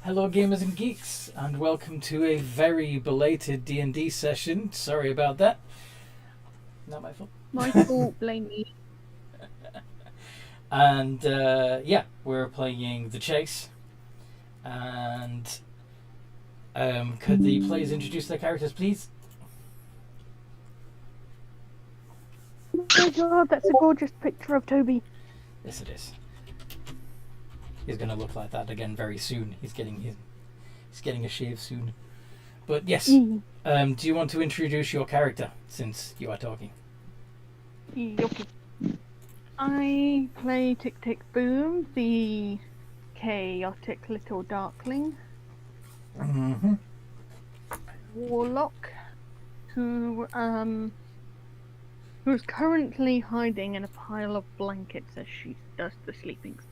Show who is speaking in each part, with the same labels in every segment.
Speaker 1: Hello gamers and geeks, and welcome to a very belated D&D session. Sorry about that. Not my fault.
Speaker 2: My fault, blame me.
Speaker 1: And we're playing The Chase. And could the players introduce their characters, please?
Speaker 2: Oh my god, that's a gorgeous picture of Toby.
Speaker 1: Yes, it is. He's going to look like that again very soon. He's getting a shave soon. But yes, do you want to introduce your character since you are talking?
Speaker 2: Yup. I play Tick Tick Boom, the chaotic little darkling.
Speaker 1: Mm-hmm.
Speaker 2: Warlock, who's currently hiding in a pile of blankets as she does the sleepings.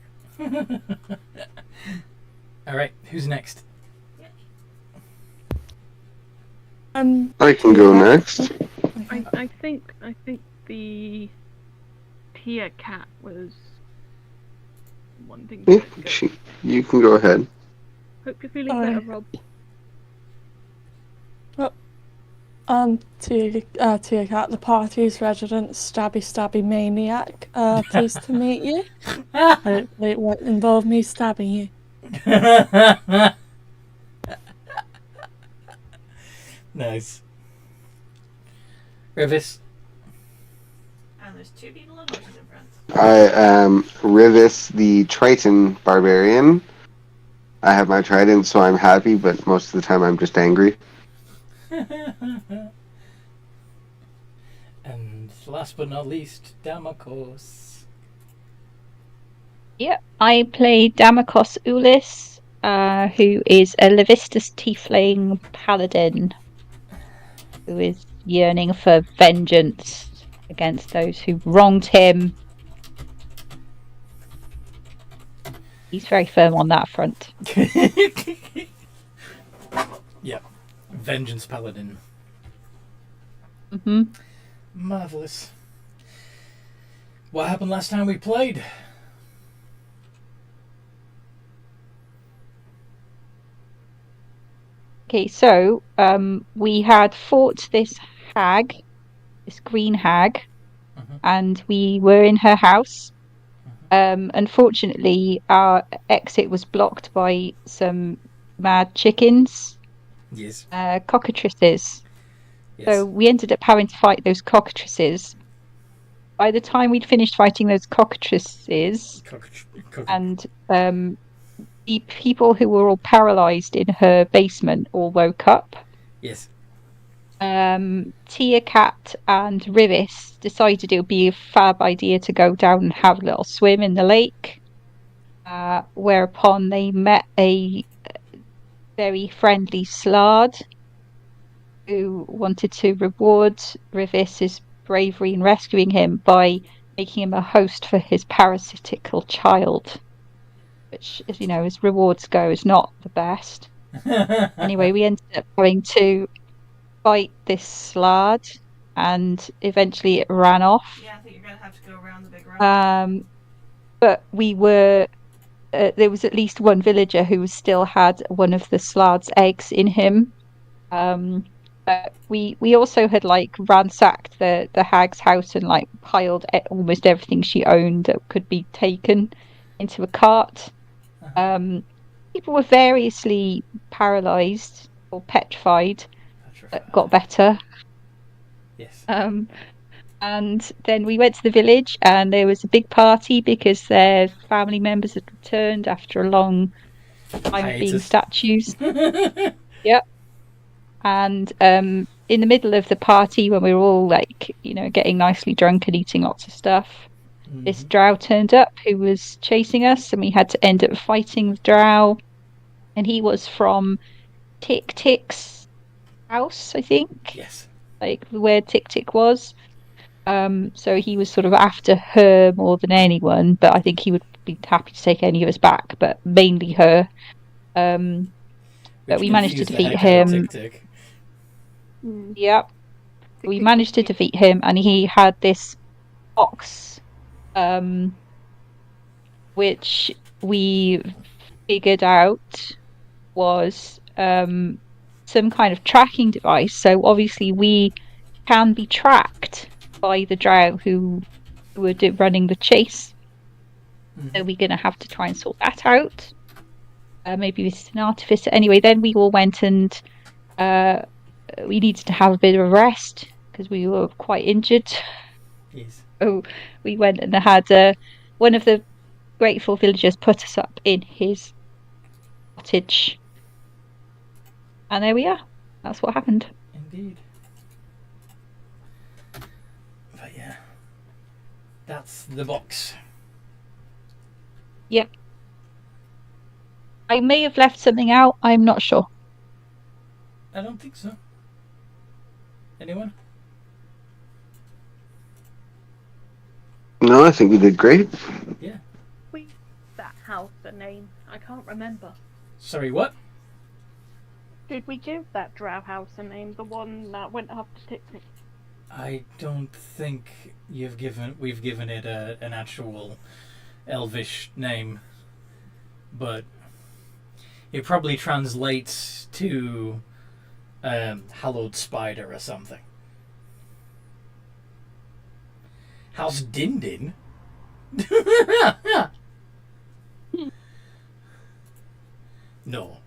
Speaker 1: Alright, who's next?
Speaker 3: I can go next.
Speaker 2: I think the Tia cat was wanting to go.
Speaker 3: You can go ahead.
Speaker 2: Hope you're feeling better, Rob.
Speaker 4: Tia Cat, the party's resident stabby maniac. Pleased to meet you. Hopefully it won't involve me stabbing you.
Speaker 1: Nice. Rivis.
Speaker 5: And there's two people and horses in front.
Speaker 3: I am Rivis, the Triton barbarian. I have my trident, so I'm happy, but most of the time I'm just angry.
Speaker 1: And last but not least, Damakos.
Speaker 6: Yeah, I play Damakos Ulis, who is a Levistus tiefling paladin, who is yearning for vengeance against those who wronged him. He's very firm on that front.
Speaker 1: Yep. Vengeance Paladin.
Speaker 6: Mm-hmm.
Speaker 1: Marvellous. What happened last time we played?
Speaker 6: Okay, so we had fought this hag, this green hag, and we were in her house. Unfortunately, our exit was blocked by some mad chickens.
Speaker 1: Yes.
Speaker 6: Cockatrices.
Speaker 1: Yes.
Speaker 6: So we ended up having to fight those cockatrices. By the time we'd finished fighting those cockatrices, and the people who were all paralysed in her basement all woke up.
Speaker 1: Yes.
Speaker 6: Tia Cat and Rivis decided it would be a fab idea to go down and have a little swim in the lake, whereupon they met a very friendly Slard who wanted to reward Rivis's bravery in rescuing him by making him a host for his parasitical child, which, as you know, as rewards go, is not the best. Anyway, we ended up having to fight this Slard, and eventually it ran off.
Speaker 5: Yeah, I think you're going to have to go around the big round.
Speaker 6: But we were... there was at least one villager who still had one of the Slard's eggs in him. But we also had ransacked the hag's house and piled almost everything she owned that could be taken into a cart. People were variously paralysed or petrified. Got better.
Speaker 1: Yes.
Speaker 6: And then we went to the village, and there was a big party because their family members had returned after a long time of being statues. Yep. And in the middle of the party, when we were all getting nicely drunk and eating lots of stuff, this drow turned up who was chasing us, and we had to end up fighting the drow. And he was from Tick Tick's house, I think.
Speaker 1: Yes.
Speaker 6: Where Tick Tick was. So he was sort of after her more than anyone, but I think he would be happy to take any of us back, but mainly her. But we managed to defeat him. Yep. We managed to defeat him, and he had this box, which we figured out was some kind of tracking device. So obviously we can be tracked by the drow who were running the chase. So we're going to have to try and sort that out. Maybe with an artificer. Anyway, then we all went and we needed to have a bit of a rest because we were quite injured.
Speaker 1: Yes.
Speaker 6: So we went and had one of the grateful villagers put us up in his cottage. And there we are. That's what happened.
Speaker 1: Indeed. But yeah, that's the box.
Speaker 6: Yep. I may have left something out. I'm not sure.
Speaker 1: I don't think so. Anyone?
Speaker 3: No, I think we did great.
Speaker 1: Yeah.
Speaker 2: We that house a name. I can't remember.
Speaker 1: Sorry, what?
Speaker 2: Did we give that drow house a name? The one that went up to Tick-Tick?
Speaker 1: I don't think we've given it an actual elvish name, but it probably translates to hallowed spider or something. House Din. No,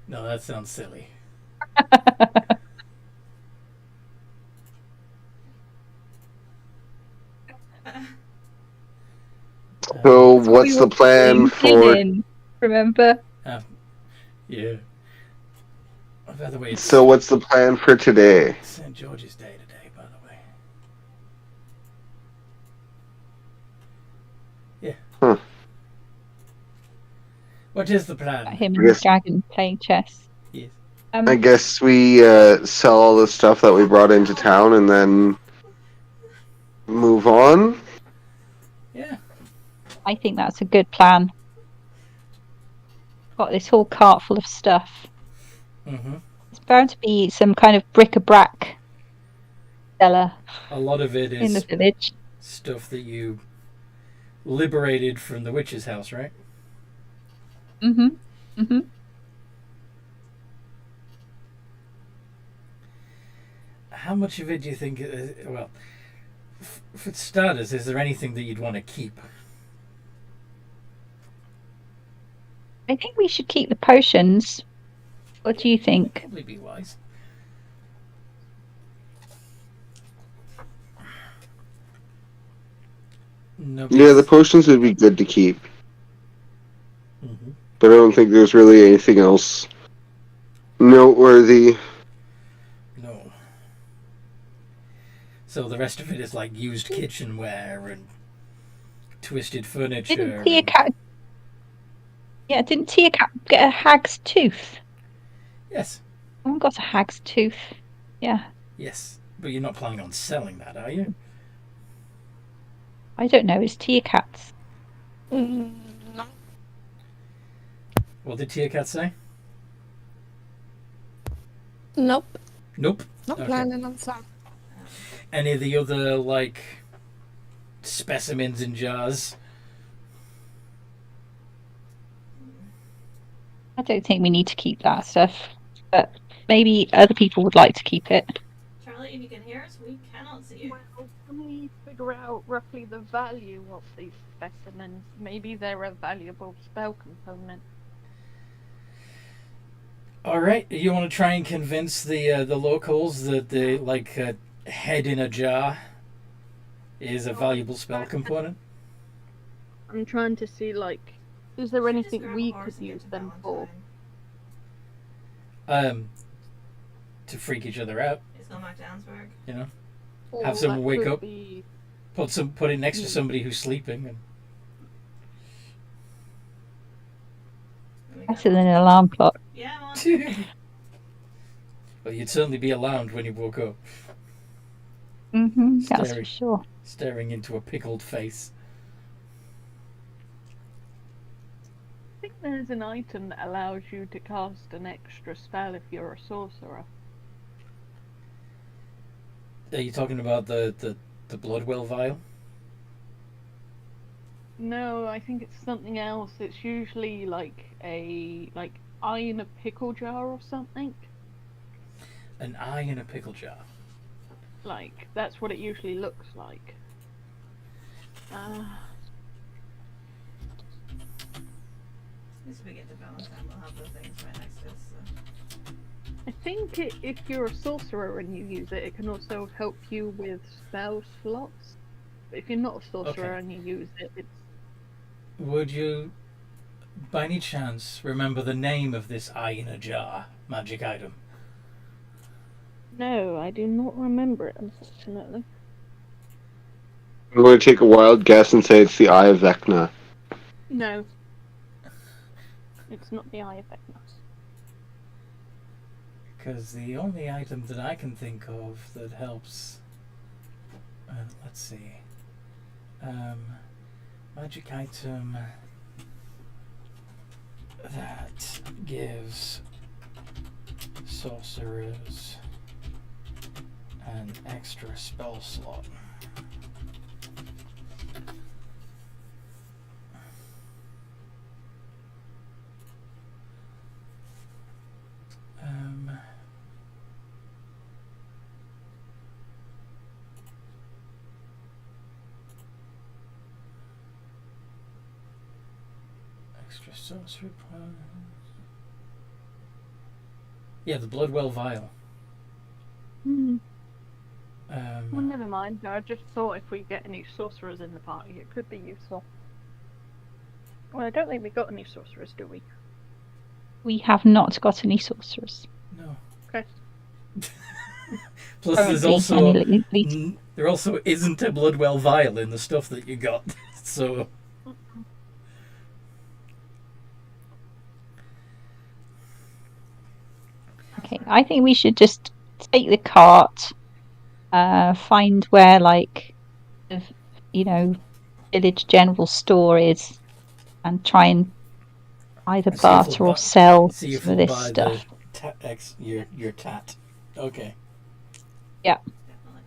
Speaker 1: that sounds silly.
Speaker 3: So, what's the plan for?
Speaker 6: Remember?
Speaker 1: Yeah. By the way, it's
Speaker 3: So, what's the plan for today?
Speaker 1: St. George's Day today, by the way. Yeah.
Speaker 3: Huh.
Speaker 1: What is the plan?
Speaker 6: Him and the dragon playing chess.
Speaker 1: Yes.
Speaker 3: I guess we sell all the stuff that we brought into town and then move on.
Speaker 1: Yeah.
Speaker 6: I think that's a good plan. Got this whole cart full of stuff.
Speaker 1: Mm-hmm.
Speaker 6: It's bound to be some kind of bric-a-brac seller.
Speaker 1: A lot of it
Speaker 6: in
Speaker 1: is
Speaker 6: the village.
Speaker 1: stuff that you liberated from the witch's house, right?
Speaker 6: Mm-hmm. Mm-hmm.
Speaker 1: How much of it do you think? Well, for starters, is there anything that you'd want to keep?
Speaker 6: I think we should keep the potions. What do you think?
Speaker 1: Probably be wise.
Speaker 3: Yeah, the potions would be good to keep.
Speaker 1: Mm-hmm.
Speaker 3: But I don't think there's really anything else noteworthy.
Speaker 1: No. So the rest of it is like used kitchenware and twisted furniture.
Speaker 6: Didn't Tia Cat? Yeah, didn't Tia Cat get a hag's tooth?
Speaker 1: Yes.
Speaker 6: I haven't got a hag's tooth. Yeah.
Speaker 1: Yes, but you're not planning on selling that, are you?
Speaker 6: I don't know. It's Tia Cat's.
Speaker 4: No.
Speaker 1: What did Tia Cat say?
Speaker 4: Nope.
Speaker 1: Nope.
Speaker 4: Not
Speaker 1: Okay.
Speaker 4: planning on that.
Speaker 1: Any of the other like specimens in jars?
Speaker 6: I don't think we need to keep that stuff, but maybe other people would like to keep it.
Speaker 5: Charlie, if you can hear us, we cannot see you.
Speaker 2: Well, can we figure out roughly the value of these specimens? Maybe they're a valuable spell component.
Speaker 1: All right, you want to try and convince the locals that the head in a jar is a valuable spell component?
Speaker 2: I'm trying to see, is there
Speaker 5: Just
Speaker 2: anything
Speaker 5: grab
Speaker 2: we
Speaker 5: a horse
Speaker 2: could
Speaker 5: and get
Speaker 2: use
Speaker 5: to
Speaker 2: them for?
Speaker 5: Valentine.
Speaker 1: To freak each other out,
Speaker 5: It's not Magdansburg.
Speaker 1: you know.
Speaker 2: Or
Speaker 1: Have someone
Speaker 2: that
Speaker 1: wake
Speaker 2: could
Speaker 1: up.
Speaker 2: be-
Speaker 1: Put it next to somebody who's sleeping. And...
Speaker 6: Better than an alarm clock.
Speaker 5: Yeah, I'm on.
Speaker 1: Well, you'd certainly be alarmed when you woke up,
Speaker 6: Mm-hmm. That's for
Speaker 1: Scary.
Speaker 6: sure.
Speaker 1: staring into a pickled face.
Speaker 2: I think there's an item that allows you to cast an extra spell if you're a sorcerer.
Speaker 1: Are you talking about the Bloodwell vial?
Speaker 2: No, I think it's something else. It's usually like eye in a pickle jar or something.
Speaker 1: An eye in a pickle jar.
Speaker 2: Like, that's what it usually looks like.
Speaker 5: As we get to Valentine, we'll have the things right next to us. So.
Speaker 2: I think if you're a sorcerer and you use it, it can also help you with spell slots. But if you're not a sorcerer
Speaker 1: Okay.
Speaker 2: and you use it, it's...
Speaker 1: Would you, by any chance, remember the name of this eye in a jar magic item?
Speaker 2: No, I do not remember it, unfortunately.
Speaker 3: I'm going to take a wild guess and say it's the Eye of Vecna.
Speaker 2: No. It's not the Eye of Vecna.
Speaker 1: Because the only item that I can think of that helps... let's see. Magic item that gives sorcerers an extra spell slot. Extra sorcery points. Yeah, the Bloodwell Vial.
Speaker 2: Well, never mind. I just thought if we get any sorcerers in the party, it could be useful. Well, I don't think we got any sorcerers, do we?
Speaker 6: We have not got any sorcerers.
Speaker 1: No.
Speaker 2: Okay.
Speaker 1: Plus, there's
Speaker 6: Currently,
Speaker 1: also
Speaker 6: and
Speaker 1: there also isn't a Bloodwell Vial in the stuff that you got. So
Speaker 6: okay, I think we should just take the cart, find where, like, village general store is, and try and either
Speaker 1: See if
Speaker 6: barter
Speaker 1: we'll
Speaker 6: or sell
Speaker 1: see if
Speaker 6: some of
Speaker 1: we'll
Speaker 6: this
Speaker 1: buy
Speaker 6: stuff.
Speaker 1: your tat. Okay.
Speaker 6: Yeah.
Speaker 5: Definitely.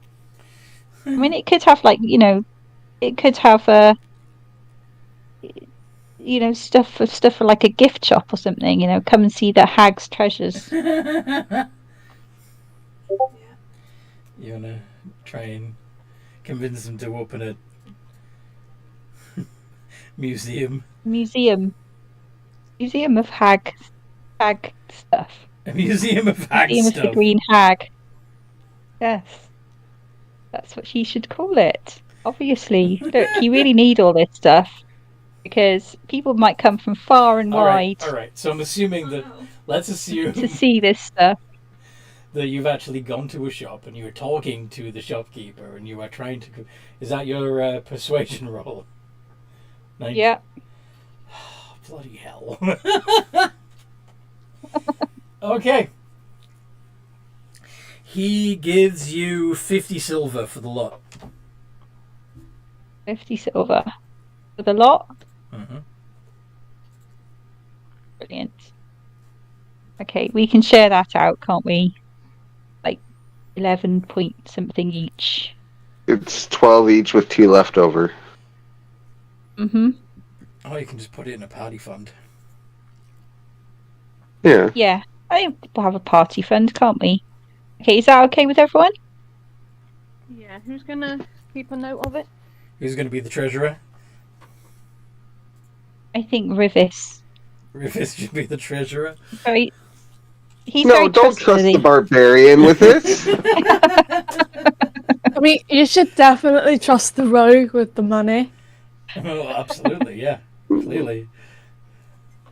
Speaker 6: I mean, it could have, like, it could have stuff for like a gift shop or something. Come and see the hag's treasures.
Speaker 5: Yeah.
Speaker 1: You wanna try and convince them to open a museum
Speaker 6: Museum of hag stuff.
Speaker 1: A museum of hag
Speaker 6: Museum of the
Speaker 1: stuff.
Speaker 6: Green Hag. Yes. That's what you should call it. Obviously. Look, you really need all this stuff. Because people might come from far and wide
Speaker 1: Alright. So I'm assuming that,
Speaker 5: no.
Speaker 1: let's assume
Speaker 6: to see this stuff.
Speaker 1: that you've actually gone to a shop and you're talking to the shopkeeper and you are trying to... Is that your persuasion roll?
Speaker 6: Yeah.
Speaker 1: Bloody hell. Okay. He gives you 50 silver for the lot.
Speaker 6: 50 silver. For the lot?
Speaker 1: Mm-hmm.
Speaker 6: Brilliant. Okay, we can share that out, can't we? Like 11 point something each.
Speaker 3: It's 12 each with 2 left over.
Speaker 6: Mm-hmm.
Speaker 1: Oh, you can just put it in a party fund.
Speaker 3: Yeah.
Speaker 6: Yeah. I think we'll have a party fund, can't we? Okay, is that okay with everyone?
Speaker 2: Yeah, who's gonna keep a note of it?
Speaker 1: Who's going to be the treasurer?
Speaker 6: I think Rivis.
Speaker 1: Rufus should be the treasurer.
Speaker 6: He's
Speaker 3: No,
Speaker 6: very
Speaker 3: don't trust
Speaker 6: trustworthy.
Speaker 3: the barbarian with this.
Speaker 4: I mean, you should definitely trust the rogue with the money.
Speaker 1: Oh, absolutely, yeah. Clearly.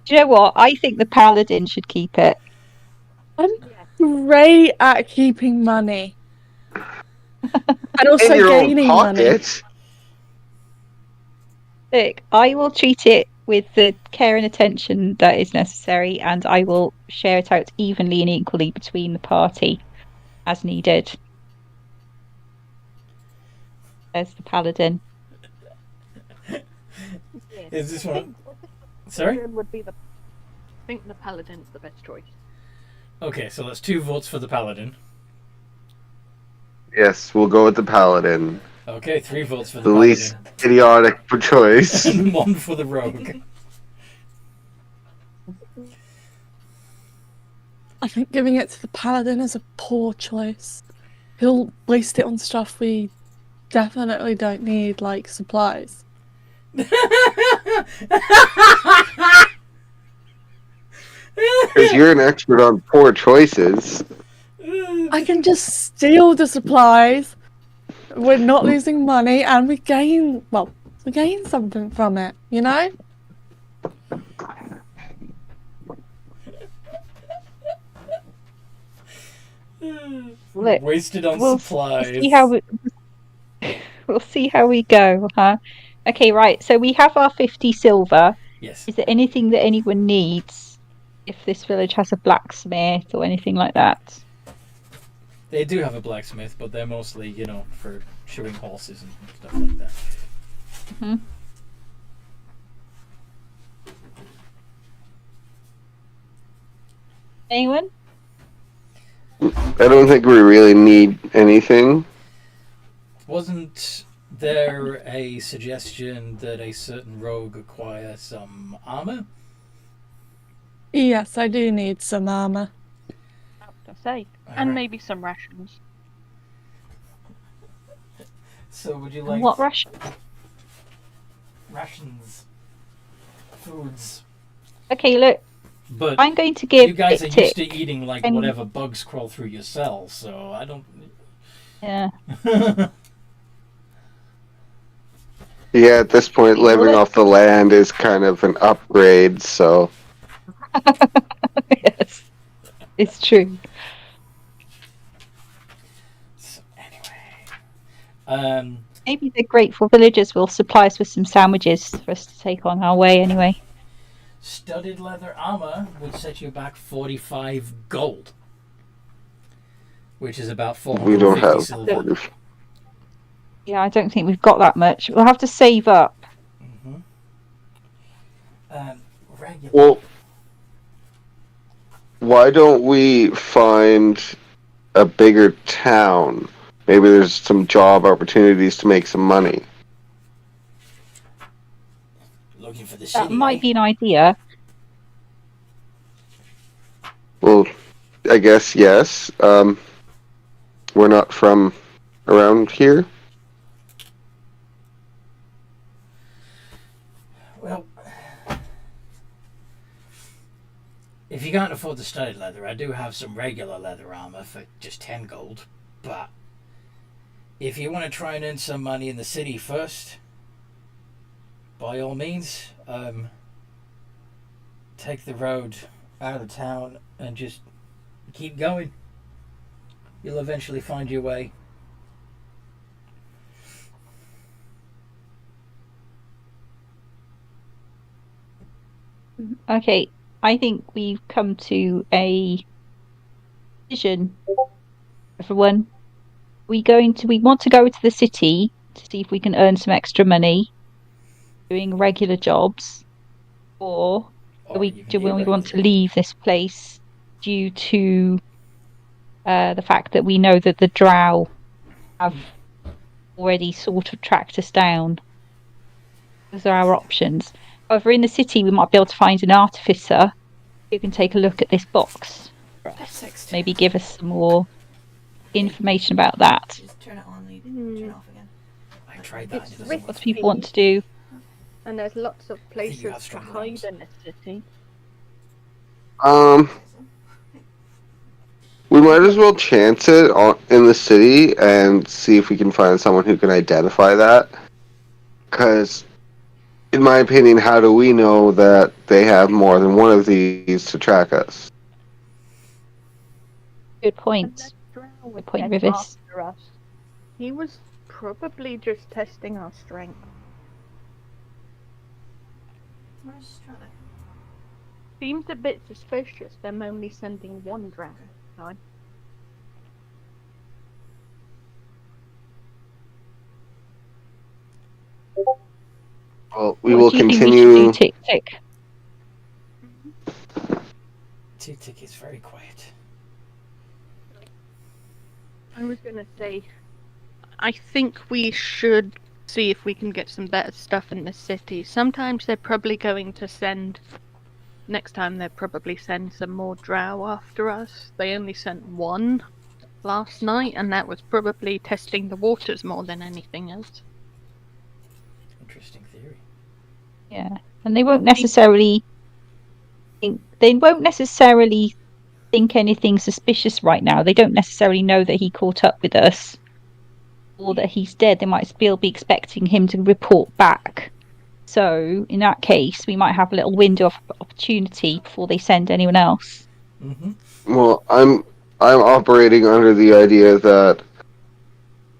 Speaker 6: Do you know what? I think the paladin should keep it.
Speaker 4: I'm great at keeping money. And also
Speaker 3: In your own
Speaker 4: gaining money.
Speaker 3: pocket.
Speaker 6: Look, I will treat it with the care and attention that is necessary, and I will share it out evenly and equally between the party as needed. There's the paladin.
Speaker 1: Is this one? Sorry?
Speaker 2: Would be I think the paladin's the best choice.
Speaker 1: Okay, so that's 2 votes for the paladin.
Speaker 3: Yes, we'll go with the paladin.
Speaker 1: Okay, 3 votes for the
Speaker 3: The
Speaker 1: paladin.
Speaker 3: least idiotic for choice.
Speaker 1: And 1 for the rogue.
Speaker 4: I think giving it to the paladin is a poor choice. He'll waste it on stuff we definitely don't need, like supplies.
Speaker 3: Because you're an expert on poor choices.
Speaker 4: I can just steal the supplies. We're not losing money, and we gain something from it, you know?
Speaker 6: Look,
Speaker 1: Wasted on
Speaker 6: we'll
Speaker 1: supplies.
Speaker 6: We'll see how we go, huh? Okay, right. So we have our 50 silver.
Speaker 1: Yes.
Speaker 6: Is there anything that anyone needs? If this village has a blacksmith or anything like that?
Speaker 1: They do have a blacksmith, but they're mostly, for shoeing horses and stuff like that.
Speaker 6: Mm-hmm. Anyone?
Speaker 3: I don't think we really need anything.
Speaker 1: Wasn't there a suggestion that a certain rogue acquire some armor?
Speaker 4: Yes, I do need some armor.
Speaker 2: I was gonna say, and
Speaker 1: Alright.
Speaker 2: maybe some rations.
Speaker 1: So would you
Speaker 6: And
Speaker 1: like
Speaker 6: what ration?
Speaker 1: rations, foods?
Speaker 6: Okay, look.
Speaker 1: But
Speaker 6: I'm going to give
Speaker 1: you guys are
Speaker 6: Tick
Speaker 1: used to eating like
Speaker 6: and-
Speaker 1: whatever bugs crawl through your cells, so I don't.
Speaker 6: Yeah.
Speaker 3: Yeah, at this point, living
Speaker 6: Well,
Speaker 3: off the land is kind of an upgrade, so...
Speaker 6: Yes. It's true.
Speaker 1: So anyway,
Speaker 6: Maybe the grateful villagers will supply us with some sandwiches for us to take on our way anyway.
Speaker 1: studded leather armor would set you back 45 gold, which is about
Speaker 3: We don't
Speaker 1: 450
Speaker 3: have...
Speaker 1: silver.
Speaker 6: Yeah, I don't think we've got that much. We'll have to save up.
Speaker 1: Regular.
Speaker 3: Well, why don't we find a bigger town? Maybe there's some job opportunities to make some money.
Speaker 1: Looking for the city.
Speaker 6: That might be an idea.
Speaker 3: Well, I guess yes. We're not from around here.
Speaker 1: Well, if you can't afford the studded leather, I do have some regular leather armor for just 10 gold. But if you want to try and earn some money in the city first, by all means, take the road out of town and just keep going. You'll eventually find your way.
Speaker 6: Okay, I think we've come to a decision. Everyone, we want to go to the city to see if we can earn some extra money doing regular jobs, or
Speaker 1: Or you can
Speaker 6: do
Speaker 1: be
Speaker 6: we want to
Speaker 1: regular.
Speaker 6: leave this place due to the fact that we know that the drow have already sort of tracked us down. Those are our options. However, in the city, we might be able to find an artificer who can take a look at this box for us. Maybe give us some more information about that.
Speaker 5: Just turn it on and you can turn it off again.
Speaker 1: I tried that.
Speaker 2: It's
Speaker 1: and it doesn't
Speaker 2: risky.
Speaker 1: work.
Speaker 6: What do people want to do?
Speaker 2: And there's lots of
Speaker 1: you
Speaker 2: places
Speaker 1: have
Speaker 2: to
Speaker 1: strong
Speaker 2: hide
Speaker 1: arms.
Speaker 2: in this city.
Speaker 3: We might as well chance it in the city and see if we can find someone who can identify that. Because, in my opinion, how do we know that they have more than one of these to track us?
Speaker 6: Good
Speaker 2: And
Speaker 6: point.
Speaker 2: that drow was
Speaker 6: Good point,
Speaker 2: sent
Speaker 6: Rivis.
Speaker 2: after us. He was probably just testing our strength.
Speaker 5: Where's Strata?
Speaker 2: Seems a bit suspicious them only sending one drow this time.
Speaker 3: Well, we
Speaker 6: What
Speaker 3: will
Speaker 6: do you
Speaker 3: continue.
Speaker 6: think we should do, Tick?
Speaker 1: Tick is very quiet.
Speaker 2: I was gonna say, I think we should see if we can get some better stuff in the city. Sometimes they're probably going to send next time they'll probably send some more drow after us. They only sent one last night, and that was probably testing the waters more than anything else.
Speaker 1: Interesting theory.
Speaker 6: Yeah, and they won't necessarily think anything suspicious right now. They don't necessarily know that he caught up with us or that he's dead. They might still be expecting him to report back. So in that case, we might have a little window of opportunity before they send anyone else.
Speaker 1: Mm-hmm.
Speaker 3: Well, I'm operating under the idea that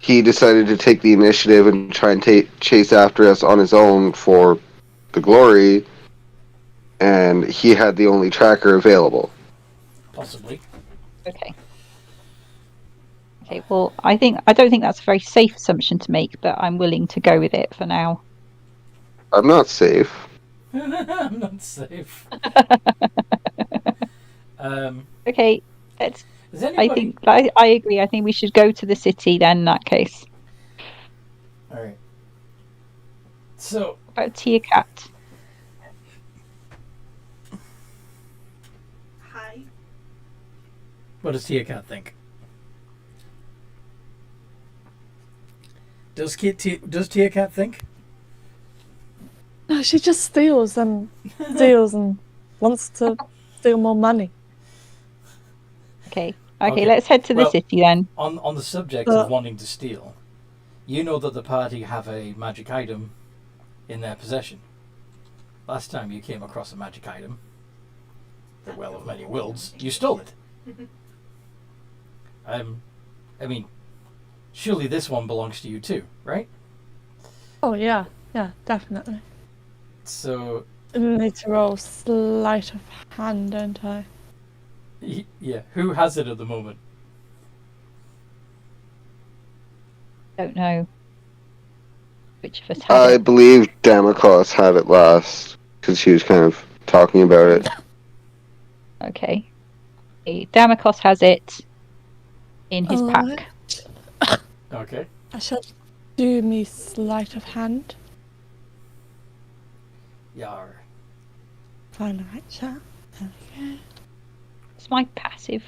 Speaker 3: he decided to take the initiative and try and chase after us on his own for the glory, and he had the only tracker available.
Speaker 1: Possibly.
Speaker 6: Okay. Okay, well, I don't think that's a very safe assumption to make, but I'm willing to go with it for now.
Speaker 3: I'm not safe.
Speaker 1: I'm not safe.
Speaker 6: Okay, let's.
Speaker 1: Does anybody...
Speaker 6: I agree. I think we should go to the city then. In that case.
Speaker 1: All right. So.
Speaker 6: What about Tia Cat?
Speaker 5: Hi.
Speaker 1: What does Tia Cat think? Does Tia Cat think?
Speaker 4: No, she just steals and wants to steal more money.
Speaker 6: Okay, let's head to the city then.
Speaker 1: On the subject of wanting to steal, you know that the party have a magic item in their possession. Last time you came across a magic item, the Well of Many Worlds, you stole it. I mean, surely this one belongs to you too, right?
Speaker 4: Oh yeah, definitely.
Speaker 1: So...
Speaker 4: I need to roll sleight of hand, don't I?
Speaker 1: Yeah, who has it at the moment?
Speaker 6: Don't know which of us had
Speaker 3: I
Speaker 6: it.
Speaker 3: believe Damocles had it last, because she was kind of talking about it.
Speaker 6: Okay. Damocles has it in his pack.
Speaker 1: Okay.
Speaker 4: I shall do me sleight of hand.
Speaker 1: Yar.
Speaker 4: Fine, right, chat. There we go.
Speaker 6: It's my passive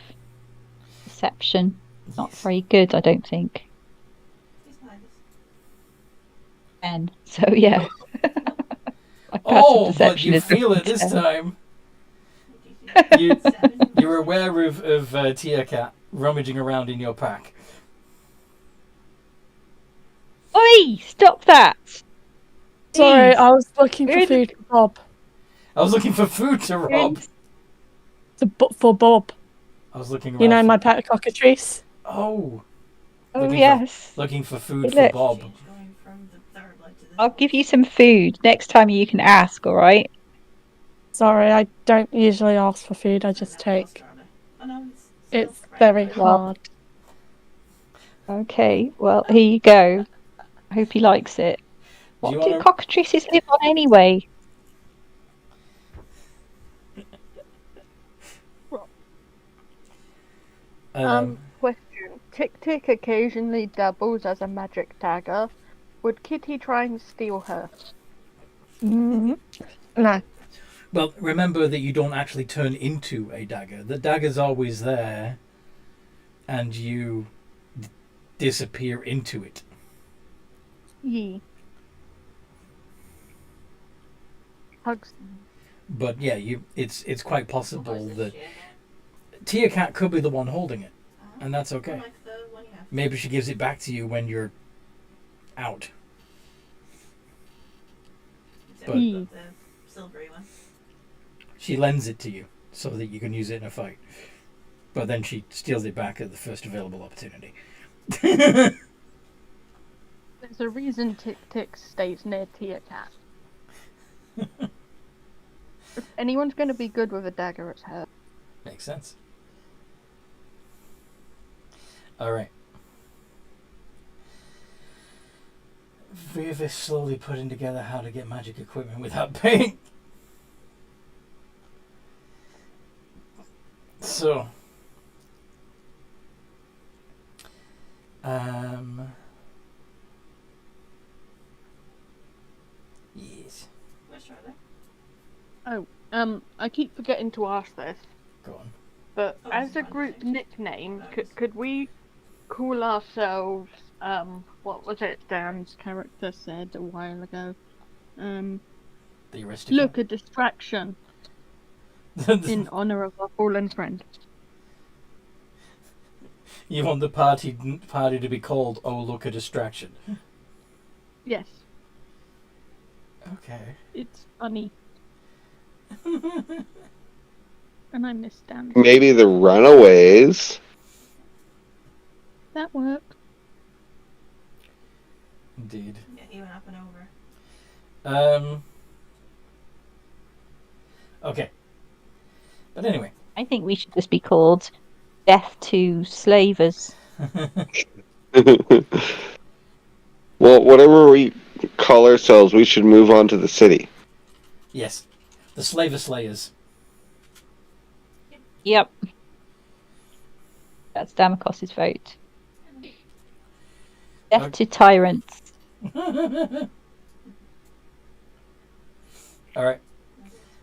Speaker 6: perception. Not very good, I don't think.
Speaker 5: He's behind us.
Speaker 6: And so yeah.
Speaker 1: But you feel it this time. You're aware of Tia Cat rummaging around in your pack.
Speaker 6: Oi! Stop that!
Speaker 4: Sorry,
Speaker 6: Jeez.
Speaker 4: I was looking for food for Bob.
Speaker 1: I was looking for food to rob.
Speaker 4: For Bob.
Speaker 1: I was looking around.
Speaker 4: You know, my pet cockatrice.
Speaker 1: Oh.
Speaker 6: Yes.
Speaker 1: Looking for food for Bob.
Speaker 6: I'll give you some food next time you can ask, alright?
Speaker 4: Sorry, I don't usually ask for food, I just take. It's very hard.
Speaker 6: Okay, well, here you go. I hope he likes it. What do cockatrices live on anyway?
Speaker 2: Question. Tick occasionally doubles as a magic dagger. Would Kitty try and steal her?
Speaker 4: No.
Speaker 1: Well, remember that you don't actually turn into a dagger. The dagger's always there, and you disappear into it.
Speaker 2: Yee. Hugs.
Speaker 1: But yeah, it's quite possible that Tia Cat could be the one holding it, and that's okay. Maybe she gives it back to you when you're out. But
Speaker 5: the silvery one.
Speaker 2: She
Speaker 1: lends it to you so that you can use it in a fight. But then she steals it back at the first available opportunity.
Speaker 2: There's a reason Tick stays near Tia Cat. If anyone's going to be good with a dagger, it's her.
Speaker 1: Makes sense. Alright. Viv is slowly putting together how to get magic equipment without paying. So. Yes.
Speaker 5: Where's Charlotte?
Speaker 2: Oh, I keep forgetting to ask this,
Speaker 1: Go on.
Speaker 2: but
Speaker 5: Oh,
Speaker 2: as
Speaker 5: it's
Speaker 2: a
Speaker 5: fine.
Speaker 2: group nickname, could we call ourselves, what was it Dan's character said a while ago?
Speaker 1: The Aristica.
Speaker 2: Look, a distraction in honor of our fallen friend.
Speaker 1: You want the party to be called "Oh, look, a distraction."
Speaker 2: Yes,
Speaker 1: Okay.
Speaker 2: it's funny. And I miss Dan.
Speaker 3: Maybe the Runaways.
Speaker 2: That worked.
Speaker 1: Indeed.
Speaker 5: Yeah, even up and over.
Speaker 1: Okay. But anyway.
Speaker 6: I think we should just be called Death to Slavers.
Speaker 3: Well, whatever we call ourselves, we should move on to the city.
Speaker 1: Yes. The Slaver Slayers.
Speaker 6: Yep. That's Damocos's vote. Death
Speaker 1: Okay.
Speaker 6: to Tyrants.
Speaker 1: Alright.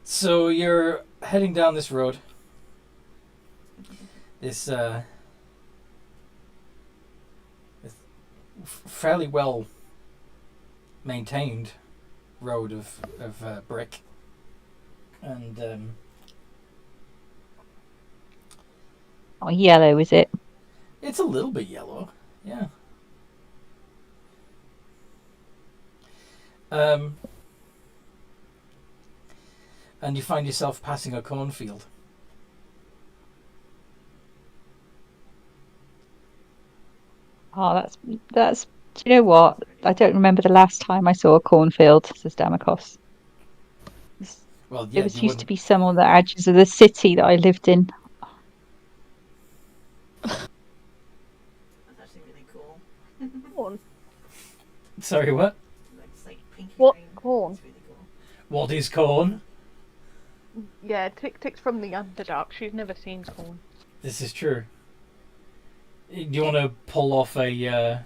Speaker 1: So you're heading down this road. This fairly well maintained road of brick. And
Speaker 6: Oh, yellow, is it?
Speaker 1: it's a little bit yellow. Yeah. And you find yourself passing a cornfield.
Speaker 6: Oh, that's. Do you know what? I don't remember the last time I saw a cornfield, says Damocos.
Speaker 1: Well, yeah,
Speaker 6: It was
Speaker 1: you
Speaker 6: used to
Speaker 1: wouldn't.
Speaker 6: be some on the edges of the city that I lived in.
Speaker 5: That's actually really cool.
Speaker 2: Corn.
Speaker 1: Sorry, what?
Speaker 5: Like, it's like pinky
Speaker 2: What
Speaker 5: green.
Speaker 2: corn?
Speaker 5: It's really cool.
Speaker 1: What is corn?
Speaker 2: Yeah, Tick's from the Underdark. She's never seen corn.
Speaker 1: This is true. Do you want to pull off an ear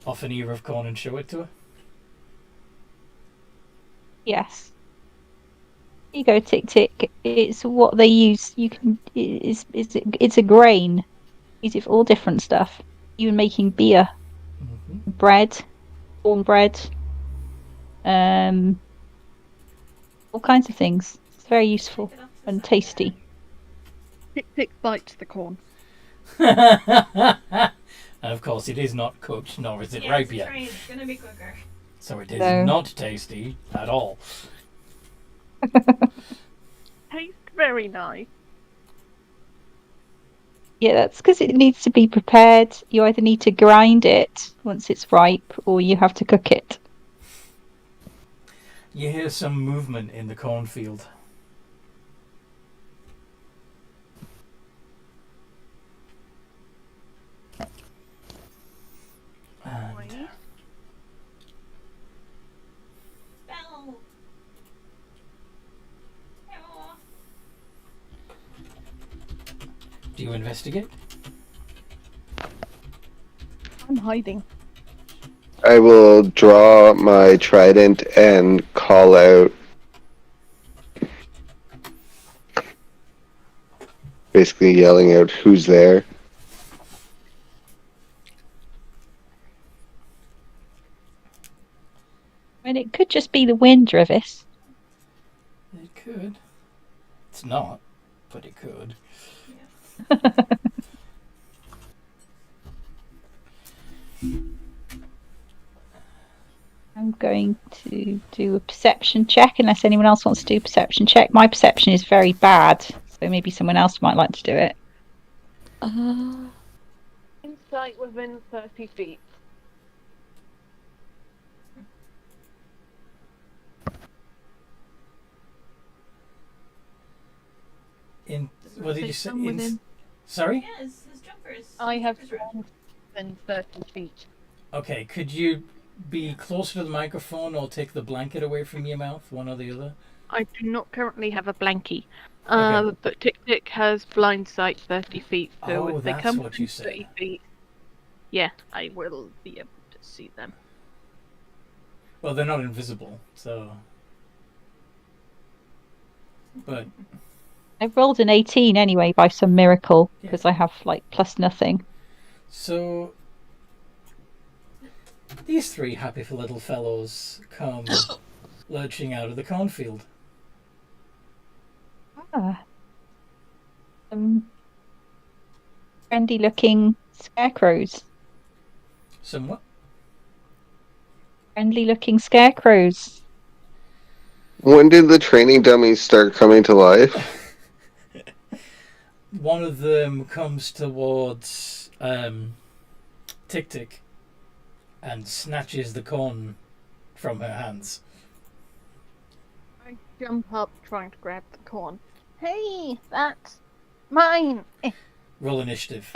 Speaker 1: of corn and show it to her?
Speaker 6: Yes. Here you go, Tick. It's what they use. You can. It's a grain. Use it for all different stuff. Even making beer,
Speaker 1: Mm-hmm.
Speaker 6: bread, cornbread, all kinds of things. It's very useful
Speaker 5: Take it off to the
Speaker 6: and
Speaker 5: side
Speaker 6: tasty.
Speaker 2: Tick bites the corn.
Speaker 1: And of course, it is not cooked, nor is
Speaker 5: there.
Speaker 1: it
Speaker 5: Yeah,
Speaker 1: ripe
Speaker 5: it's a
Speaker 1: yet.
Speaker 5: train. It's gonna be quicker.
Speaker 1: So it is
Speaker 6: No.
Speaker 1: not tasty at all.
Speaker 2: Tastes very nice.
Speaker 6: Yeah, that's because it needs to be prepared. You either need to grind it once it's ripe, or you have to cook it.
Speaker 1: You hear some movement in the cornfield. And
Speaker 5: Bell. Bell.
Speaker 1: do you investigate?
Speaker 2: I'm hiding.
Speaker 3: I will draw my trident and call out. Basically yelling out who's there.
Speaker 6: And it could just be the wind, Revis.
Speaker 1: It could. It's not, but it could.
Speaker 6: I'm going to do a perception check unless anyone else wants to do a perception check. My perception is very bad, so maybe someone else might like to do it.
Speaker 2: Insight within 30 feet.
Speaker 1: What did you say?
Speaker 2: Some within.
Speaker 1: Sorry?
Speaker 5: Yeah, his jumpers.
Speaker 2: I have
Speaker 5: jumpers are-
Speaker 2: within 30 feet.
Speaker 1: Okay, could you be closer to the microphone or take the blanket away from your mouth? One or the other?
Speaker 2: I do not currently have a blankie.
Speaker 1: Okay.
Speaker 2: But Tick has blind sight 30 feet, so
Speaker 1: Oh,
Speaker 2: if they
Speaker 1: that's
Speaker 2: come
Speaker 1: what you
Speaker 2: within
Speaker 1: said.
Speaker 2: 30 feet, yeah, I will be able to see them.
Speaker 1: Well, they're not invisible, so... But
Speaker 6: I rolled an 18 anyway by some miracle because I have like plus nothing.
Speaker 1: so these three happy little fellows come lurching out of the cornfield.
Speaker 6: Ah. Friendly looking scarecrows.
Speaker 1: Somewhat.
Speaker 6: Friendly looking scarecrows.
Speaker 3: When did the training dummies start coming to life?
Speaker 1: One of them comes towards Tick Tick and snatches the corn from her hands.
Speaker 2: I jump up trying to grab the corn. Hey, that's mine.
Speaker 1: Roll initiative.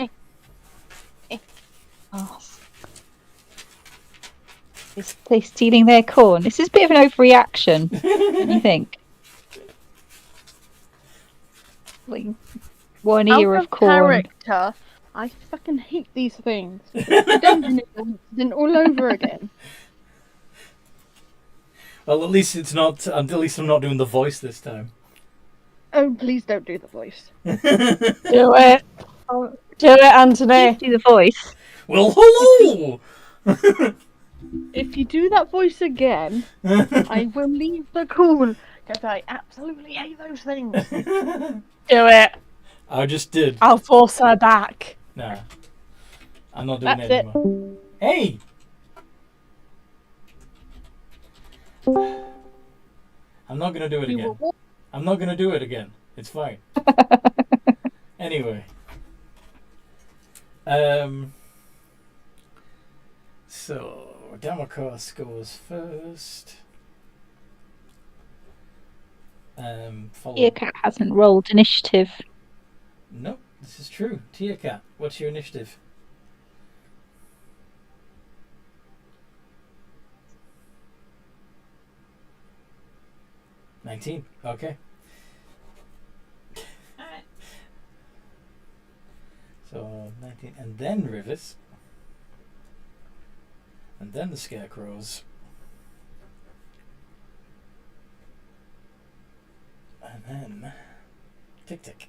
Speaker 6: Oh. Is they stealing their corn? This is a bit of an overreaction, don't you think? Like 1 ear
Speaker 2: Out
Speaker 6: of
Speaker 2: of
Speaker 6: corn.
Speaker 2: character, I fucking hate these things. I don't do it all over again.
Speaker 1: Well, at least it's not. At least I'm not doing the voice this time.
Speaker 2: Oh, please don't do the voice.
Speaker 4: Do it. Do it, Anthony.
Speaker 6: Please do the voice.
Speaker 1: Well, hello.
Speaker 2: If you do that voice again, I will leave the call because I absolutely hate those things.
Speaker 4: Do it.
Speaker 1: I just did.
Speaker 4: I'll force her back.
Speaker 1: Nah, I'm not doing
Speaker 2: That's
Speaker 1: it
Speaker 2: it.
Speaker 1: anymore. Hey. I'm not gonna do it again. I'm not gonna do it again. It's fine. Anyway. So Damakos goes first.
Speaker 6: Tia Cat hasn't rolled initiative.
Speaker 1: Nope, this is true. Tia Cat, what's your initiative? $19. Okay.
Speaker 5: Alright.
Speaker 1: So 19, and then Rivers, and then the Scarecrows, and then Tick Tick.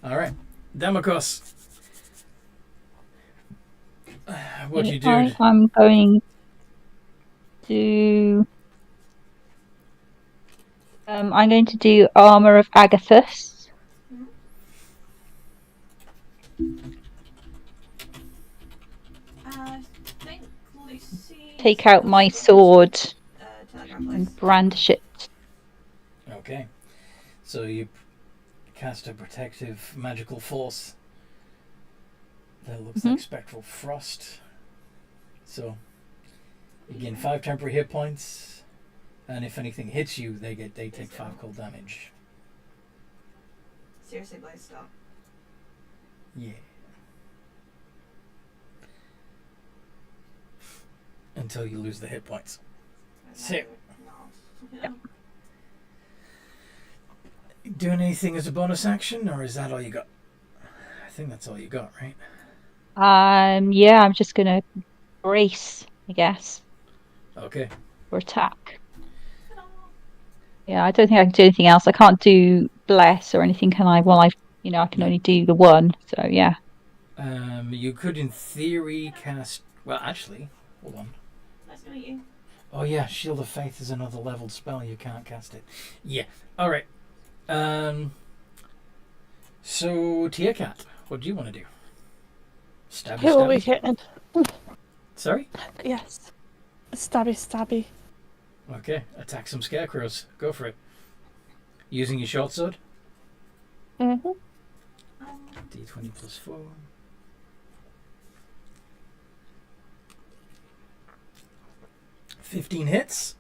Speaker 1: All right, Damakos. What you do?
Speaker 6: I'm going to. I'm going to do Armor of Agathis.
Speaker 5: I think Lucy.
Speaker 6: Take out my sword
Speaker 5: Telegram place.
Speaker 6: and brandish it.
Speaker 1: Okay, so you cast a protective magical force that looks like spectral frost. So you gain 5 temporary hit points, and if anything hits you, they take 5 cold damage.
Speaker 5: Seriously, Blaze, stop.
Speaker 1: Yeah. Until you lose the hit points. So,
Speaker 5: No.
Speaker 1: doing anything as a bonus action, or is that all you got? I think that's all you got, right?
Speaker 6: Yeah, I'm just gonna brace, I guess,
Speaker 1: Okay.
Speaker 6: or attack. Yeah, I don't think I can do anything else. I can't do bless or anything, can I? Well, I can only do the one. So yeah.
Speaker 1: You could, in theory, cast. Well, actually, hold on.
Speaker 5: Nice to meet you.
Speaker 1: Oh yeah, Shield of Faith is another leveled spell. You can't cast it. Yeah. All right. So Tia Cat, what do you want to do? Stabby,
Speaker 4: Who are we
Speaker 1: stabby.
Speaker 4: hitting?
Speaker 1: Sorry.
Speaker 4: Yes. Stabby, stabby.
Speaker 1: Okay. Attack some scarecrows. Go for it. Using your short sword.
Speaker 4: Mm-hmm.
Speaker 1: D20 plus 4. $15 hits.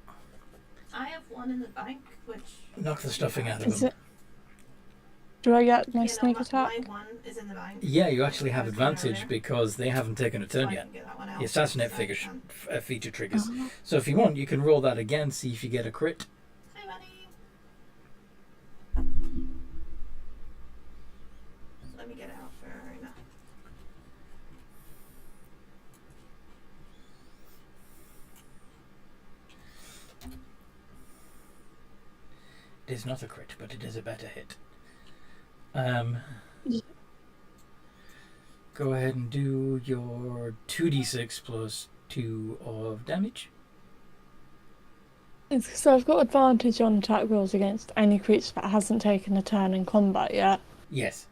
Speaker 5: I have one in the bank, which.
Speaker 1: Knock the stuffing out of
Speaker 4: Is
Speaker 1: them.
Speaker 4: it? Do I get my
Speaker 5: Yeah,
Speaker 4: sneak
Speaker 5: no,
Speaker 4: attack?
Speaker 5: my one is in the bank.
Speaker 1: Yeah, you actually have
Speaker 5: I was doing
Speaker 1: advantage
Speaker 5: earlier.
Speaker 1: because they haven't taken a
Speaker 5: So
Speaker 1: turn
Speaker 5: I
Speaker 1: yet.
Speaker 5: can get that one out.
Speaker 1: The assassinate
Speaker 5: So I
Speaker 1: figure
Speaker 5: can-
Speaker 1: feature triggers. So if you want, you can roll that again, see if you get a crit.
Speaker 5: Hi, buddy. Let me get out for now.
Speaker 1: It is not a crit, but it is a better hit. Go ahead and do your 2d6 plus 2 of damage.
Speaker 4: So I've got advantage on attack rolls against any creature that hasn't taken a turn in combat yet.
Speaker 1: Yes.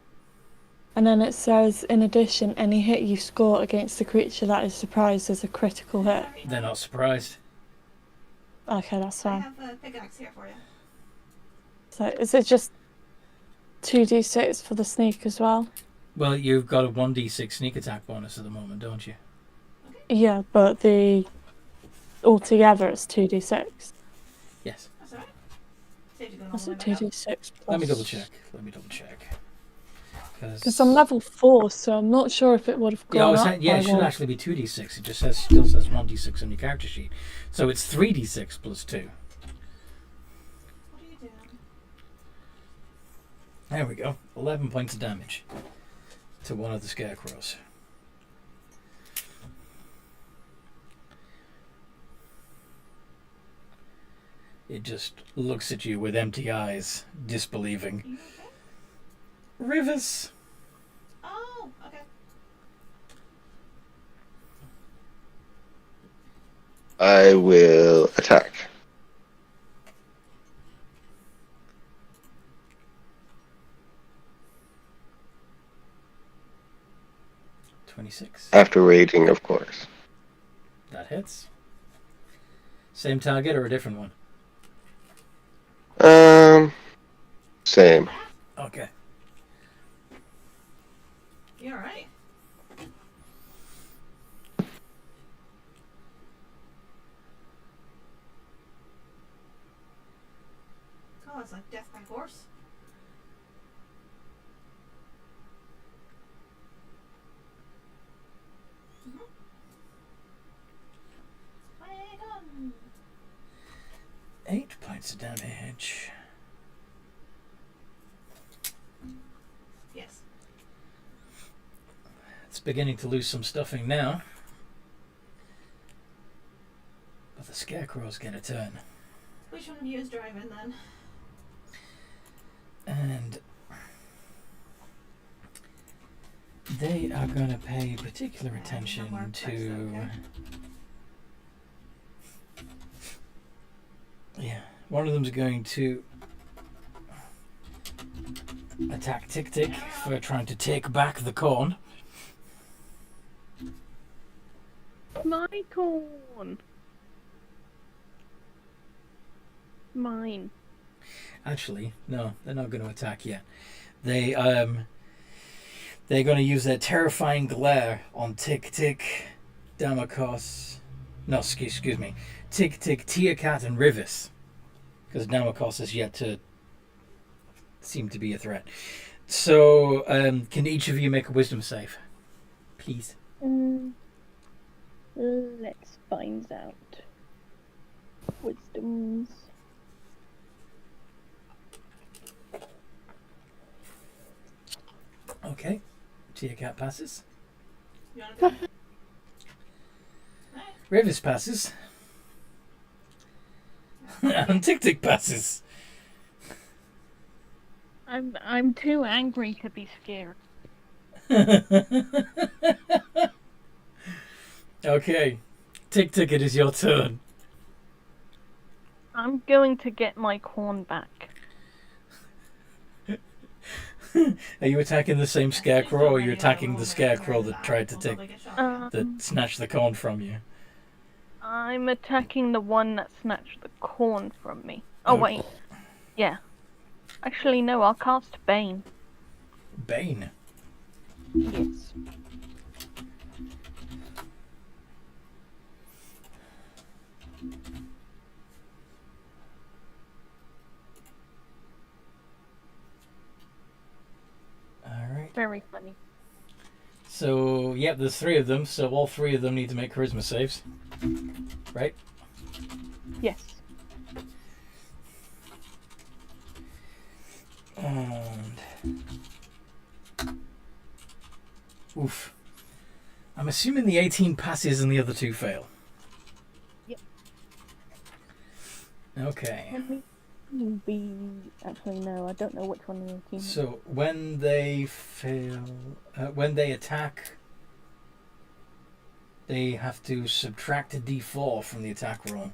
Speaker 4: And then it says, in addition, any hit you score against the creature that is surprised is a critical hit.
Speaker 1: They're not surprised.
Speaker 4: Okay, that's
Speaker 5: I
Speaker 4: fine.
Speaker 5: have a pickaxe here for you.
Speaker 4: So is it just 2d6 for the sneak as well?
Speaker 1: Well, you've got a 1d6 sneak attack bonus at the moment, don't you?
Speaker 4: Yeah, but the altogether it's 2d6.
Speaker 1: Yes.
Speaker 5: That's alright. Saved you going all
Speaker 4: That's
Speaker 5: the
Speaker 4: a
Speaker 5: way back up.
Speaker 4: 2d6 plus...
Speaker 1: Let me double check.
Speaker 4: Because I'm level 4, so I'm not sure if it would have gone up
Speaker 1: it
Speaker 4: by
Speaker 1: should
Speaker 4: one.
Speaker 1: actually be 2d6. It just still says 1d6 on your character sheet. So it's 3d6 plus 2.
Speaker 5: What are you doing?
Speaker 1: There we go. 11 points of damage to one of the scarecrows. It just looks at you with empty eyes, disbelieving.
Speaker 5: You okay?
Speaker 1: Rivers!
Speaker 5: Oh, okay.
Speaker 3: I will attack.
Speaker 1: $26.
Speaker 3: After raging, of course.
Speaker 1: That hits. Same target or a different one?
Speaker 3: Same.
Speaker 1: Okay.
Speaker 5: You alright? Oh, it's like death by horse. Wagon.
Speaker 1: 8 points of damage.
Speaker 5: Yes.
Speaker 1: It's beginning to lose some stuffing now. But the scarecrows get a turn.
Speaker 5: Which one of you is driving then?
Speaker 1: And they are going to pay particular attention
Speaker 5: more
Speaker 1: to...
Speaker 5: press, okay.
Speaker 1: Yeah, one of them's going to attack Tick Tick for trying to take back the corn.
Speaker 2: My corn. Mine.
Speaker 1: Actually, no, they're not going to attack yet. They're going to use their terrifying glare on Tick Tick, Damakos. No, excuse me. Tick Tick, Tiakat, and Rivis. Because Damakos is yet to seem to be a threat. So, can each of you make a wisdom save? Please.
Speaker 2: Let's find out. Wisdoms.
Speaker 1: Okay. Tiakat passes.
Speaker 5: You wanna do it?
Speaker 1: Rivis passes. And Tick Tick passes.
Speaker 2: I'm too angry to be scared.
Speaker 1: Okay. Tick Tick, it is your turn.
Speaker 2: I'm going to get my corn back.
Speaker 1: Are you attacking the same scarecrow, or are you attacking the scarecrow that tried to take,
Speaker 2: Uh,
Speaker 1: that snatched the corn from you?
Speaker 2: I'm attacking the one that snatched the corn from me. Oh, wait. Yeah. Actually, no, I'll cast Bane.
Speaker 1: Bane.
Speaker 2: Yes.
Speaker 1: Alright.
Speaker 2: Very funny.
Speaker 1: So, yep, there's 3 of them, so all 3 of them need to make charisma saves. Right?
Speaker 2: Yes.
Speaker 1: And... Oof. I'm assuming the 18 passes and the other 2 fail.
Speaker 2: Yep.
Speaker 1: Okay.
Speaker 2: Actually, no, I don't know which one the 18 is.
Speaker 1: So when they fail, when they attack, they have to subtract a d4 from the attack roll.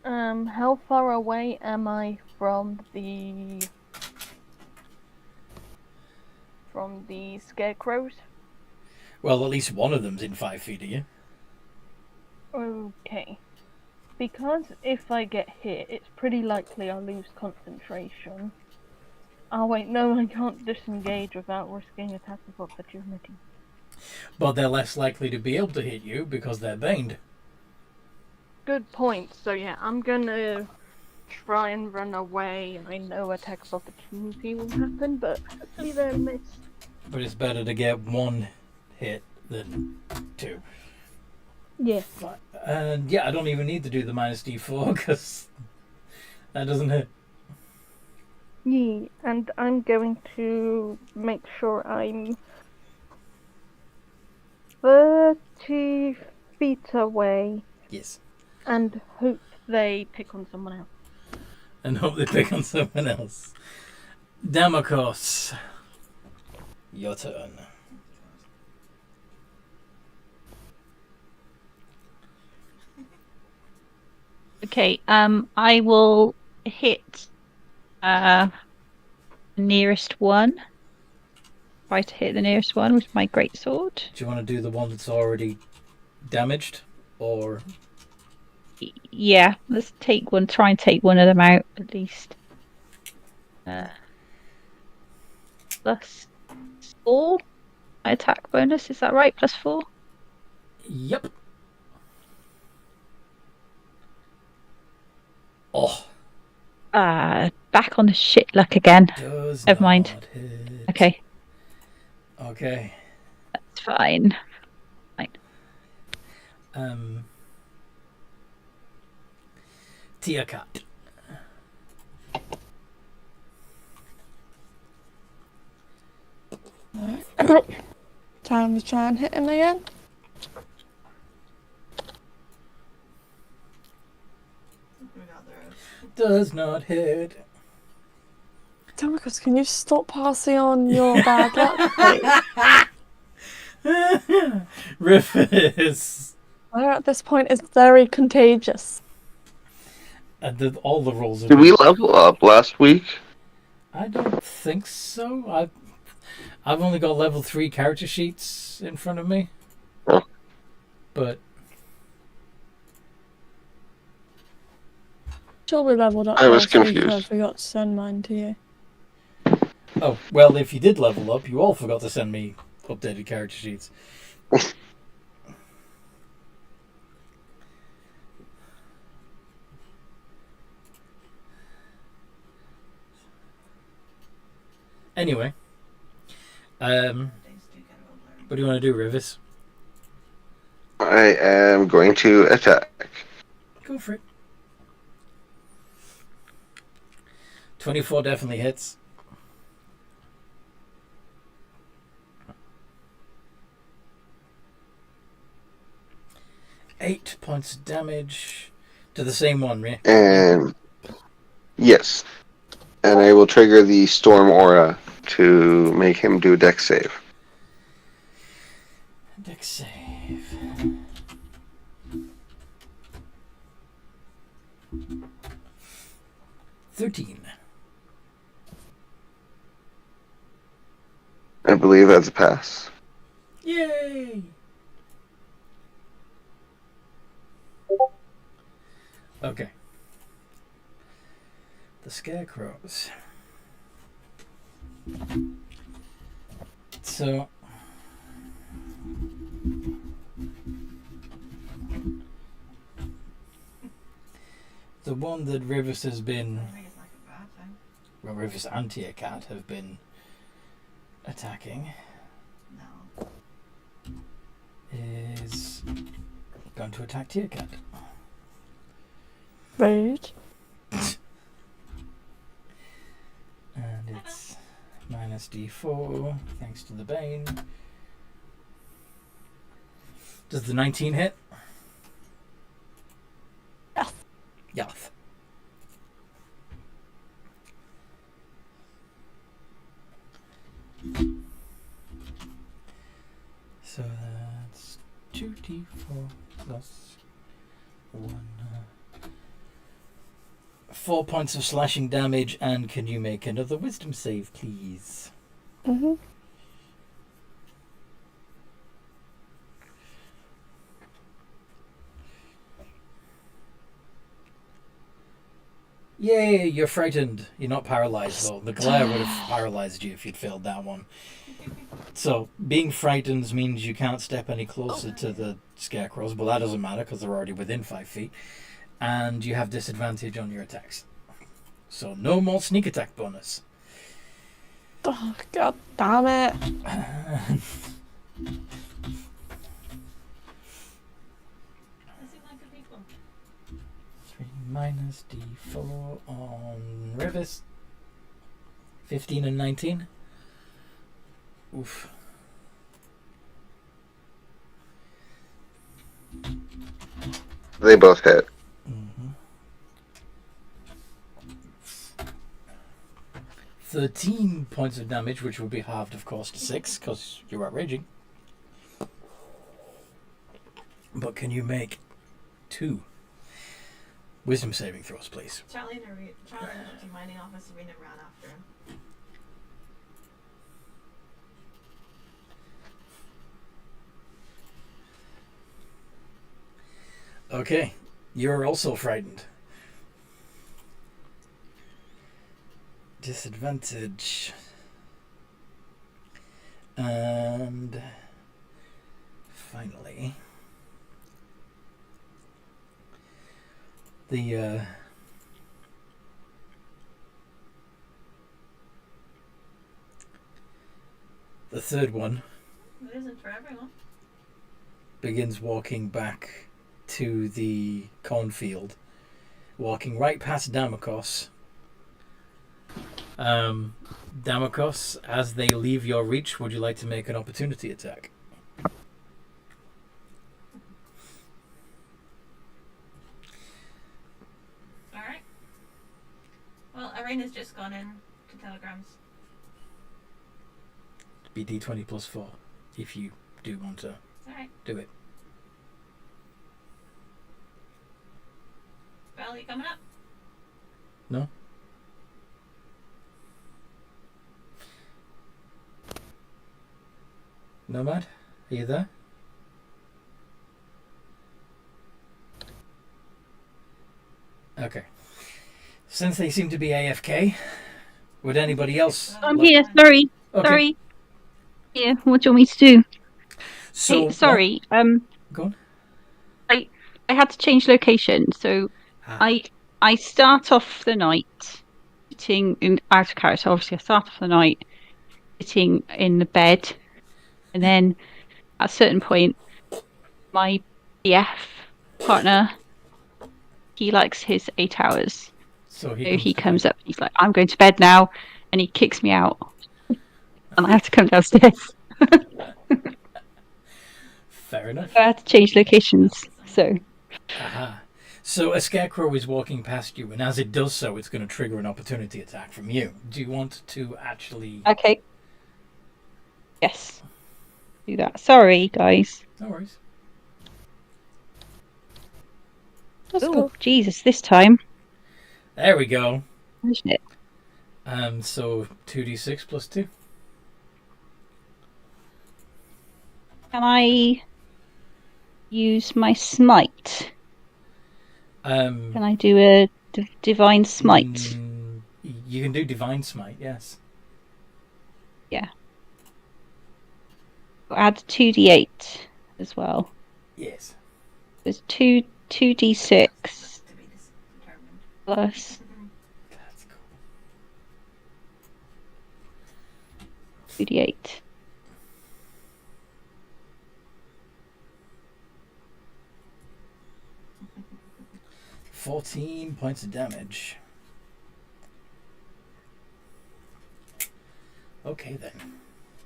Speaker 2: How far away am I from the scarecrows?
Speaker 1: Well, at least one of them's in 5 feet of you.
Speaker 2: Okay. Because if I get hit, it's pretty likely I'll lose concentration. Oh wait, no, I can't disengage without risking attack of opportunity.
Speaker 1: But they're less likely to be able to hit you because they're baned.
Speaker 2: Good point. So yeah, I'm gonna try and run away. I know attack of opportunity will happen, but hopefully they'll miss.
Speaker 1: But it's better to get 1 hit than 2.
Speaker 2: Yeah.
Speaker 1: And yeah, I don't even need to do the minus d4 because that doesn't hit.
Speaker 2: Yeah, and I'm going to make sure I'm 30 feet away
Speaker 1: Yes.
Speaker 2: and hope they pick on someone else.
Speaker 1: And hope they pick on someone else. Damakos, your turn.
Speaker 6: Okay, I will hit nearest one. Try to hit the nearest one with my greatsword.
Speaker 1: Do you want to do the one that's already damaged, or
Speaker 6: Yeah, let's take one. Try and take one of them out at least. +4 attack bonus. Is that right? +4.
Speaker 1: Yep. Oh.
Speaker 6: Back on the shit luck again.
Speaker 1: Does
Speaker 6: Never mind.
Speaker 1: not hit.
Speaker 6: Okay,
Speaker 1: Okay.
Speaker 6: that's fine.
Speaker 1: Tiakat.
Speaker 4: Time to try and hit him again.
Speaker 5: We got there.
Speaker 1: Does not hit.
Speaker 4: Damocles, can you stop passing on your bad luck, please?
Speaker 1: Rufus.
Speaker 4: Fire at this point is very contagious.
Speaker 1: And all the rolls are.
Speaker 3: Did we level up last week?
Speaker 1: I don't think so. I've only got level 3 character sheets in front of me.
Speaker 3: Oh.
Speaker 1: But
Speaker 4: Sure, we leveled up.
Speaker 3: I was
Speaker 4: last week,
Speaker 3: confused.
Speaker 4: I forgot to send mine to you.
Speaker 1: oh well, if you did level up, you all forgot to send me updated character sheets. Anyway,
Speaker 5: Days do get a little blurry.
Speaker 1: what do you want to do, Rivers?
Speaker 3: I am going to attack.
Speaker 1: Go for it. 24 definitely hits. Eight points of damage to the same one, right?
Speaker 3: And yes. And I will trigger the Storm Aura to make him do a dex save.
Speaker 1: Dex save. $13.
Speaker 3: I believe that's a pass.
Speaker 1: Yay! Okay. The scarecrows. So the one that Rivers has been,
Speaker 5: I think it's like a bad thing.
Speaker 1: well, Rivers and Tiakat have been attacking,
Speaker 5: No.
Speaker 1: is going to attack Tiakat.
Speaker 4: Rude.
Speaker 1: And it's minus d4, thanks to the Bane. Does the 19 hit? Yath. So that's 2d4 plus 1. 4 points of slashing damage, and can you make another wisdom save, please?
Speaker 4: Mm-hmm.
Speaker 1: Yay, you're frightened. You're not paralyzed, though. The glare would have paralyzed you if you'd failed that one. So, being frightened means you can't step any closer to the scarecrows, but that doesn't matter because they're already within 5 feet. And you have disadvantage on your attacks. So, no more sneak attack bonus.
Speaker 4: Oh, God damn it.
Speaker 1: Minus d4 on Revis. 15 and 19. Oof.
Speaker 3: They both hit.
Speaker 1: 13 points of damage, which will be halved, of course, to 6, because you're outraging. But can you make 2 wisdom saving throws, please?
Speaker 5: Charlie and the mining office arena ran after him.
Speaker 1: Okay, you're also frightened. Disadvantage. And finally, the third one
Speaker 5: It isn't for everyone.
Speaker 1: begins walking back to the cornfield, walking right past Damakos. Damakos, as they leave your reach, would you like to make an opportunity attack?
Speaker 5: Alright. Well, Arena's just gone in to telegrams.
Speaker 1: Be d20 plus 4 if you do want to
Speaker 5: Alright.
Speaker 1: do it.
Speaker 5: Belle, you coming up?
Speaker 1: No? Nomad, are you there? Okay. Since they seem to be AFK, would anybody else?
Speaker 6: I'm here. Sorry.
Speaker 1: Okay.
Speaker 6: Sorry. Yeah. What do you want me to do?
Speaker 1: So,
Speaker 6: Hey, sorry.
Speaker 1: Go on.
Speaker 6: I had to change location, so I start off the night sitting in out of character. Obviously, I start off the night sitting in the bed, and then at a certain point, my BF partner, he likes his 8 hours.
Speaker 1: So
Speaker 6: So he comes up. He's like, "I'm going to bed now," and he kicks me out, and I have to come downstairs.
Speaker 1: Fair enough.
Speaker 6: I had to change locations. So
Speaker 1: Aha. So a scarecrow is walking past you, and as it does so, it's going to trigger an opportunity attack from you. Do you want to actually?
Speaker 6: okay. Yes. Do that. Sorry, guys.
Speaker 1: No worries.
Speaker 4: Let's
Speaker 6: Oh,
Speaker 4: go.
Speaker 6: Jesus! This time,
Speaker 1: There we go.
Speaker 6: isn't it?
Speaker 1: So 2d6 plus 2.
Speaker 6: Can I use my smite? Can I do a divine smite?
Speaker 1: You can do divine smite, yes.
Speaker 6: I'll add 2d8 as well.
Speaker 1: Yes.
Speaker 6: There's 2d6
Speaker 5: To be determined.
Speaker 6: plus
Speaker 1: That's cool.
Speaker 6: 2d8.
Speaker 5: Mm-hmm.
Speaker 1: 14 points of damage. Okay then.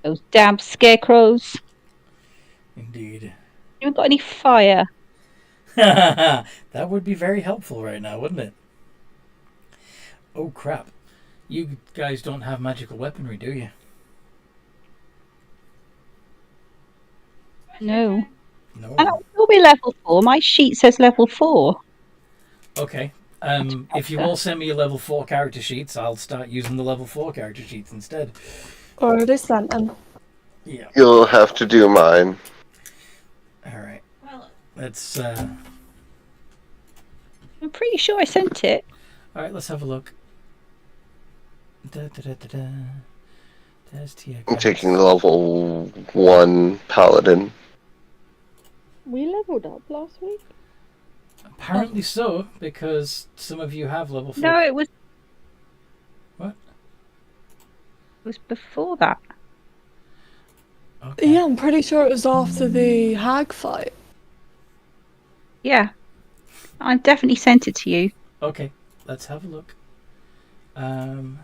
Speaker 6: Those damn scarecrows.
Speaker 1: Indeed.
Speaker 6: You haven't got any fire.
Speaker 1: That would be very helpful right now, wouldn't it? Oh crap. You guys don't have magical weaponry, do you?
Speaker 6: No.
Speaker 1: No.
Speaker 6: And I'll still be level 4. My sheet says level 4.
Speaker 1: Okay. If you all send me your level 4 character sheets, I'll start using the level 4 character sheets instead.
Speaker 4: Already sent them.
Speaker 1: Yeah.
Speaker 3: You'll have to do mine.
Speaker 1: Alright.
Speaker 5: Well,
Speaker 1: Let's
Speaker 6: I'm pretty sure I sent it.
Speaker 1: Alright, let's have a look. Da, da, da, da, da. There's Tia.
Speaker 3: I'm taking the level 1 paladin.
Speaker 2: We leveled up last week.
Speaker 1: Apparently so, because some of you have level 4.
Speaker 6: No, it was.
Speaker 1: What?
Speaker 6: It was before that.
Speaker 1: Okay.
Speaker 4: Yeah, I'm pretty sure it was after the hag fight.
Speaker 6: Yeah. I definitely sent it to you.
Speaker 1: Okay, let's have a look. There's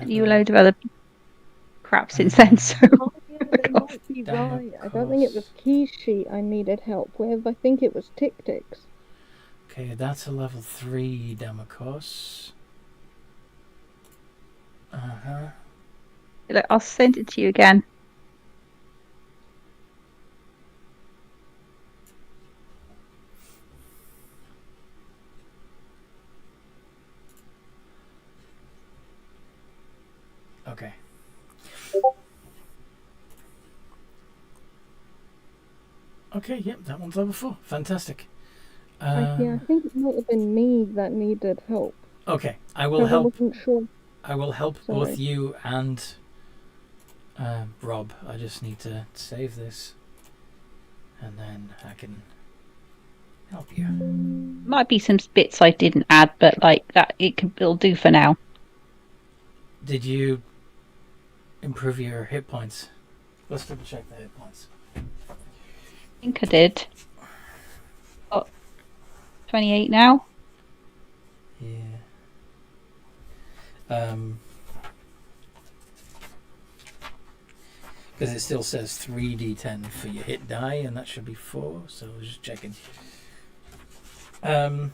Speaker 6: You a
Speaker 1: Emma.
Speaker 6: load of other crap since then, so.
Speaker 2: Oh, yeah, they might be
Speaker 1: Damn,
Speaker 2: right. I
Speaker 1: of
Speaker 2: don't think it
Speaker 1: course.
Speaker 2: was key sheet I needed help with. I think it was tic-tics.
Speaker 1: Okay, that's a level 3 Damocos. Uh-huh.
Speaker 6: Look, I'll send it to you again.
Speaker 1: Okay. Okay, yep, that one's level 4. Fantastic.
Speaker 2: Yeah, I think it might have been me that needed help.
Speaker 1: Okay, I will
Speaker 2: 'cause I
Speaker 1: help.
Speaker 2: wasn't sure.
Speaker 1: I will help
Speaker 2: Sorry.
Speaker 1: both you and Rob. I just need to save this, and then I can help you.
Speaker 6: Might be some bits I didn't add, but like that, it'll do for now.
Speaker 1: Did you improve your hit points? Let's double check the hit points.
Speaker 6: I think I did. Oh, 28 now.
Speaker 1: Yeah. Because it still says 3d10 for your hit die, and that should be 4. So I was just checking.
Speaker 6: I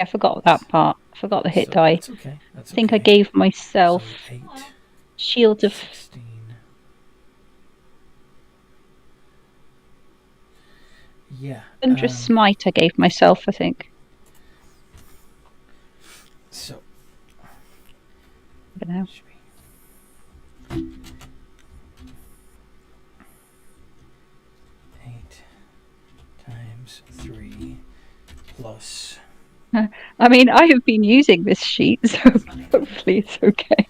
Speaker 6: forgot that part. I forgot the hit
Speaker 1: so
Speaker 6: die.
Speaker 1: That's okay. That's
Speaker 6: I think I
Speaker 1: okay.
Speaker 6: gave myself
Speaker 1: So 8,
Speaker 6: shield of
Speaker 1: 16. Yeah.
Speaker 6: Thunderous Smite. I gave myself, I think.
Speaker 1: So.
Speaker 6: I don't know.
Speaker 1: Should be 8 times 3 plus.
Speaker 6: I mean, I have been using this sheet, so hopefully it's okay.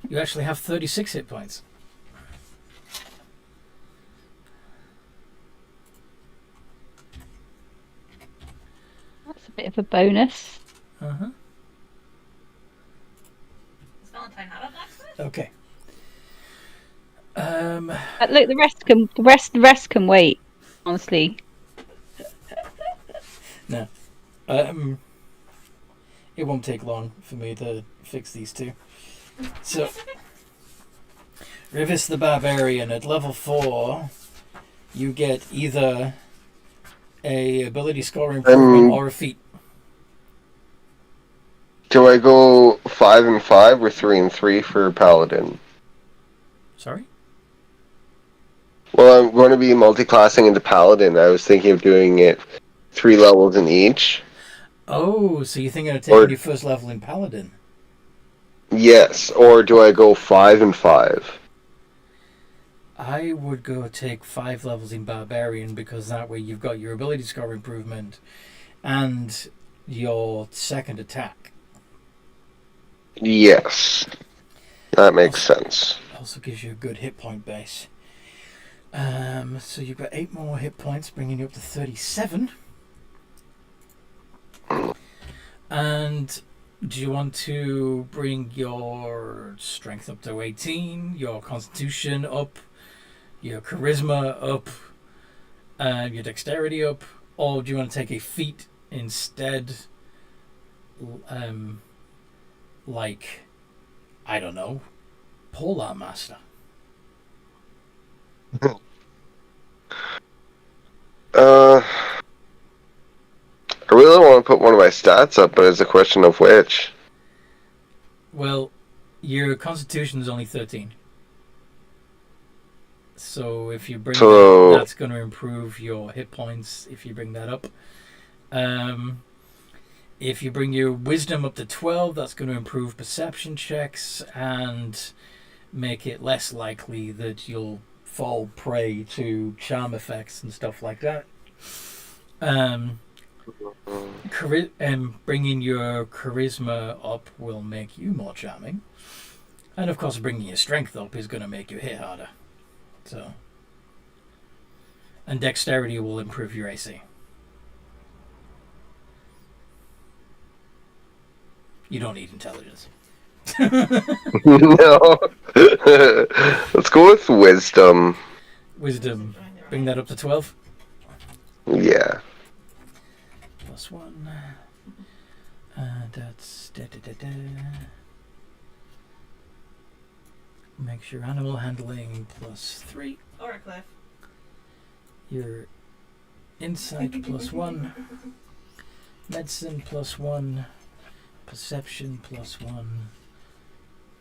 Speaker 1: You actually have 36 hit points.
Speaker 6: That's a bit of a bonus.
Speaker 1: Uh-huh.
Speaker 5: does Valentine have a blacksmith?
Speaker 1: Okay.
Speaker 6: Look, the rest can wait. Honestly,
Speaker 1: No. It won't take long for me to fix these two. So, Rivis the Barbarian at level 4, you get either a ability score improvement or a feat.
Speaker 3: Do I go 5 and 5 or 3 and 3 for paladin?
Speaker 1: Sorry?
Speaker 3: Well, I'm going to be multi-classing into paladin. I was thinking of doing it 3 levels in each.
Speaker 1: Oh, so you're thinking of taking your first level in Paladin?
Speaker 3: Yes, or do I go 5 and 5?
Speaker 1: I would go take 5 levels in Barbarian, because that way you've got your ability score improvement and your second attack.
Speaker 3: Yes. That makes sense.
Speaker 1: Also gives you a good hit point base. So you've got 8 more hit points, bringing you up to 37. And do you want to bring your strength up to 18, your constitution up, your charisma up, your dexterity up, or do you want to take a feat instead? Like, I don't know, Polar Master.
Speaker 3: I really want to put one of my stats up, but it's a question of which.
Speaker 1: Well, your constitution is only 13. So if you bring
Speaker 3: So-
Speaker 1: that, that's going to improve your hit points if you bring that up. If you bring your wisdom up to 12, that's going to improve perception checks and make it less likely that you'll fall prey to charm effects and stuff like that. Bringing your charisma up will make you more charming. And of course, bringing your strength up is going to make you hit harder. So, and dexterity will improve your AC. You don't need intelligence.
Speaker 3: No. Let's go with wisdom.
Speaker 1: Wisdom. Bring that up to 12.
Speaker 3: Yeah.
Speaker 1: +1. That's Makes your animal handling +3.
Speaker 5: Or a cliff.
Speaker 1: Your insight +1. Medicine +1. Perception +1.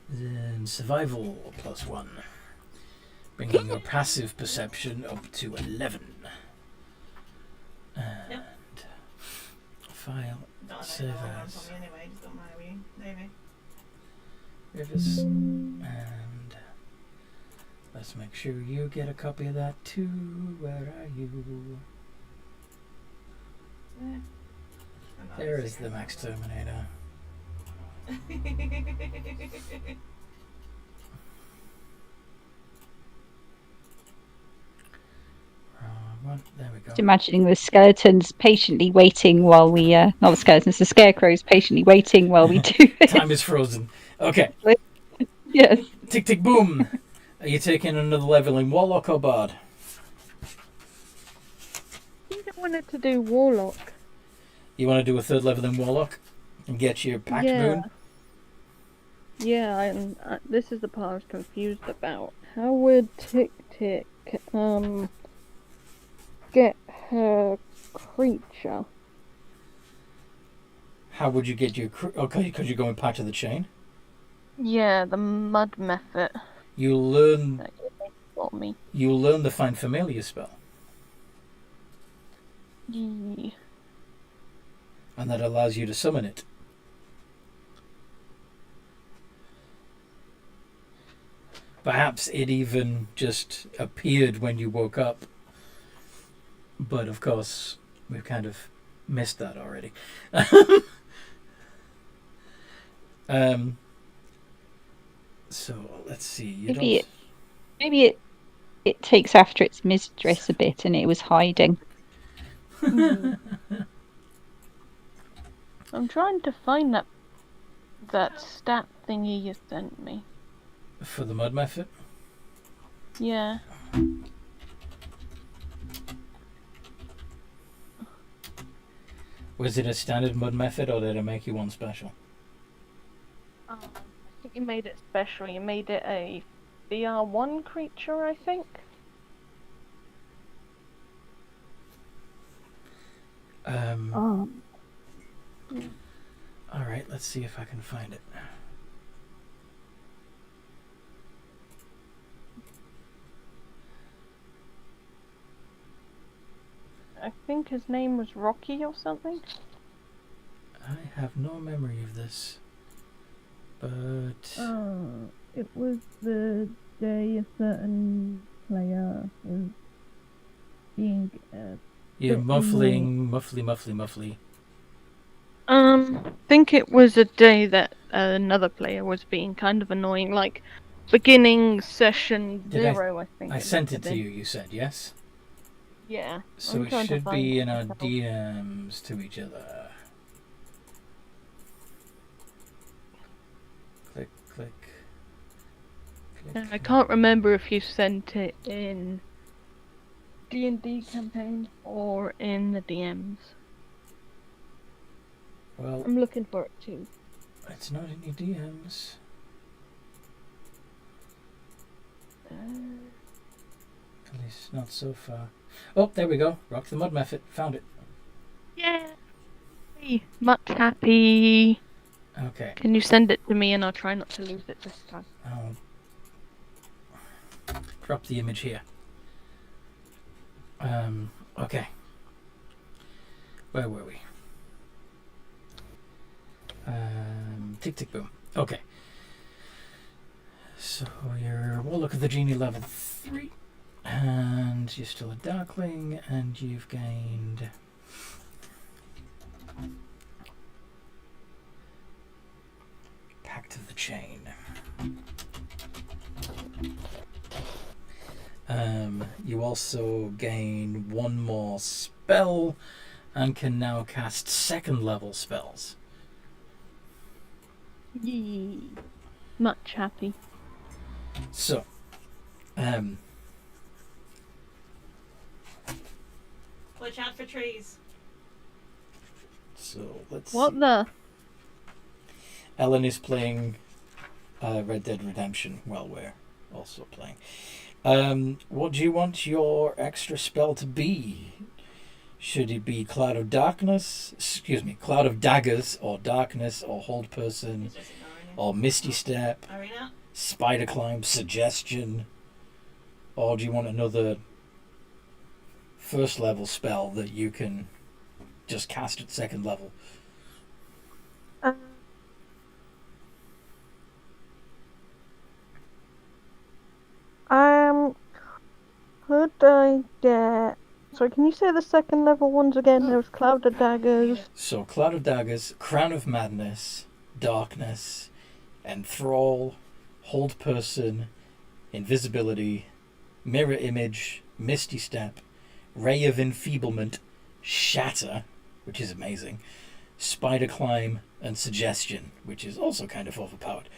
Speaker 1: Then survival +1. Bringing your passive perception up to 11. And file.
Speaker 5: Don't
Speaker 1: Save
Speaker 5: know
Speaker 1: as.
Speaker 5: for me anyway, just don't matter you. Maybe.
Speaker 1: Rivers. And let's make sure you get a copy of that too. Where are you?
Speaker 5: Yeah.
Speaker 1: There is the Max Terminator. One. There we go.
Speaker 6: Just imagining the skeletons patiently waiting while we, not the skeletons, the scarecrows patiently waiting while we do it.
Speaker 1: Time is frozen. Okay.
Speaker 6: Yes.
Speaker 1: Tick tick boom. Are you taking another level in Warlock or Bard?
Speaker 2: I think I wanted to do Warlock.
Speaker 1: You want to do a third level in Warlock and get your pack
Speaker 2: Yeah.
Speaker 1: moon?
Speaker 2: Yeah, and this is the part I was confused about. How would Tick Tick get her creature?
Speaker 1: How would you get your... Okay, because you're going part of the chain.
Speaker 2: Yeah, the mud method
Speaker 1: You learn...
Speaker 2: that you made for me.
Speaker 1: You learn the Find Familiar spell.
Speaker 2: Yeah.
Speaker 1: And that allows you to summon it. Perhaps it even just appeared when you woke up. But of course, we've kind of missed that already. So let's see.
Speaker 6: Maybe it takes after its mistress a bit, and it was hiding.
Speaker 2: I'm trying to find that stat thingy you sent me.
Speaker 1: For the mud method.
Speaker 2: Yeah.
Speaker 1: Was it a standard mud method, or did it make you one special?
Speaker 2: I think you made it special. You made it a VR1 creature, I think.
Speaker 1: All right, let's see if I can find it.
Speaker 2: I think his name was Rocky or something.
Speaker 1: I have no memory of this, but
Speaker 2: It was the day a certain player was being.
Speaker 1: you're muffly.
Speaker 2: I think it was a day that another player was being kind of annoying, like beginning session
Speaker 1: Did I-
Speaker 2: 0, I think.
Speaker 1: I sent it
Speaker 2: must have
Speaker 1: to
Speaker 2: been.
Speaker 1: you. You said yes.
Speaker 2: Yeah.
Speaker 1: So
Speaker 2: I'm
Speaker 1: it
Speaker 2: trying to
Speaker 1: should
Speaker 2: find
Speaker 1: be
Speaker 2: it
Speaker 1: in our
Speaker 2: myself.
Speaker 1: DMs to each other. Click, click.
Speaker 2: And I can't remember if you sent it in D&D campaign or in the DMs.
Speaker 1: Well,
Speaker 2: I'm looking for it too.
Speaker 1: it's not in your DMs. At least not so far. Oh, there we go. Rock the mud method. Found it.
Speaker 2: Yay! Much happy.
Speaker 1: Okay.
Speaker 2: Can you send it to me and I'll try not to lose it this time?
Speaker 1: I'll drop the image here. Okay. Where were we? Tick tick boom. Okay. So you're Warlock of the Genie level 3. And you're still a Darkling, and you've gained Pact of the Chain. You also gain one more spell and can now cast second level spells.
Speaker 2: Yay! Much happy.
Speaker 1: So,
Speaker 5: Watch out for trees.
Speaker 1: let's
Speaker 2: What
Speaker 1: see.
Speaker 2: the?
Speaker 1: Ellen is playing Red Dead Redemption while we're also playing. What do you want your extra spell to be? Should it be Cloud of Darkness? Excuse me, Cloud of Daggers, or Darkness, or Hold Person,
Speaker 5: He's just ignoring you.
Speaker 1: or Misty Step,
Speaker 5: Arena?
Speaker 1: Spider Climb, Suggestion, or do you want another first level spell that you can just cast at second level?
Speaker 2: Could I get... Sorry, can you say the second level ones again? There was Cloud of Daggers.
Speaker 1: So, Cloud of Daggers, Crown of Madness, Darkness, Enthrall, Hold Person, Invisibility, Mirror Image, Misty Step, Ray of Enfeeblement, Shatter, which is amazing, Spider Climb, and Suggestion, which is also kind of overpowered.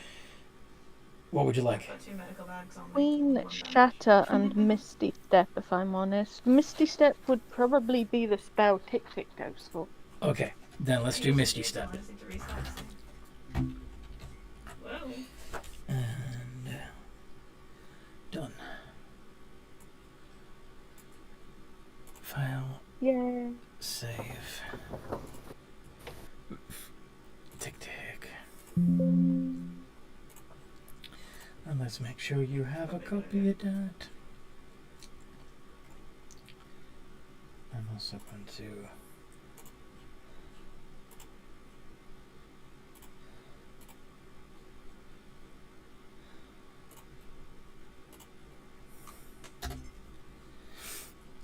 Speaker 1: What would you like?
Speaker 5: Got 2 medical bags on me.
Speaker 2: Between
Speaker 5: One bag.
Speaker 2: Shatter and Misty Step, if I'm honest. Misty Step would probably be the spell Tick Tick goes for.
Speaker 1: Okay, then let's do Misty Step.
Speaker 5: I just need to restart this thing. Whoa.
Speaker 1: And done. File,
Speaker 2: Yeah.
Speaker 1: save. Tick tick. And let's make sure you have a copy of that. I'm also going to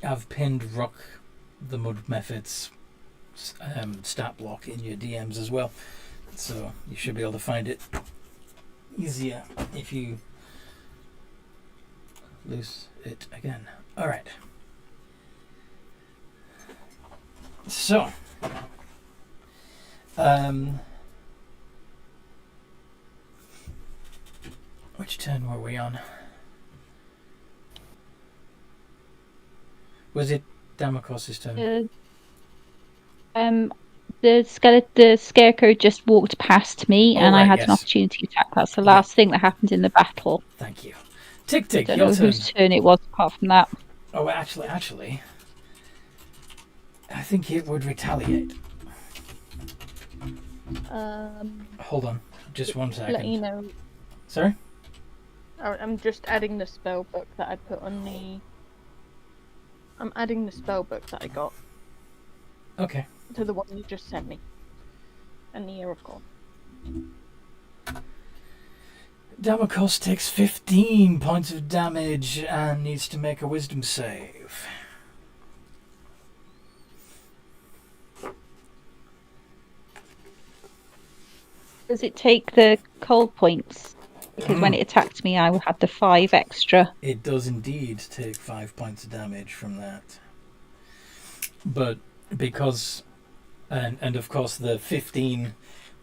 Speaker 1: I've pinned Rock the Mud Methods stat block in your DMs as well, so you should be able to find it easier if you lose it again. Alright. So, which turn were we on? Was it Damocles' turn?
Speaker 6: The scarecrow just walked past me,
Speaker 1: Oh,
Speaker 6: and I
Speaker 1: right,
Speaker 6: had an
Speaker 1: yes.
Speaker 6: opportunity attack. That's the last thing that happened in the battle.
Speaker 1: Thank you. Tick tick,
Speaker 6: Don't
Speaker 1: your
Speaker 6: know
Speaker 1: turn.
Speaker 6: whose turn it was apart from that.
Speaker 1: Oh, actually, I think it would retaliate. Hold on, just one second.
Speaker 2: Let you know.
Speaker 1: Sorry?
Speaker 2: I'm just adding the spell book that I put on the... I'm adding the spell book that I got
Speaker 1: Okay.
Speaker 2: to the one you just sent me. And the Year of God.
Speaker 1: Damocles takes 15 points of damage and needs to make a wisdom save.
Speaker 6: Does it take the cold points? Because when it attacked me, I had the 5 extra.
Speaker 1: It does indeed take 5 points of damage from that. But because... And of course the 15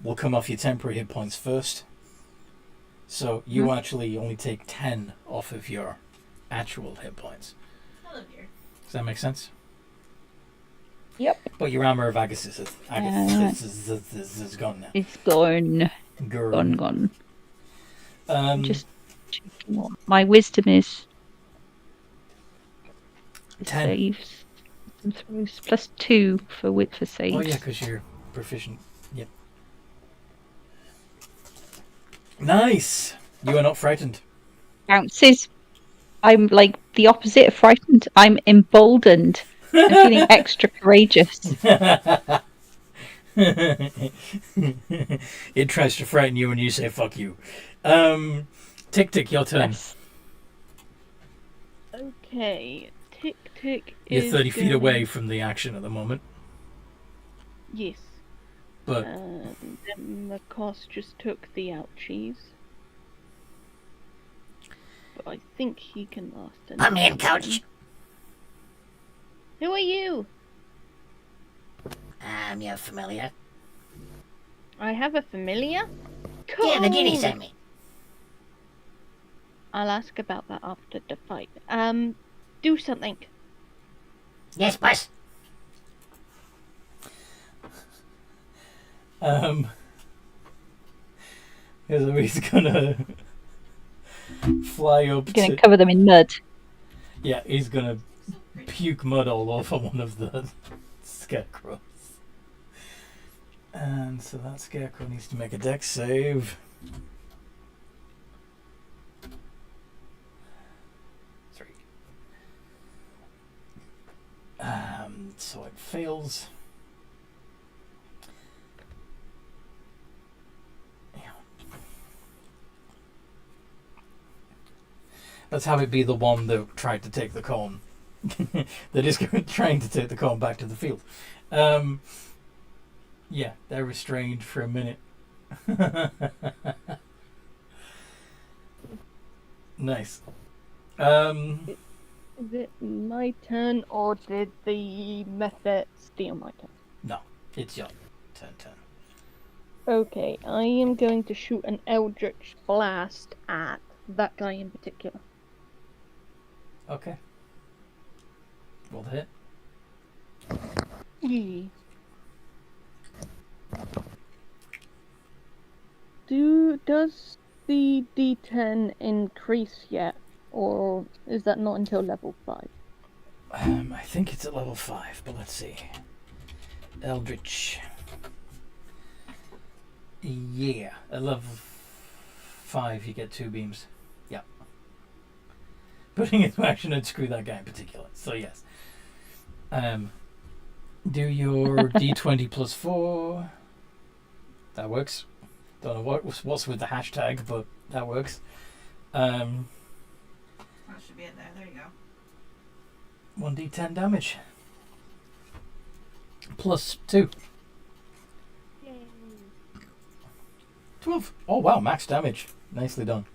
Speaker 1: will come off your temporary hit points first. So you actually only take 10 off of your actual hit points.
Speaker 5: Hello, dear.
Speaker 1: Does that make sense?
Speaker 6: Yep.
Speaker 1: But your armor of Agassiz is gone now.
Speaker 6: It's gone.
Speaker 1: Gone.
Speaker 6: Gone. Just checking what my wisdom is.
Speaker 1: 10.
Speaker 6: Saves. And throws +2 for saves.
Speaker 1: Oh yeah, because you're proficient. Yep. Nice. You are not frightened.
Speaker 6: Bounces. I'm like the opposite of frightened. I'm emboldened. I'm feeling extra courageous.
Speaker 1: It tries to frighten you and you say fuck you. Tick Tick, your turn.
Speaker 6: Yes.
Speaker 2: Okay, Tick Tick
Speaker 1: You're
Speaker 2: is
Speaker 1: 30 feet
Speaker 2: going-
Speaker 1: away from the action at the moment,
Speaker 2: Yes.
Speaker 1: but
Speaker 2: Then the cost just took the ouchies. But I think he can last another
Speaker 7: I'm in,
Speaker 2: turn.
Speaker 7: coach.
Speaker 2: Who are you?
Speaker 7: You're familiar.
Speaker 2: I have a familiar? Cool.
Speaker 7: Yeah, the genie sent me.
Speaker 2: I'll ask about that after the fight. Do something.
Speaker 7: Yes, boss.
Speaker 1: so he's gonna fly up
Speaker 6: You're going
Speaker 1: to...
Speaker 6: to cover them in mud.
Speaker 1: Yeah, he's gonna puke mud all over one of the scarecrows. And so that scarecrow needs to make a dex save. So it fails. Yeah. Let's have it be the one that tried to take the cone. That is trying to take the cone back to the field. Yeah, they're restrained for a minute. Nice.
Speaker 2: Is it my turn or did the method steal my turn?
Speaker 1: No, it's your turn.
Speaker 2: Okay, I am going to shoot an Eldritch Blast at that guy in particular.
Speaker 1: Okay. Roll the hit.
Speaker 2: Yeah. Does the D10 increase yet, or is that not until level 5?
Speaker 1: I think it's at level 5, but let's see. Eldritch. Yeah, at level 5 you get 2 beams. Yep. Putting into action and screw that guy in particular. So yes. Do your D20 plus 4. That works. Don't know what's with the hashtag, but that works.
Speaker 5: That should be it there. There you go.
Speaker 1: 1d10 damage. Plus 2.
Speaker 2: Yay.
Speaker 1: 12. Oh wow, max damage. Nicely done.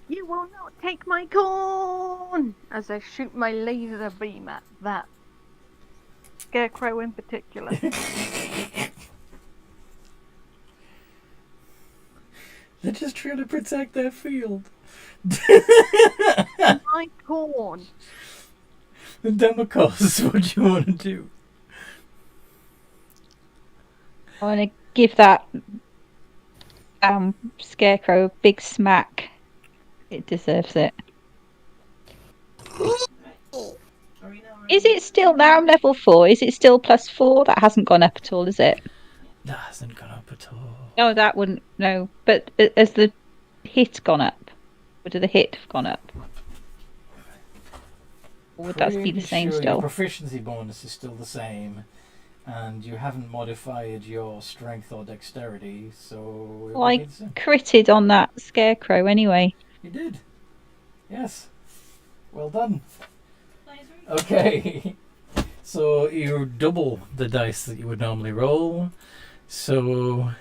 Speaker 2: You will not take my corn! As I shoot my laser beam at that scarecrow in particular.
Speaker 1: They're just trying to protect their field.
Speaker 2: My corn!
Speaker 1: Democos, what do you want to do?
Speaker 6: I want to give that scarecrow a big smack. It deserves it.
Speaker 5: Are we now
Speaker 6: Is it still now I'm level 4? Is it still +4? That hasn't gone up at all, is it?
Speaker 1: That hasn't gone up at all.
Speaker 6: No, that wouldn't. No, but has the hit gone up? Or did the hit have gone up? Or would that be the
Speaker 1: Pretty
Speaker 6: same
Speaker 1: sure
Speaker 6: still?
Speaker 1: Your proficiency bonus is still the same, and you haven't modified your strength or dexterity, so it
Speaker 6: Well, I
Speaker 1: would be the same.
Speaker 6: critted on that scarecrow anyway.
Speaker 1: You did. Yes. Well done.
Speaker 5: Laser?
Speaker 1: Okay. So you double the dice that you would normally roll. So
Speaker 5: Laser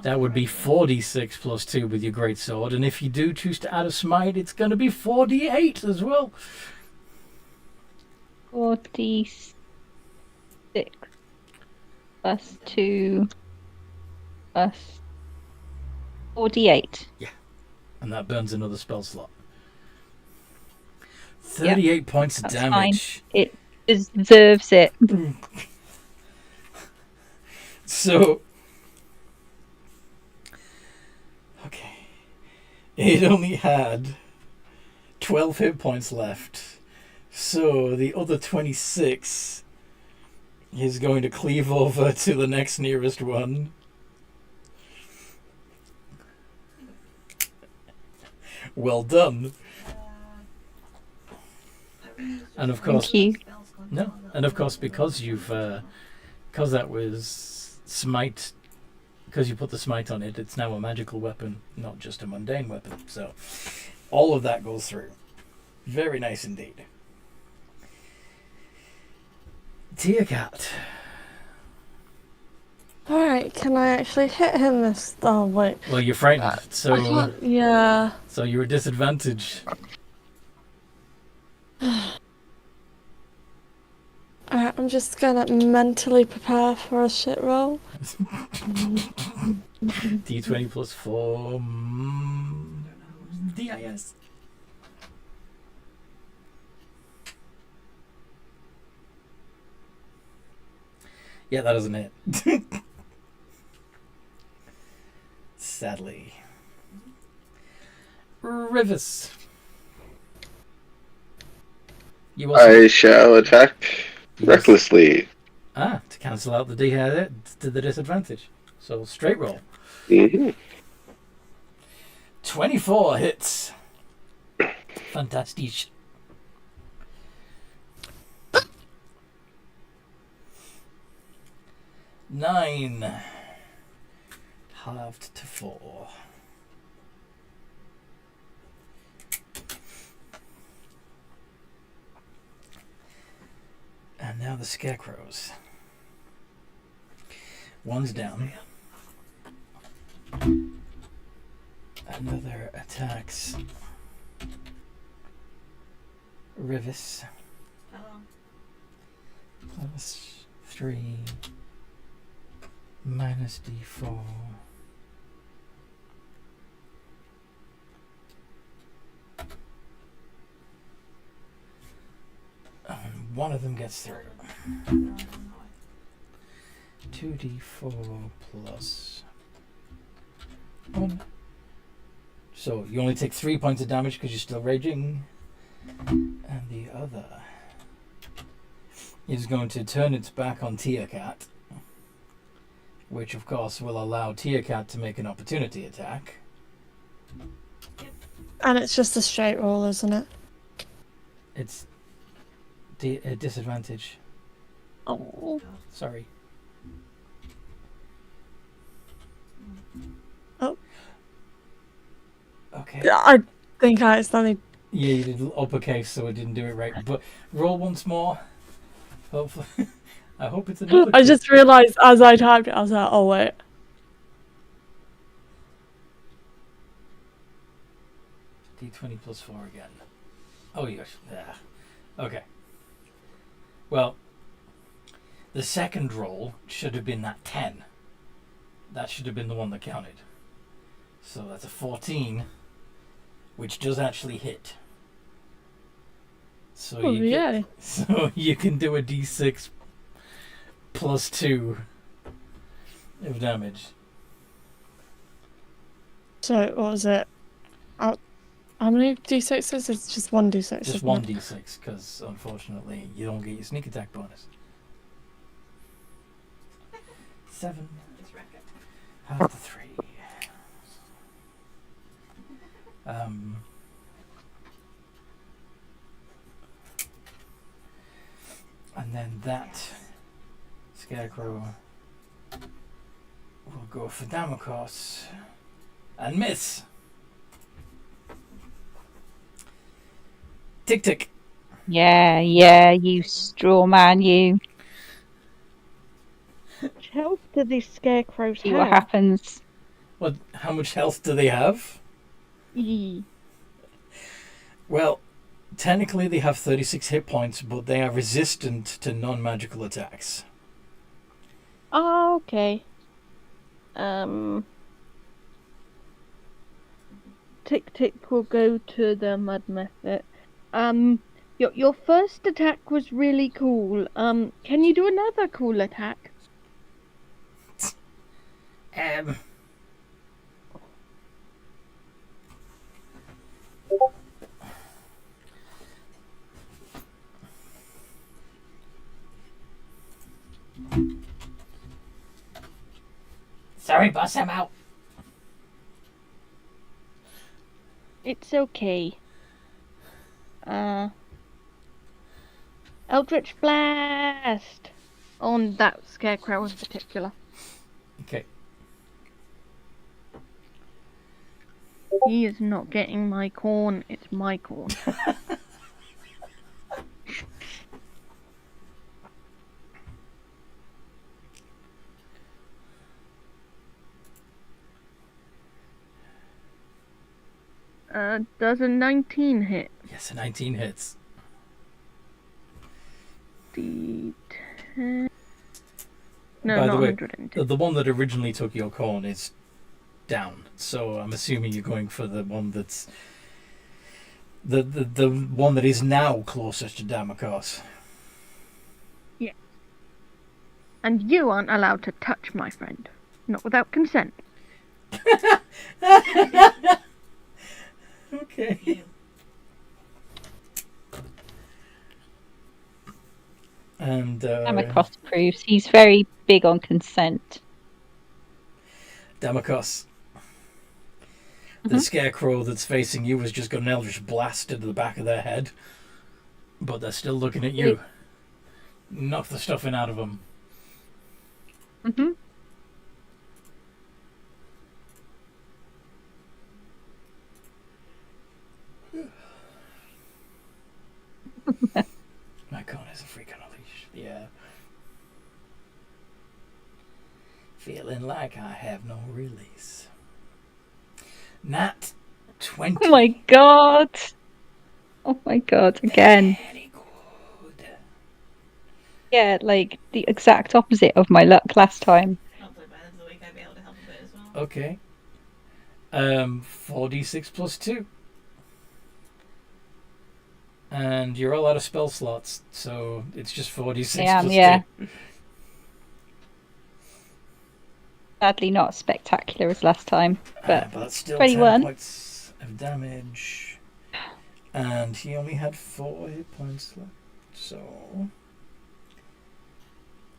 Speaker 1: that would be 4d6 plus 2 with your great sword, and if you do choose to add a smite, it's going to be 4d8 as well.
Speaker 6: 46 plus 2 plus 48.
Speaker 1: And that burns another spell slot. 38 points of
Speaker 6: that's
Speaker 1: damage.
Speaker 6: It deserves it.
Speaker 1: So, okay, it only had 12 hit points left. So the other 26 is going to cleave over to the next nearest one. Well done. And of course,
Speaker 6: Thank you.
Speaker 1: no, and of course, because you've, because that was smite, because you put the smite on it, it's now a magical weapon, not just a mundane weapon. So, all of that goes through. Very nice indeed. Dear cat.
Speaker 4: Alright, can I actually hit him this? Oh, wait.
Speaker 1: Well, you're frightened,
Speaker 4: I
Speaker 1: so
Speaker 4: can't. Yeah.
Speaker 1: so you're at disadvantage.
Speaker 4: Alright, I'm just gonna mentally prepare for a shit roll.
Speaker 1: D20 plus 4. DIS. Yeah, that doesn't hit. Sadly. Rivers. You also...
Speaker 3: I shall attack recklessly.
Speaker 1: Ah, to cancel out the to the disadvantage. So straight roll.
Speaker 3: Mm-hmm.
Speaker 1: 24 hits. Fantastic. Nine. Halved to 4. And now the scarecrows. One's down. Another attacks Rivis. Plus 3 minus D4. And one of them gets through. 2D4 plus 1. So you only take 3 points of damage because you're still raging. And the other is going to turn its back on Tia-Cat, which of course will allow Tia-Cat to make an opportunity attack.
Speaker 4: And it's just a straight roll, isn't it?
Speaker 1: It's a disadvantage.
Speaker 4: Oh.
Speaker 1: Sorry.
Speaker 4: Oh.
Speaker 1: Okay.
Speaker 4: I think I accidentally.
Speaker 1: Yeah, you did uppercase, so I didn't do it right. But roll once more. Hopefully. I hope it's another.
Speaker 4: I just realised as I typed it, I was like, oh wait.
Speaker 1: D20 plus 4 again. Oh, yes. Yeah. Okay. Well, the second roll should have been that 10. That should have been the one that counted. So that's a 14, which does actually hit. So
Speaker 4: Oh, yeah.
Speaker 1: So you can do a D6 plus 2 of damage.
Speaker 4: So what was it? How many d6s? It's just one d6.
Speaker 1: Just one D6, because unfortunately you don't get your sneak attack bonus. 7. Half to 3. And then that scarecrow will go for Damocos and miss. Tick tick.
Speaker 6: Yeah, you straw man, you.
Speaker 2: How much health do these scarecrows
Speaker 6: See
Speaker 2: have?
Speaker 6: what happens.
Speaker 1: What? How much health do they have?
Speaker 2: Yee.
Speaker 1: Well, technically they have 36 hit points, but they are resistant to non-magical attacks.
Speaker 2: Oh, okay. Tick tick will go to the mud method. Your first attack was really cool. Can you do another cool attack?
Speaker 7: Sorry, boss, I'm out.
Speaker 2: It's okay. Eldritch Blast! On that scarecrow in particular.
Speaker 1: Okay.
Speaker 2: He is not getting my corn, it's my corn. Does a 19 hit?
Speaker 1: Yes, a 19 hits.
Speaker 2: D10. No,
Speaker 1: By
Speaker 2: not
Speaker 1: the way,
Speaker 2: 110.
Speaker 1: the one that originally took your corn is down, so I'm assuming you're going for the one that's the one that is now closest to Damakos.
Speaker 2: Yeah. And you aren't allowed to touch my friend. Not without consent.
Speaker 1: Okay.
Speaker 5: You.
Speaker 1: And
Speaker 6: Damakos approves. He's very big on consent.
Speaker 1: Damakos, the scarecrow that's facing you has just got an eldritch blast into the back of their head, but they're still looking at you. Knock the stuffing out of them.
Speaker 6: Mm-hmm.
Speaker 1: My con is a freak on a leash. Yeah. Feeling like I have no release. Nat 20.
Speaker 6: Oh my god! Oh my god, again.
Speaker 1: Very good.
Speaker 6: Yeah, like the exact opposite of my luck last time.
Speaker 5: Hopefully by the end of the week I'll be able to help a bit as well.
Speaker 1: Okay. 4d6 plus 2. And you're all out of spell slots, so it's just 4d6 plus
Speaker 6: Yeah.
Speaker 1: 2.
Speaker 6: Sadly not as spectacular as last time, but
Speaker 1: that's still
Speaker 6: 21.
Speaker 1: 10 points of damage. And he only had 4 hit points left, so...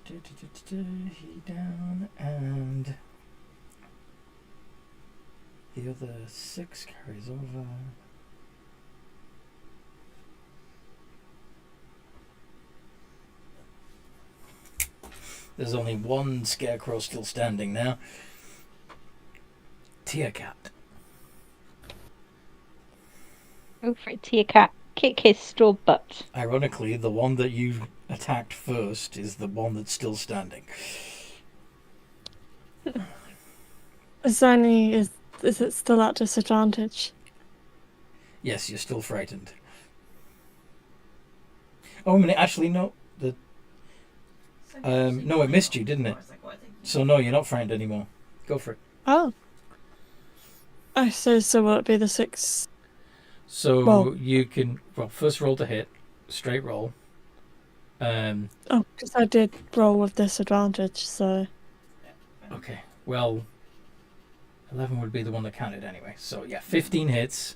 Speaker 1: He down, and... the other 6 carries over. There's only one scarecrow still standing now. Tear Cat.
Speaker 6: go for it, Tia Cat. Kick his straw butt.
Speaker 1: Ironically, the one that you attacked first is the one that's still standing.
Speaker 4: Is it still at disadvantage?
Speaker 1: Yes, you're still frightened. Oh, a minute, actually, no. No, it missed you, didn't it? So no, you're not frightened anymore. Go for it.
Speaker 4: Oh. I see, so will it be the 6?
Speaker 1: So
Speaker 4: Well-
Speaker 1: you can first roll to hit, straight roll.
Speaker 4: Oh, because I did roll with disadvantage, so...
Speaker 1: Okay, well, 11 would be the one that counted anyway. So yeah, 15 hits.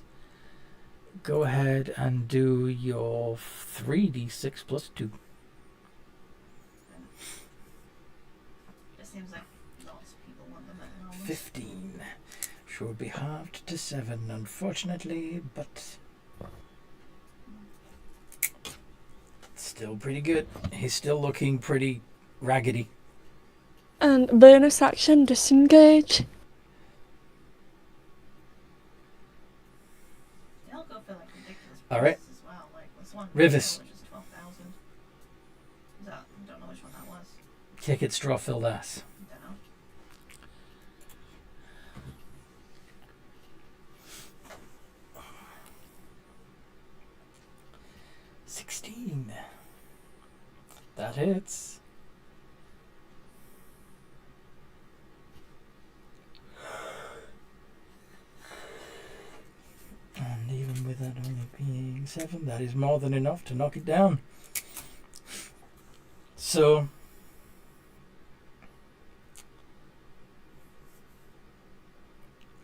Speaker 1: Go ahead and do your 3d6 plus 2.
Speaker 5: It seems like lots of people want them at the moment.
Speaker 1: 15. Should be halved to 7, unfortunately, but still pretty good. He's still looking pretty raggedy.
Speaker 4: And bonus action, disengage.
Speaker 5: They all go for like ridiculous
Speaker 1: All right.
Speaker 5: prices as well. Like this one,
Speaker 1: Rivers.
Speaker 5: which is 12,000. Is that? I don't know which one that was.
Speaker 1: Kick it, straw-filled ass.
Speaker 5: I don't know.
Speaker 1: That hits. And even with that only being 7, that is more than enough to knock it down. So,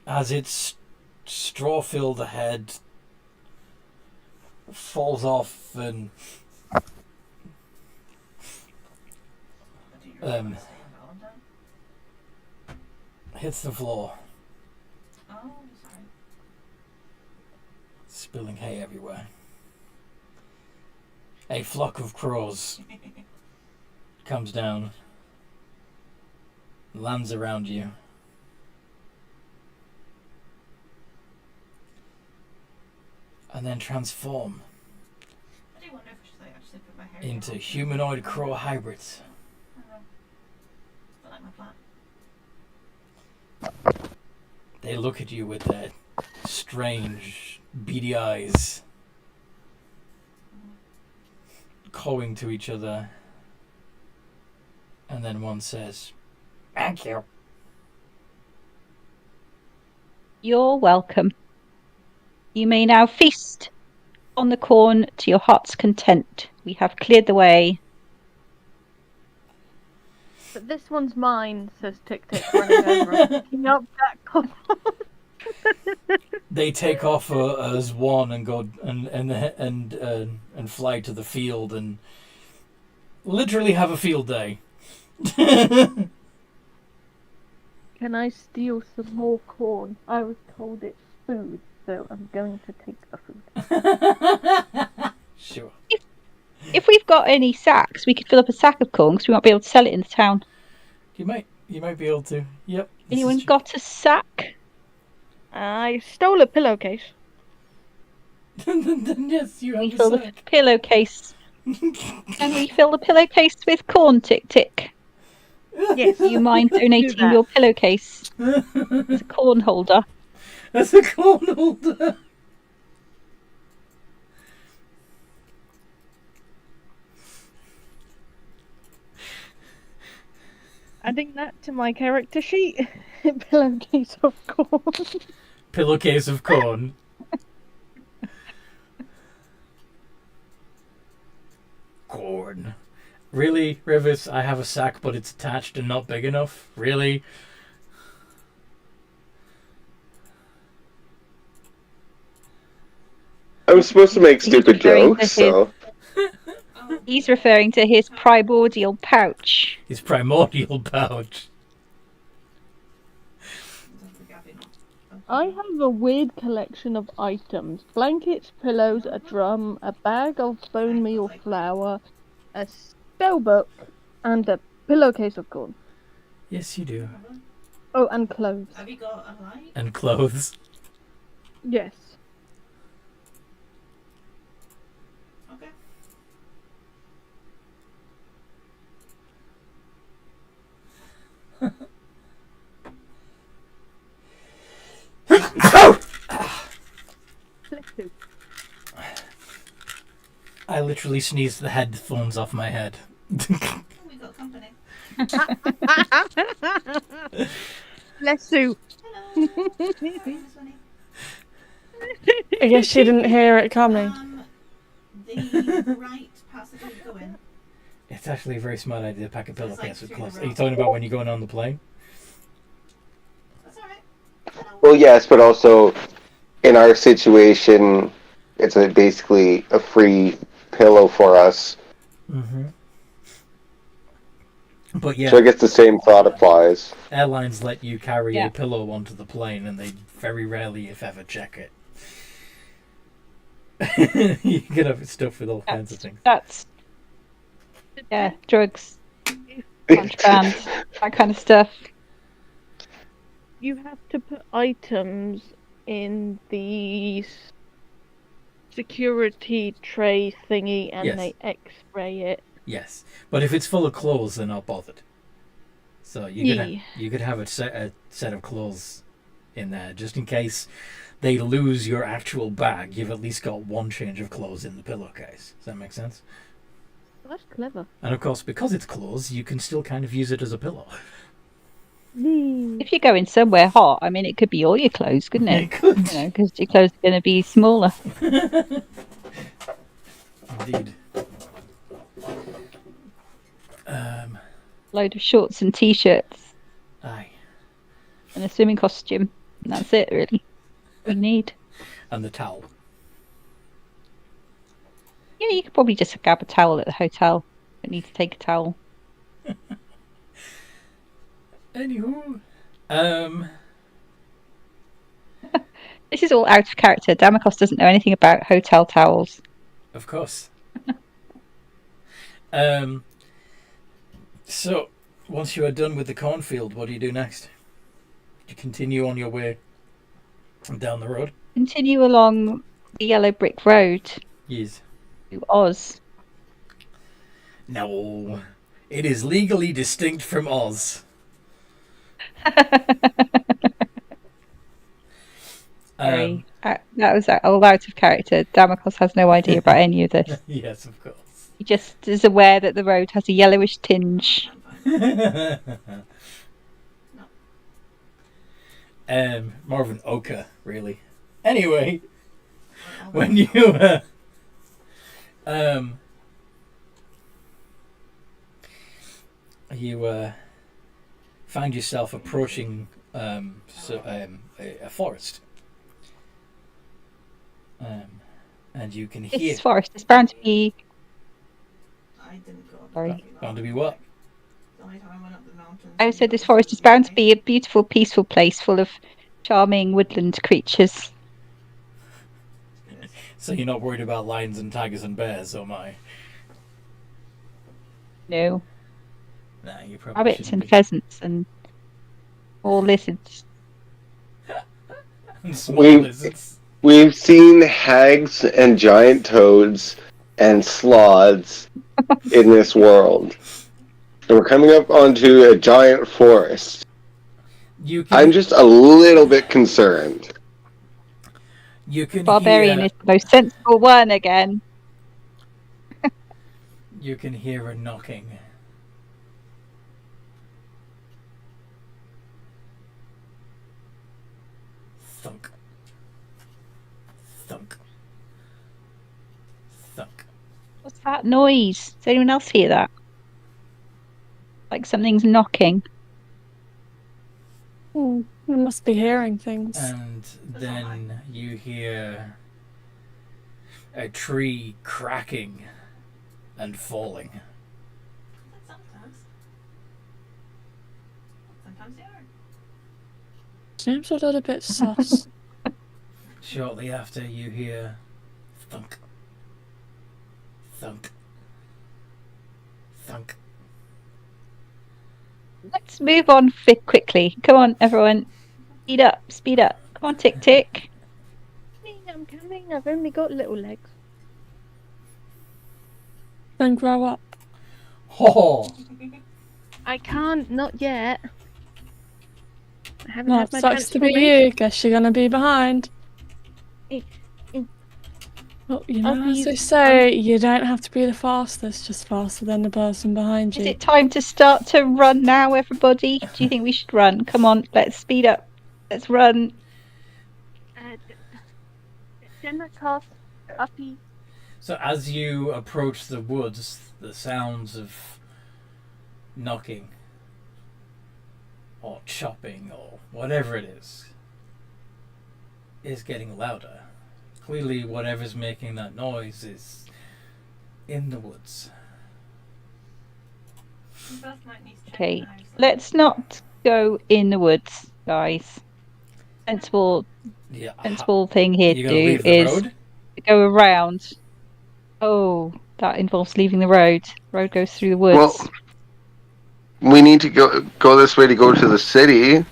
Speaker 1: as its straw-filled head falls off and
Speaker 5: But do
Speaker 1: Um,
Speaker 5: Say Valentine.
Speaker 1: hits the floor,
Speaker 5: Oh, sorry.
Speaker 1: spilling hay everywhere. A flock of crows comes down, lands around you. And then transform
Speaker 5: I do wonder if I should like actually put my hair
Speaker 1: into
Speaker 5: down.
Speaker 1: humanoid crow hybrids.
Speaker 5: I don't know. I like my plan.
Speaker 1: They look at you with their strange, beady eyes, calling to each other. And then one says,
Speaker 7: Thank you.
Speaker 6: You're welcome. You may now feast on the corn to your heart's content. We have cleared the way.
Speaker 2: But this one's mine, says Tick Tick, running over and picking up that corn.
Speaker 1: They take off as one and go and fly to the field and literally have a field day.
Speaker 2: Can I steal some more corn? I was told it's food, so I'm going to take the food.
Speaker 1: Sure.
Speaker 6: If we've got any sacks, we could fill up a sack of corn because we might be able to sell it in the town.
Speaker 1: You might be able to. Yep. this is
Speaker 6: Anyone
Speaker 1: true.
Speaker 6: got a sack?
Speaker 2: I stole a pillowcase.
Speaker 1: Then yes, you
Speaker 6: We
Speaker 1: have a
Speaker 6: fill the
Speaker 1: sack.
Speaker 6: pillowcase. Can we fill the pillowcase with corn, Tick Tick?
Speaker 2: Yes.
Speaker 6: Do you mind donating
Speaker 2: that.
Speaker 6: your pillowcase as a corn holder?
Speaker 1: That's a corn holder.
Speaker 2: Adding that to my character sheet. Pillowcase of corn.
Speaker 1: Pillowcase of corn. Corn. Really, Rivers? I have a sack, but it's attached and not big enough. Really?
Speaker 3: I was supposed to make
Speaker 6: He's
Speaker 3: stupid
Speaker 6: referring to
Speaker 3: jokes, so
Speaker 5: Oh,
Speaker 6: He's referring to his primordial pouch.
Speaker 1: His primordial pouch.
Speaker 2: I have a weird collection of items. Blankets, pillows, a drum, a bag of bone meal flour, a spell book, and a pillowcase of corn.
Speaker 1: Yes, you do.
Speaker 2: Oh, and clothes.
Speaker 5: Have you got a light?
Speaker 1: And clothes.
Speaker 2: Yes.
Speaker 5: Okay.
Speaker 1: I literally sneezed the headphones off my head.
Speaker 5: Oh, we got company.
Speaker 2: Bless you.
Speaker 5: Hello. Sorry, Miss Winnie.
Speaker 4: I guess she didn't hear it coming.
Speaker 5: The right passage you go in.
Speaker 1: It's actually a very smart idea to pack a
Speaker 5: So it's like
Speaker 1: pillowcase with
Speaker 5: through
Speaker 1: clothes.
Speaker 5: the
Speaker 1: Are you
Speaker 5: rock.
Speaker 1: talking about when you're going on the plane?
Speaker 5: That's alright. Hello.
Speaker 3: well, yes, but also in our situation, it's basically a free pillow for us.
Speaker 1: Mm-hmm. But yeah,
Speaker 3: So I guess the same thought applies.
Speaker 1: airlines let you carry
Speaker 6: Yeah.
Speaker 1: a pillow onto the plane, and they very rarely, if ever, check it. You can have it stuffed with all kinds of things.
Speaker 6: That's yeah, drugs, contraband, that kind of stuff.
Speaker 2: You have to put items in the security tray thingy and
Speaker 1: Yes.
Speaker 2: they x-ray it.
Speaker 1: Yes, but if it's full of clothes, they're not bothered. So
Speaker 2: Yeah.
Speaker 1: you could have a set of clothes in there just in case they lose your actual bag. You've at least got one change of clothes in the pillowcase. Does that make sense?
Speaker 2: That's clever.
Speaker 1: And of course, because it's clothes, you can still kind of use it as a pillow.
Speaker 6: If you're going somewhere hot, I mean, it could be all your clothes, couldn't it?
Speaker 1: It could.
Speaker 6: You know, because your clothes are going to be smaller.
Speaker 1: Indeed.
Speaker 6: Load of shorts and t-shirts
Speaker 1: Aye.
Speaker 6: and a swimming costume. And that's it, really. We need.
Speaker 1: And the towel.
Speaker 6: Yeah, you could probably just grab a towel at the hotel. Don't need to take a towel.
Speaker 1: Anywho,
Speaker 6: This is all out of character. Damocos doesn't know anything about hotel towels.
Speaker 1: of course. So, once you are done with the cornfield, what do you do next? Do you continue on your way down the road?
Speaker 6: Continue along the yellow brick road
Speaker 1: Yes.
Speaker 6: to Oz.
Speaker 1: No. It is legally distinct from Oz.
Speaker 6: Sorry. That was all out of character. Damocos has no idea about any of this.
Speaker 1: Yes, of course.
Speaker 6: He just is aware that the road has a yellowish tinge.
Speaker 1: More of an ochre, really. Anyway, when you find yourself approaching a forest, and you can hear.
Speaker 6: This forest is bound to be.
Speaker 5: I didn't go up
Speaker 6: Sorry.
Speaker 5: the
Speaker 1: Bound to be what?
Speaker 5: The only time I went up the mountains.
Speaker 6: I said this forest is bound to be a beautiful, peaceful place full of charming woodland creatures.
Speaker 1: So you're not worried about lions and tigers and bears, oh my?
Speaker 6: No.
Speaker 1: Nah, you probably
Speaker 6: Rabbits
Speaker 1: shouldn't
Speaker 6: and
Speaker 1: be.
Speaker 6: pheasants and all lizards.
Speaker 1: And small lizards.
Speaker 3: We've seen hags and giant toads and sloths in this world. And we're coming up onto a giant forest.
Speaker 1: You can.
Speaker 3: I'm just a little bit concerned.
Speaker 1: You can
Speaker 6: Barbarian
Speaker 1: hear.
Speaker 6: is the most sensible one again.
Speaker 1: You can hear a knocking. Thunk. Thunk. Thunk.
Speaker 6: What's that noise? Does anyone else hear that? Like something's knocking.
Speaker 4: You must be hearing things.
Speaker 1: And then you hear a tree cracking and falling.
Speaker 5: Sometimes. Sometimes they are.
Speaker 4: Seems a little bit sus.
Speaker 1: Shortly after, you hear thunk, thunk, thunk.
Speaker 6: Let's move on quickly. Come on, everyone. Speed up, speed up. Come on, tick tick.
Speaker 2: I'm coming. I've only got little legs.
Speaker 4: Then grow up.
Speaker 1: Ho!
Speaker 2: I can't. Not yet. I haven't
Speaker 4: Well,
Speaker 2: had
Speaker 4: it
Speaker 2: my
Speaker 4: sucks to be
Speaker 2: transformation.
Speaker 4: you. Guess you're gonna be behind.
Speaker 2: Eh, eh.
Speaker 4: Well, you know,
Speaker 2: I'll
Speaker 4: as
Speaker 2: be-
Speaker 4: they say, you don't have to be the fastest, just faster than the person behind
Speaker 6: Is
Speaker 4: you.
Speaker 6: it time to start to run now, everybody? Do you think we should run? Come on, let's speed up. Let's run.
Speaker 2: Democos, uppy.
Speaker 1: So as you approach the woods, the sounds of knocking or chopping or whatever it is getting louder. Clearly whatever's making that noise is in the woods.
Speaker 5: We both might need to check
Speaker 6: Okay,
Speaker 5: knives, though.
Speaker 6: let's not go in the woods, guys. Sensible
Speaker 1: Yeah.
Speaker 6: thing here
Speaker 1: You
Speaker 6: to
Speaker 1: gonna
Speaker 6: do
Speaker 1: leave the
Speaker 6: is
Speaker 1: road?
Speaker 6: go around. Oh, that involves leaving the road. Road goes through the woods.
Speaker 3: Well, we need to go this way to go to the city.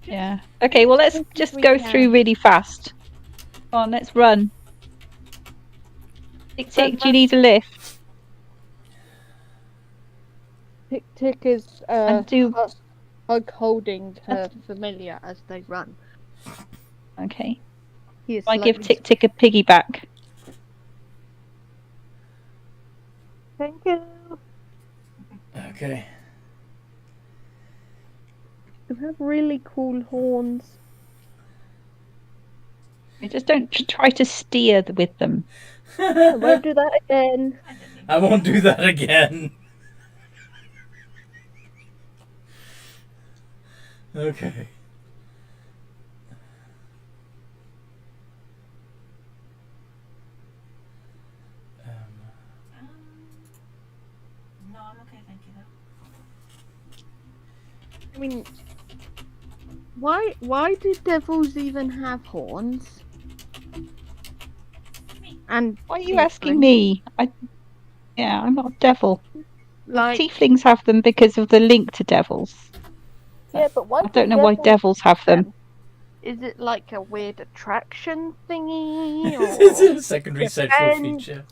Speaker 6: Yeah. Okay, well, let's just
Speaker 2: we
Speaker 6: go
Speaker 2: can.
Speaker 6: through really fast. Come on, let's run. Tick tick, do you need a lift?
Speaker 2: Tick tick is
Speaker 6: And do
Speaker 2: hug holding her familiar as they run.
Speaker 6: okay.
Speaker 2: He is
Speaker 6: I give
Speaker 2: slightly-
Speaker 6: Tick Tick a piggyback.
Speaker 2: Thank you.
Speaker 1: Okay.
Speaker 2: You have really cool horns.
Speaker 6: You just don't try to steer with them.
Speaker 2: I won't do that again.
Speaker 1: I won't do that again. Okay.
Speaker 5: No, I'm okay, thank you, though.
Speaker 2: I mean, why do devils even have horns? And
Speaker 6: Why are you asking
Speaker 2: tieflings?
Speaker 6: me? I'm not a devil.
Speaker 2: Like,
Speaker 6: Tieflings have them because of the link to devils.
Speaker 2: yeah, but why
Speaker 6: I
Speaker 2: do
Speaker 6: don't know why devils have them.
Speaker 2: Is it like a weird attraction thingy?
Speaker 1: It's
Speaker 2: Or
Speaker 1: a secondary sexual
Speaker 2: defend?
Speaker 1: feature.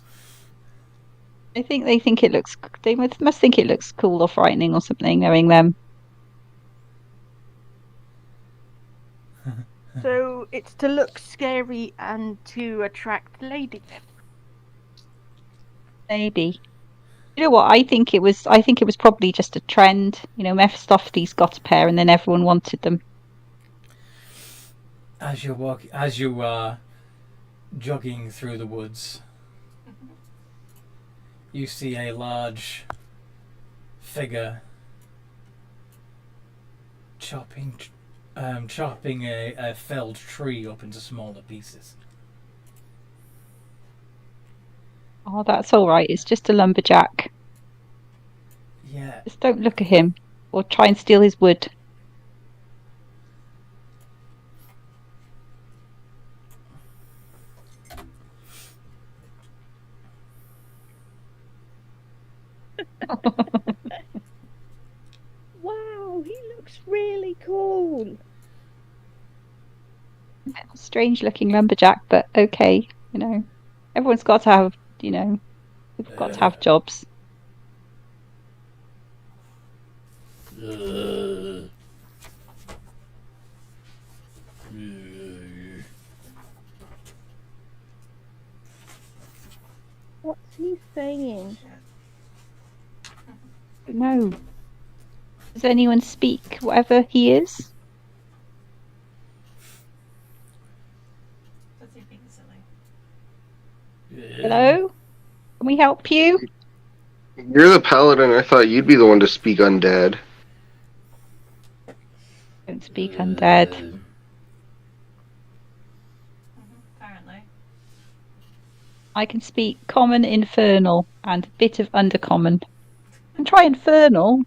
Speaker 6: I think they think it looks. They must think it looks cool or frightening or something, knowing them.
Speaker 2: So it's to look scary and to attract ladies.
Speaker 6: Maybe. You know what? I think it was probably just a trend. You know, Mephistopheles got a pair, and then everyone wanted them.
Speaker 1: As you are jogging through the woods, you see a large figure chopping a felled tree up into smaller pieces.
Speaker 6: Oh, that's all right. It's just a lumberjack.
Speaker 1: Yeah.
Speaker 6: Just don't look at him or try and steal his wood.
Speaker 2: Wow, he looks really cool.
Speaker 6: Strange looking lumberjack, but okay. You know, everyone's got to have. You know, we've got to have jobs.
Speaker 2: What's he saying?
Speaker 6: No. Does anyone speak whatever he is?
Speaker 5: What's he being silly?
Speaker 6: Hello? Can we help you?
Speaker 3: You're the paladin. I thought you'd be the one to speak undead.
Speaker 6: Don't speak undead.
Speaker 5: Apparently.
Speaker 6: I can speak common, infernal, and a bit of undercommon. And try infernal.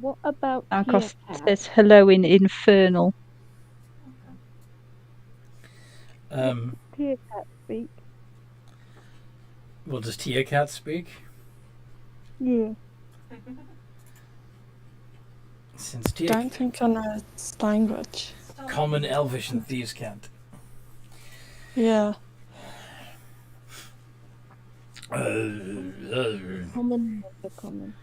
Speaker 2: What about
Speaker 6: Argos
Speaker 2: Tia
Speaker 6: says hello in infernal.
Speaker 2: Tia Cat speak?
Speaker 1: Well, does Tia Cat speak?
Speaker 2: Yeah.
Speaker 1: Since Tia
Speaker 4: Don't think I know its language.
Speaker 1: Common, Elvish, and Thieves' Cant.
Speaker 4: Yeah.
Speaker 2: Common, never common.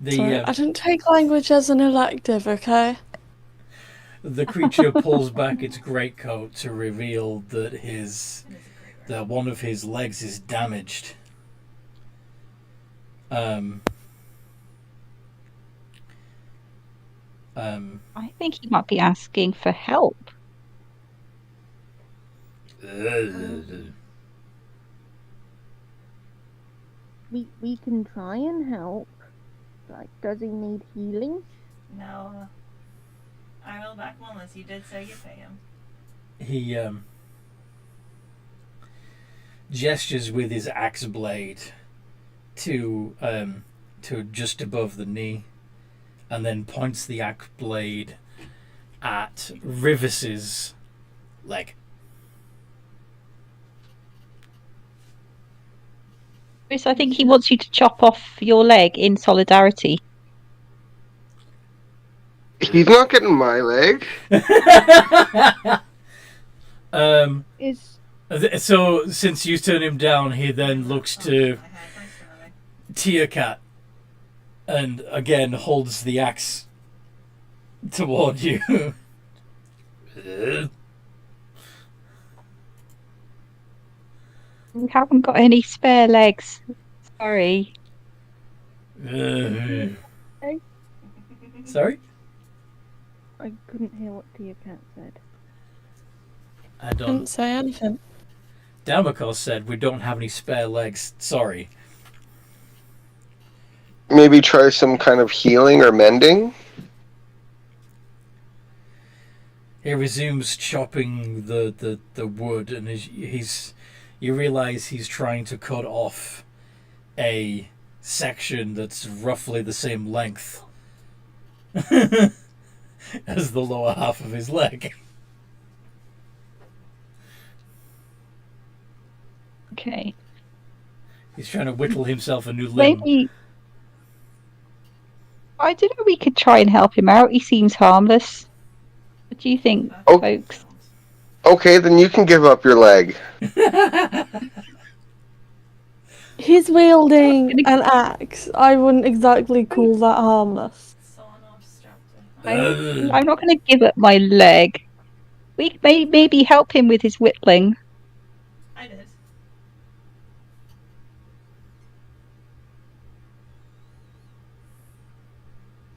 Speaker 4: Sorry, I didn't take language as an elective, okay?
Speaker 1: The creature pulls back its greatcoat to reveal that one of his legs is damaged.
Speaker 6: I think he might be asking for help.
Speaker 2: We can try and help. Like, does he need healing?
Speaker 5: No. I will back him unless you did say you pay him.
Speaker 1: He gestures with his axe blade to just above the knee, and then points the axe blade at Rivis's leg.
Speaker 6: Chris, I think he wants you to chop off your leg in solidarity.
Speaker 3: He's not getting my leg.
Speaker 1: So since you turn him down, he then looks to Tia Cat and again holds the axe toward you.
Speaker 6: We haven't got any spare legs. Sorry.
Speaker 1: Sorry?
Speaker 2: I couldn't hear what Tia Cat said.
Speaker 1: I
Speaker 4: Didn't
Speaker 1: don't.
Speaker 4: say anything.
Speaker 1: Damokos said we don't have any spare legs. Sorry.
Speaker 3: Maybe try some kind of healing or mending.
Speaker 1: He resumes chopping the wood, and you realize he's trying to cut off a section that's roughly the same length as the lower half of his leg.
Speaker 6: Okay.
Speaker 1: He's trying to whittle himself a new limb.
Speaker 6: Maybe. I don't know. We could try and help him out. He seems harmless. What do you think,
Speaker 3: Oh.
Speaker 6: folks?
Speaker 3: Okay, then you can give up your leg.
Speaker 4: He's wielding an axe. I wouldn't exactly call that harmless.
Speaker 5: Sawn off, strapped to.
Speaker 6: I'm not going to give up my leg. We may maybe help him with his whittling.
Speaker 5: I did.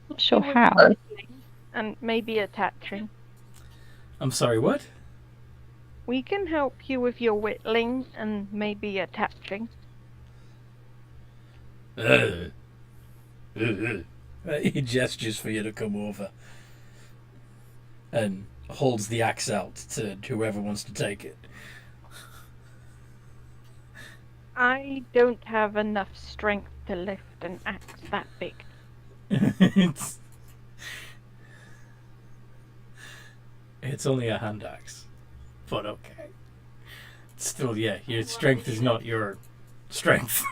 Speaker 6: Not sure how.
Speaker 2: And maybe attaching.
Speaker 1: I'm sorry, what?
Speaker 2: We can help you with your whittling and maybe attaching.
Speaker 1: He gestures for you to come over and holds the axe out to whoever wants to take it.
Speaker 2: I don't have enough strength to lift an axe that big.
Speaker 1: It's only a hand axe, but okay. Still, yeah, your strength is not your strength.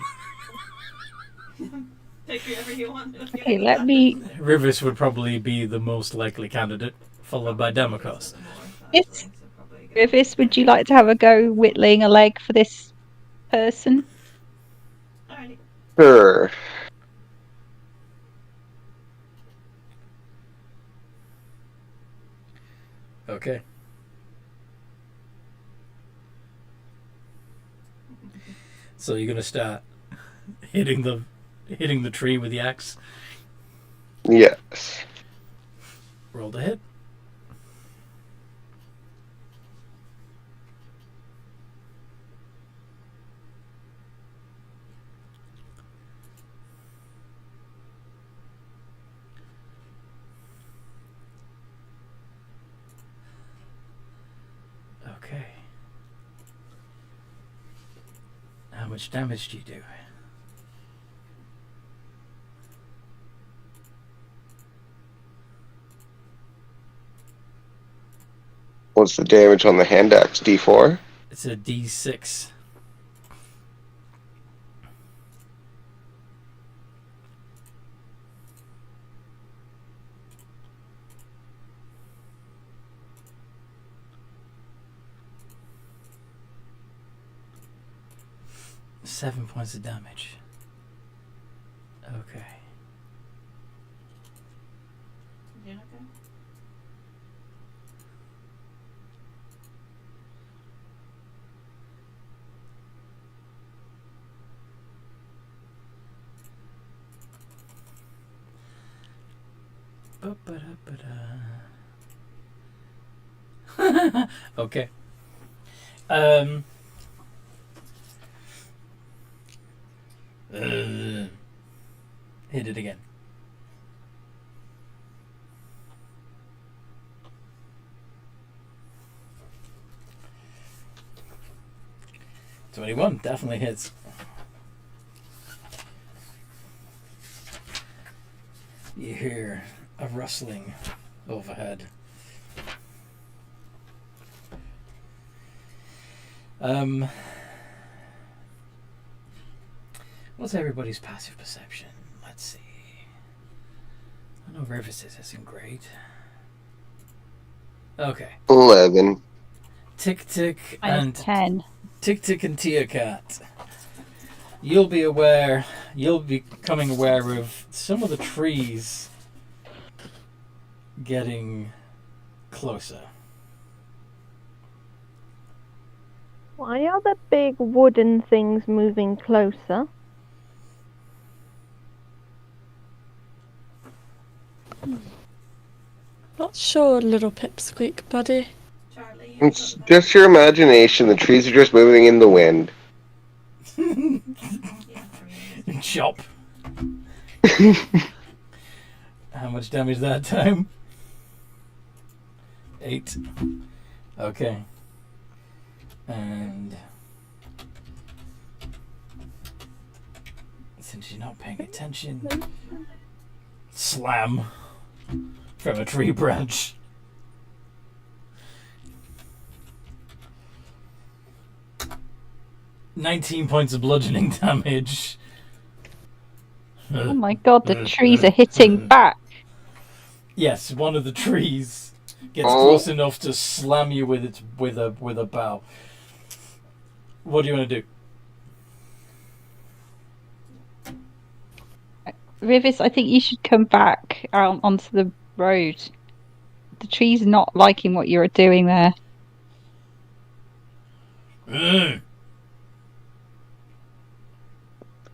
Speaker 5: Take whoever you want.
Speaker 6: Okay, let me.
Speaker 1: Rivers would probably be the most likely candidate, followed by Demokos.
Speaker 6: Yes. Rivers, would you like to have a go whittling a leg for this person?
Speaker 5: Alrighty.
Speaker 3: Sure.
Speaker 1: Okay. So you're gonna start hitting the tree with the axe.
Speaker 3: Yes.
Speaker 1: Roll the hit. Okay. How much damage do you do?
Speaker 3: What's the damage on the hand axe? D4?
Speaker 1: It's a D6. Seven points of damage. Okay.
Speaker 5: You okay?
Speaker 1: Okay. Hit it again. $21 definitely hits. You hear a rustling overhead. What's everybody's passive perception? Let's see. I know Rivers' isn't great. Okay.
Speaker 3: 11.
Speaker 1: Tick Tick
Speaker 6: Minus
Speaker 1: and
Speaker 6: 10.
Speaker 1: Tick Tick and Tia Cat. You'll be becoming aware of some of the trees getting closer.
Speaker 2: Why are the big wooden things moving closer?
Speaker 4: Not sure, little pipsqueak buddy.
Speaker 5: Charlie, you
Speaker 3: It's just your imagination. The trees are just moving in the wind.
Speaker 5: yeah, for me.
Speaker 1: Chop. How much damage that time? 8. Okay. And since you're not paying attention, slam. from a tree branch. "19 points of bludgeoning damage."
Speaker 6: Oh my god, the trees are hitting back.
Speaker 1: Yes, one of the trees gets
Speaker 3: Oh.
Speaker 1: close enough to slam you with a bough. What do you want to do?
Speaker 6: Rivis, I think you should come back out onto the road. The tree's not liking what you're doing there.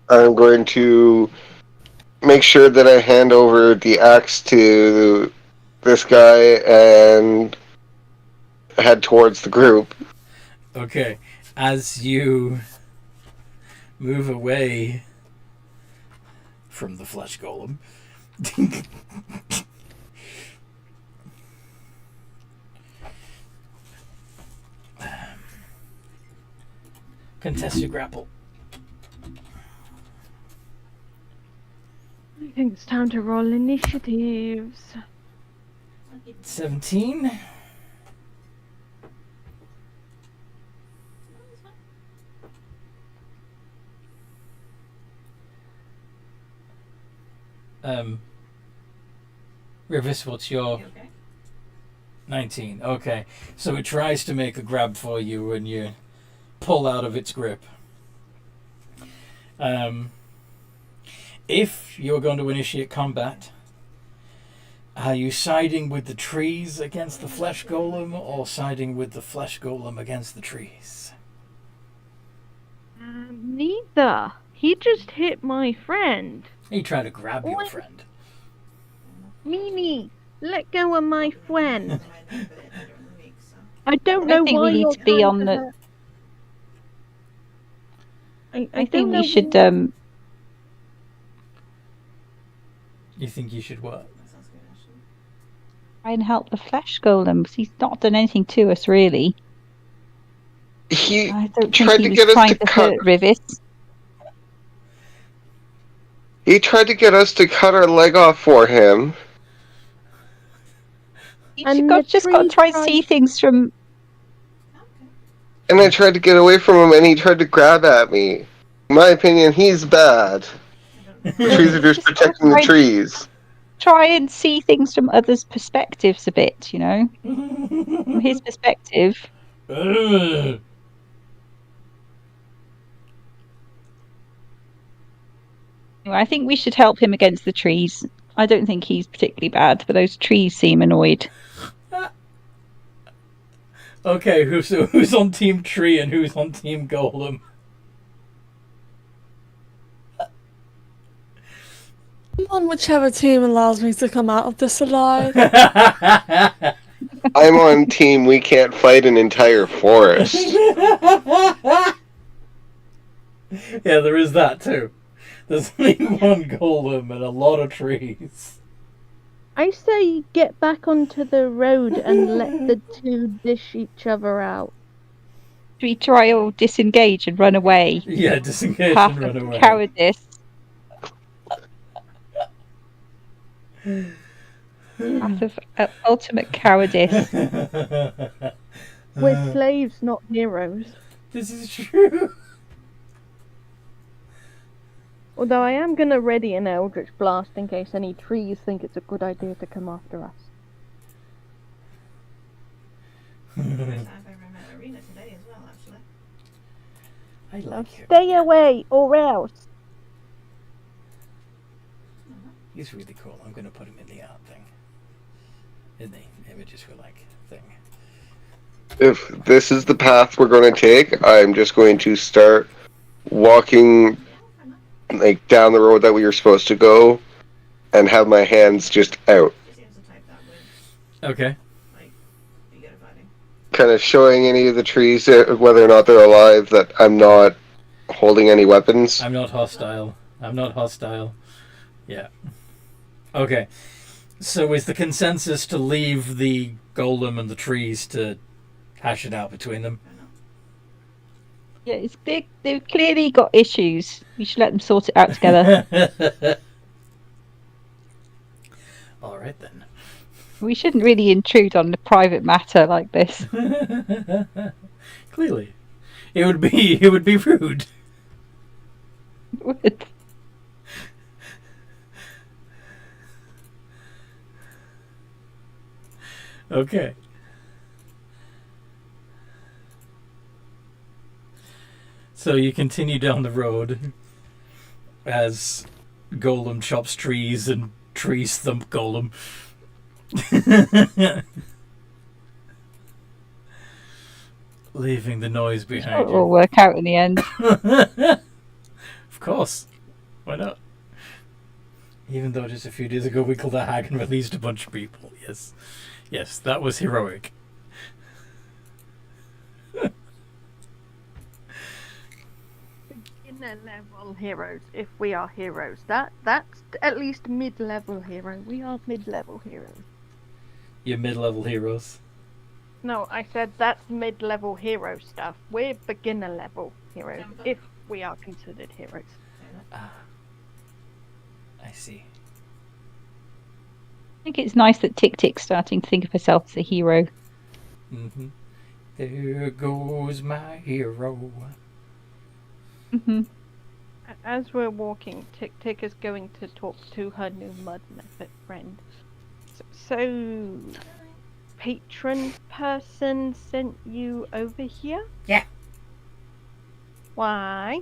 Speaker 3: I'm going to make sure that I hand over the axe to this guy and head towards the group.
Speaker 1: Okay, as you move away from the flesh golem, contest your grapple.
Speaker 2: I think it's time to roll initiatives.
Speaker 1: 17. Rivis, what's your
Speaker 5: You okay?
Speaker 1: 19? Okay, so it tries to make a grab for you and you pull out of its grip. If you're going to initiate combat, are you siding with the trees against the flesh golem or siding with the flesh golem against the trees?
Speaker 2: Neither. He just hit my friend.
Speaker 1: He tried to grab your
Speaker 2: What?
Speaker 1: friend.
Speaker 2: Mimi, let go of my friend.
Speaker 5: I might have been during the week, so.
Speaker 2: I don't
Speaker 6: I
Speaker 2: know
Speaker 6: think
Speaker 2: why
Speaker 6: we need
Speaker 2: you're
Speaker 6: to be
Speaker 2: trying
Speaker 6: on
Speaker 2: to
Speaker 6: the.
Speaker 2: hurt- I
Speaker 6: I
Speaker 2: don't
Speaker 6: think
Speaker 2: know
Speaker 6: we should
Speaker 2: why-
Speaker 1: You think you should what?
Speaker 5: That sounds good, actually.
Speaker 6: try and help the flesh golem. 'Cause he's not done anything to us, really.
Speaker 3: He
Speaker 6: I don't
Speaker 3: tried
Speaker 6: think he
Speaker 3: to
Speaker 6: was
Speaker 3: get us
Speaker 6: trying
Speaker 3: to
Speaker 6: to
Speaker 3: cut.
Speaker 6: hurt Rivis.
Speaker 3: He tried to get us to cut our leg off for him.
Speaker 6: You
Speaker 2: And
Speaker 6: just got to try and see things from.
Speaker 3: And I tried to get away from him, and he tried to grab at me. In my opinion, he's bad. The trees are just protecting the trees.
Speaker 6: Try and see things from others' perspectives a bit, you know? From his perspective. Anyway, I think we should help him against the trees. I don't think he's particularly bad, but those trees seem annoyed.
Speaker 1: Okay, who's on team tree and who's on team golem?
Speaker 4: I'm on whichever team allows me to come out of this alive.
Speaker 3: I'm on team we can't fight an entire forest.
Speaker 1: Yeah, there is that too. There's only one golem and a lot of trees.
Speaker 2: I say get back onto the road and let the two dish each other out.
Speaker 6: Should we try or disengage and run away?
Speaker 1: Yeah, disengage
Speaker 6: Path
Speaker 1: and run
Speaker 6: of
Speaker 1: away.
Speaker 6: cowardice. Path of ultimate cowardice.
Speaker 2: We're slaves, not heroes.
Speaker 1: This is true.
Speaker 2: Although I am gonna ready an Eldritch Blast in case any trees think it's a good idea to come after us.
Speaker 5: First time I've ever met Arena today as well, actually.
Speaker 1: I like him.
Speaker 2: Stay away, or else.
Speaker 1: He's really cool. I'm going to put him in the art thing. In the images we like thing.
Speaker 3: If this is the path we're going to take, I'm just going to start walking like down the road that we were supposed to go and have my hands just out.
Speaker 5: She seems the type that would,
Speaker 1: Okay.
Speaker 5: like, be good at fighting.
Speaker 3: Kind of showing any of the trees, whether or not they're alive, that I'm not holding any weapons.
Speaker 1: I'm not hostile. I'm not hostile. Yeah. Okay. So is the consensus to leave the golem and the trees to hash it out between them?
Speaker 6: Yeah, they've clearly got issues. We should let them sort it out together.
Speaker 1: All right then.
Speaker 6: We shouldn't really intrude on a private matter like this.
Speaker 1: Clearly, it would be rude. Okay. So you continue down the road as Golem chops trees and trees thump Golem. Leaving the noise behind
Speaker 6: It'll all
Speaker 1: you.
Speaker 6: work out in the end.
Speaker 1: Of course. Why not? Even though just a few days ago we killed a hag and released a bunch of people. Yes. Yes, that was heroic.
Speaker 2: Beginner level heroes, if we are heroes. That's at least mid-level hero. We are mid-level heroes.
Speaker 1: You're mid-level heroes.
Speaker 2: No, I said that's mid-level hero stuff. We're beginner level heroes, if we are considered heroes.
Speaker 1: Ah. I see.
Speaker 6: I think it's nice that Tick Tick's starting to think of herself as a hero.
Speaker 1: Mm-hmm. There goes my hero.
Speaker 6: Mm-hmm.
Speaker 2: As we're walking, Tick Tick is going to talk to her new mud method friend. So, patron person sent you over here?
Speaker 7: Yeah.
Speaker 2: Why?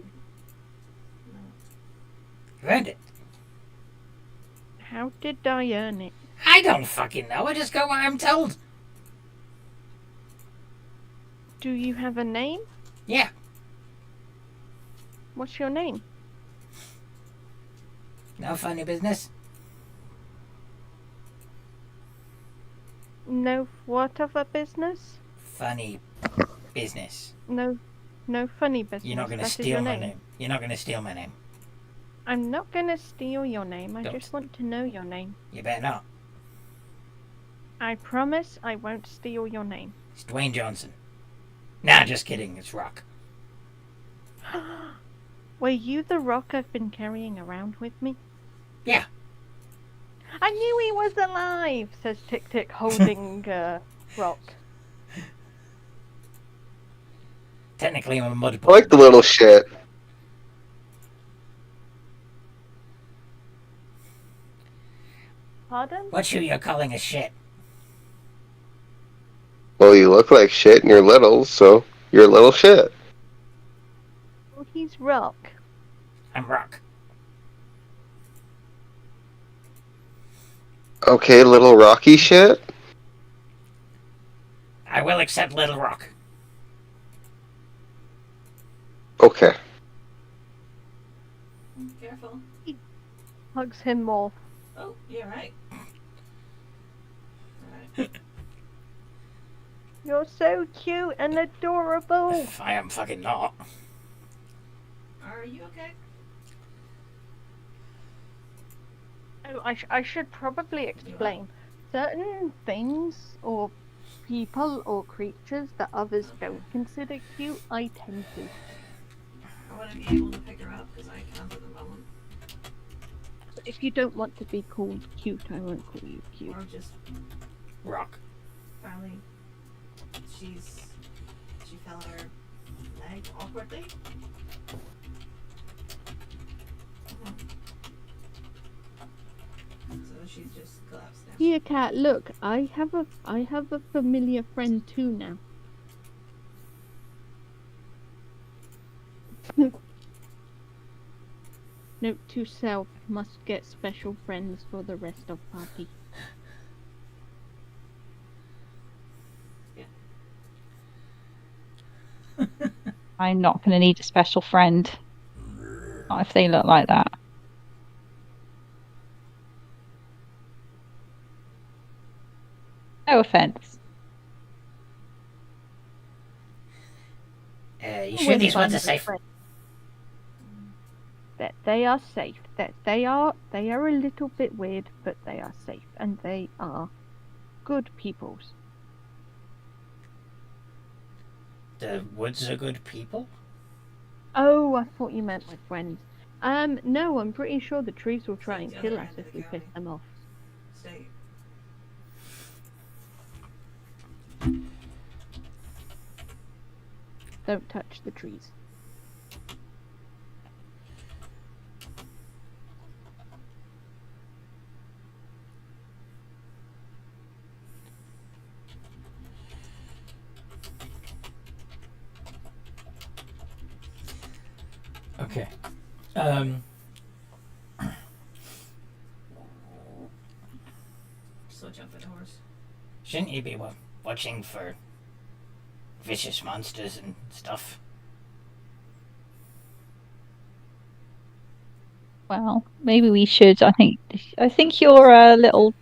Speaker 7: Earned it.
Speaker 2: How did I earn it?
Speaker 7: I don't fucking know. I just go where I'm told.
Speaker 2: Do you have a name?
Speaker 7: Yeah.
Speaker 2: What's your name?
Speaker 7: No funny business.
Speaker 2: No what of a business?
Speaker 7: Funny business.
Speaker 2: No funny business.
Speaker 7: You're not going to
Speaker 2: That is
Speaker 7: steal
Speaker 2: your
Speaker 7: my name. You're not going to steal my name.
Speaker 2: I'm not gonna steal your name. I
Speaker 7: Don't.
Speaker 2: just want to know your name.
Speaker 7: You better not.
Speaker 2: I promise I won't steal your name.
Speaker 7: It's Dwayne Johnson. Nah, just kidding. It's Rock.
Speaker 2: Were you the rock I've been carrying around with me?
Speaker 7: Yeah.
Speaker 2: I knew he was alive, says Tick Tick, holding rock.
Speaker 7: Technically, I'm a mud
Speaker 3: I
Speaker 7: ball.
Speaker 3: like the little shit.
Speaker 2: Pardon?
Speaker 7: What's you're calling a shit?
Speaker 3: Well, you look like shit and you're little, so you're a little shit.
Speaker 2: Well, he's rock.
Speaker 7: I'm Rock.
Speaker 3: Okay, little rocky shit.
Speaker 7: I will accept Little Rock.
Speaker 3: Okay.
Speaker 5: Careful.
Speaker 2: Hugs him more.
Speaker 5: Oh, you're right. Alright.
Speaker 2: You're so cute and adorable.
Speaker 7: I am fucking not.
Speaker 5: Are you okay?
Speaker 2: Oh, I should probably explain. Certain things or people or creatures that others don't consider cute, I tend to.
Speaker 5: I want to be able to pick her up because I can't at the moment.
Speaker 2: If you don't want to be called cute, I won't call you cute.
Speaker 5: Or just
Speaker 7: Rock.
Speaker 5: finally, she fell on her leg awkwardly. So she just collapsed down.
Speaker 2: Here, cat. Look, I have a familiar friend too now. Note to self: must get special friends for the rest of party.
Speaker 6: I'm not going to need a special friend. Not if they look like that. No offense.
Speaker 7: You sure these ones are safe?
Speaker 2: That they are safe. That they are a little bit weird, but they are safe, and they are good peoples.
Speaker 7: The woods are good people?
Speaker 2: Oh, I thought you meant my friends. No, I'm pretty sure the trees will try and
Speaker 5: Stay
Speaker 2: kill
Speaker 5: together
Speaker 2: us
Speaker 5: and
Speaker 2: if we
Speaker 5: together.
Speaker 2: piss them off.
Speaker 5: Stay
Speaker 2: Don't touch the trees.
Speaker 1: Okay.
Speaker 5: So jump at the horse.
Speaker 7: Shouldn't you be watching for vicious monsters and stuff?
Speaker 6: Well, maybe we should. I think your little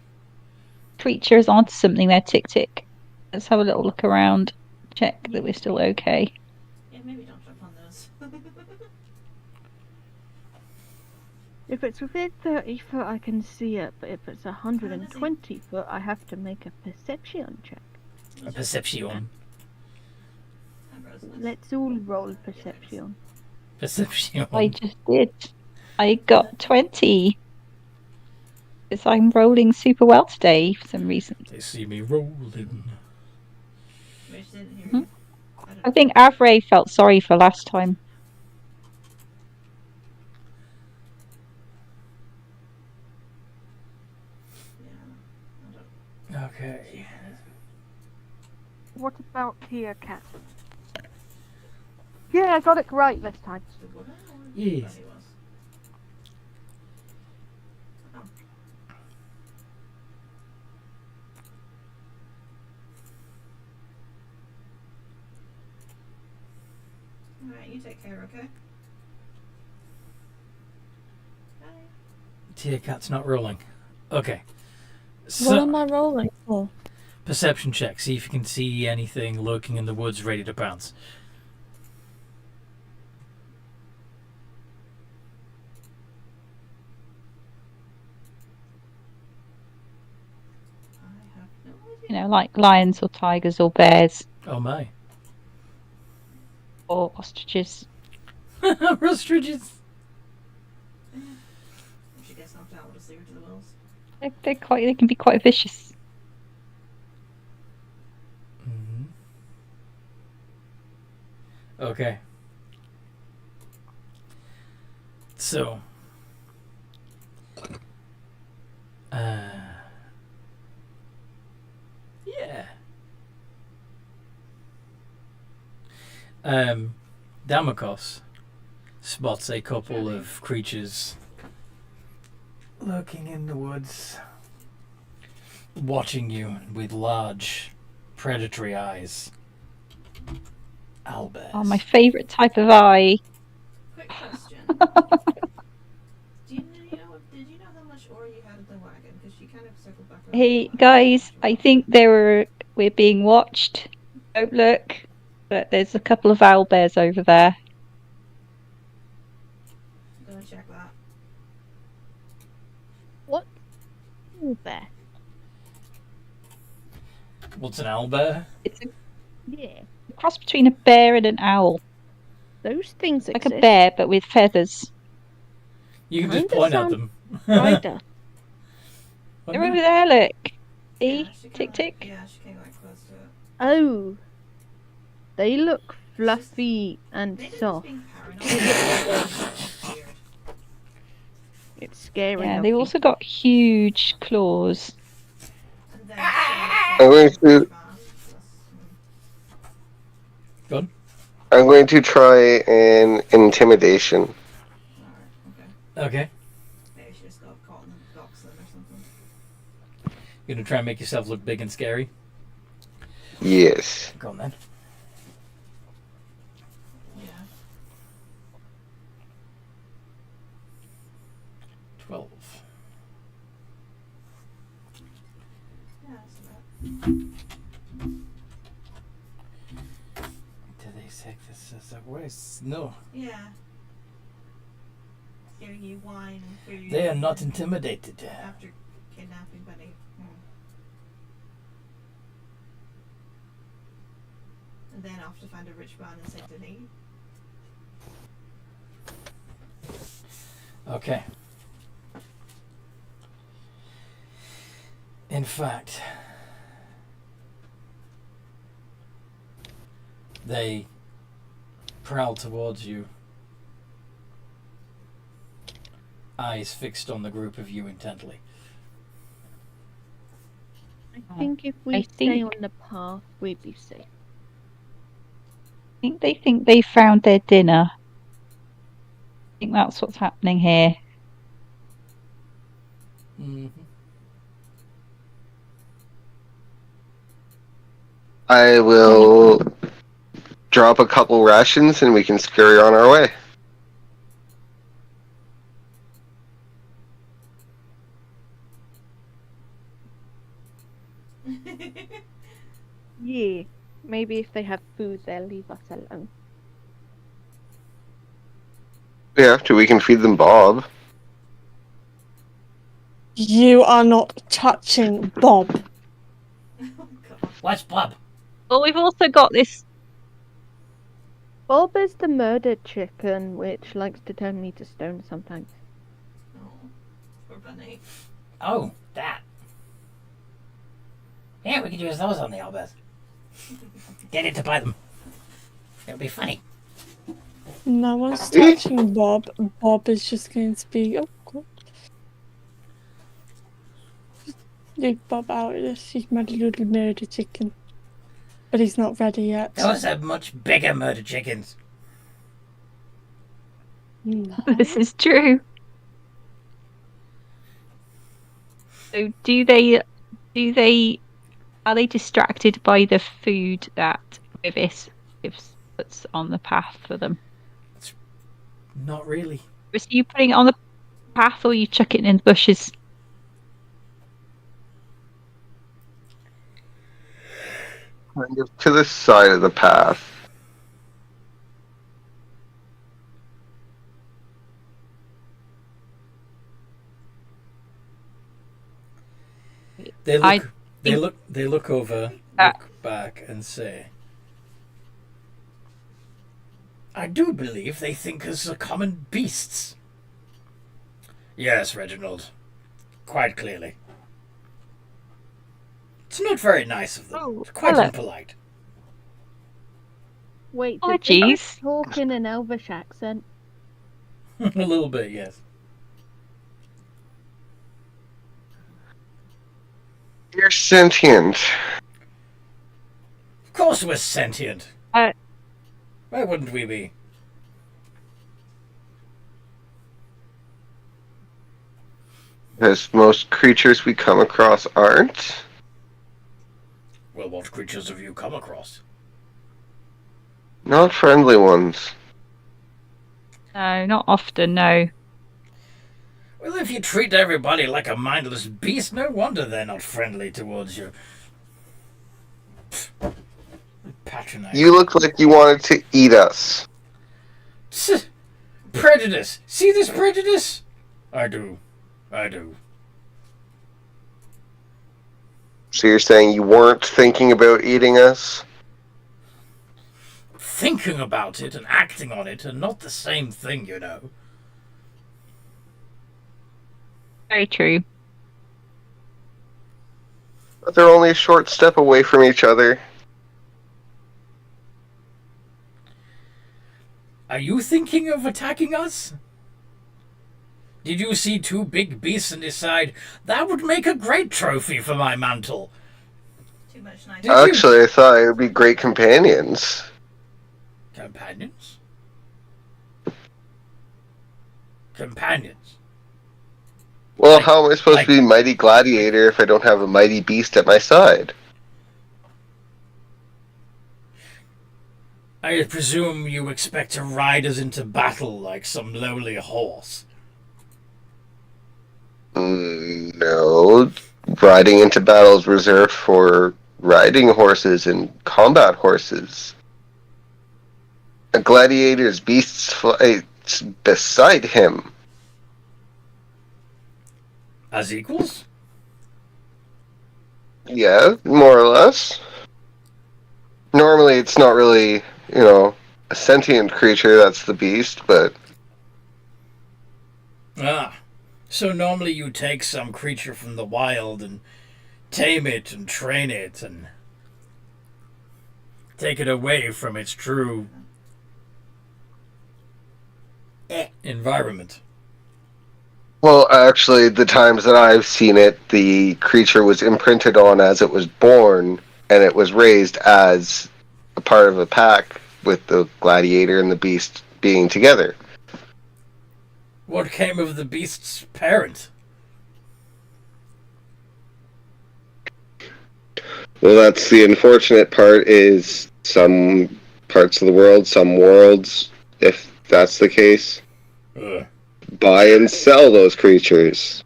Speaker 6: creature is onto something there. Tick tick. Let's have a little look around. Check that we're still okay.
Speaker 5: Yeah, maybe don't jump on those.
Speaker 2: If it's within 30 foot, I can see it, but if it's 120 foot, I have to make a perception check.
Speaker 1: A perception.
Speaker 2: Let's all roll perception.
Speaker 1: Perception.
Speaker 6: I just did. I got 20. Because I'm rolling super well today for some reason.
Speaker 1: They see me rolling.
Speaker 5: Which didn't hear
Speaker 6: Hmm?
Speaker 5: you. don't
Speaker 6: I think Avray felt sorry for last time.
Speaker 5: Yeah, I don't.
Speaker 1: Okay.
Speaker 2: What about here, cat? Yeah, I got it right this time.
Speaker 1: Yes.
Speaker 5: Alright, you take care, okay? Bye.
Speaker 1: Tia Cat's not rolling. Okay.
Speaker 4: What
Speaker 1: So,
Speaker 4: am I rolling for?
Speaker 1: perception check. See if you can see anything lurking in the woods ready to pounce.
Speaker 5: I have no idea.
Speaker 6: You know, like lions or tigers or bears
Speaker 1: Oh my.
Speaker 6: or ostriches.
Speaker 1: Ostriches.
Speaker 5: If she gets knocked out, we'll just leave her to the wolves.
Speaker 6: They can be quite vicious.
Speaker 1: Mm-hmm. Okay. So. Yeah. Damakos spots a couple of creatures lurking in the woods, watching you with large, predatory eyes. Owlbears.
Speaker 6: Oh, my favourite type of eye.
Speaker 5: Quick question. Did you know how much ore you had in the wagon? Because she kind of circled back around.
Speaker 6: Hey guys, I think we're being watched. Don't look, but there's a couple of owl bears over there.
Speaker 5: Go and check that.
Speaker 2: What? Oh, there.
Speaker 1: What's an owlbear?
Speaker 6: It's a
Speaker 2: Yeah.
Speaker 6: cross between a bear and an owl.
Speaker 2: Those things
Speaker 6: Like
Speaker 2: exist.
Speaker 6: a bear, but with feathers.
Speaker 1: You can just
Speaker 2: Kinda
Speaker 1: point at
Speaker 2: sound
Speaker 1: them.
Speaker 2: Rider.
Speaker 6: They're over there, look. See?
Speaker 5: Yeah, she
Speaker 6: Tick
Speaker 5: came
Speaker 6: tick.
Speaker 5: Yeah, she came like close to it.
Speaker 2: Oh. They look fluffy and
Speaker 5: Maybe I'm just
Speaker 2: soft.
Speaker 5: being paranoid. Weird.
Speaker 2: It's scary.
Speaker 6: Yeah,
Speaker 2: Loki.
Speaker 6: they've also got huge claws.
Speaker 5: And then
Speaker 3: I'm going to I'm going to try an intimidation.
Speaker 5: Alright, okay.
Speaker 1: Okay.
Speaker 5: Maybe she just got caught in the box then or something.
Speaker 1: You're gonna try and make yourself look big and scary?
Speaker 3: Yes.
Speaker 1: Go on then.
Speaker 5: Yeah.
Speaker 1: 12.
Speaker 5: Yeah, that's about.
Speaker 1: Did they say this as a waste? No.
Speaker 5: Yeah. Hearing you whine through your
Speaker 1: They are not intimidated.
Speaker 5: after kidnapping Bunny. And then off to find a rich man in Saint Denis.
Speaker 1: Okay. In fact, they prowl towards you. Eyes fixed on the group of you intently.
Speaker 2: I think if we
Speaker 6: I
Speaker 2: stay
Speaker 6: think-
Speaker 2: on the path, we'd be safe.
Speaker 6: I think they found their dinner. I think that's what's happening here.
Speaker 1: Mm-hmm.
Speaker 3: I will drop a couple rations and we can scurry on our way.
Speaker 2: Yeah. Maybe if they have food, they'll leave us alone.
Speaker 3: Yeah, we can feed them Bob.
Speaker 4: You are not touching Bob.
Speaker 5: Oh god.
Speaker 7: What's Bob?
Speaker 6: Well, we've also got this.
Speaker 2: Bob is the murdered chicken, which likes to turn me to stone sometimes.
Speaker 5: Oh, poor bunny.
Speaker 7: Oh, that. Yeah, we could use those on the Albert. Get it to buy them. It'll be funny.
Speaker 4: No one's touching Bob. Bob is just going to be. Oh, God. Leave Bob out of this. He's my little murder chicken. But he's not ready yet.
Speaker 7: Those are much bigger murder chickens.
Speaker 4: No.
Speaker 6: This is true. So, are they distracted by the food that Vivis puts on the path for them?
Speaker 1: Not really.
Speaker 6: Was you putting it on the path, or you chuck it in the bushes?
Speaker 3: Kind of to the side of the path.
Speaker 1: They
Speaker 6: I
Speaker 1: look. They look over,
Speaker 6: that-
Speaker 1: look back, and say, "I do believe they think us are common beasts." Yes, Reginald. Quite clearly. It's not very nice of them.
Speaker 6: Oh,
Speaker 1: It's quite
Speaker 6: hello.
Speaker 1: impolite.
Speaker 2: Wait,
Speaker 6: Oh,
Speaker 2: did they
Speaker 6: jeez.
Speaker 2: talk in an Elvish accent?
Speaker 1: A little bit, yes.
Speaker 3: You're sentient.
Speaker 1: Of course we're sentient.
Speaker 6: Uh,
Speaker 1: Why wouldn't we be?
Speaker 3: Because most creatures we come across aren't.
Speaker 1: Well, what creatures have you come across?
Speaker 3: Not friendly ones.
Speaker 6: No, not often. No.
Speaker 1: Well, if you treat everybody like a mindless beast, no wonder they're not friendly towards you. Patronizing.
Speaker 3: You look like you wanted to eat us.
Speaker 1: Prejudice! See this prejudice? I do.
Speaker 3: So you're saying you weren't thinking about eating us?
Speaker 1: Thinking about it and acting on it are not the same thing, you know.
Speaker 6: Very true.
Speaker 3: But they're only a short step away from each other.
Speaker 1: Are you thinking of attacking us? Did you see two big beasts and decide that would make a great trophy for my mantle?
Speaker 5: Too much nice.
Speaker 1: Did you?
Speaker 3: Actually, I thought it would be great companions.
Speaker 1: Companions? Companions.
Speaker 3: Well,
Speaker 1: Like-
Speaker 3: how am I supposed
Speaker 1: like-
Speaker 3: to be mighty gladiator if I don't have a mighty beast at my side?
Speaker 1: I presume you expect to ride us into battle like some lowly horse.
Speaker 3: No. Riding into battle is reserved for riding horses and combat horses. A gladiator's beast fights beside him.
Speaker 1: As equals?
Speaker 3: Yeah, more or less. Normally, it's not really, a sentient creature that's the beast, but
Speaker 1: Ah. So normally you take some creature from the wild and tame it and train it and take it away from its true environment.
Speaker 3: Well, actually, the times that I've seen it, the creature was imprinted on as it was born, and it was raised as a part of a pack with the gladiator and the beast being together.
Speaker 1: What came of the beast's parent?
Speaker 3: Well, that's the unfortunate part, is some parts of the world, some worlds, if that's the case, buy and sell those creatures.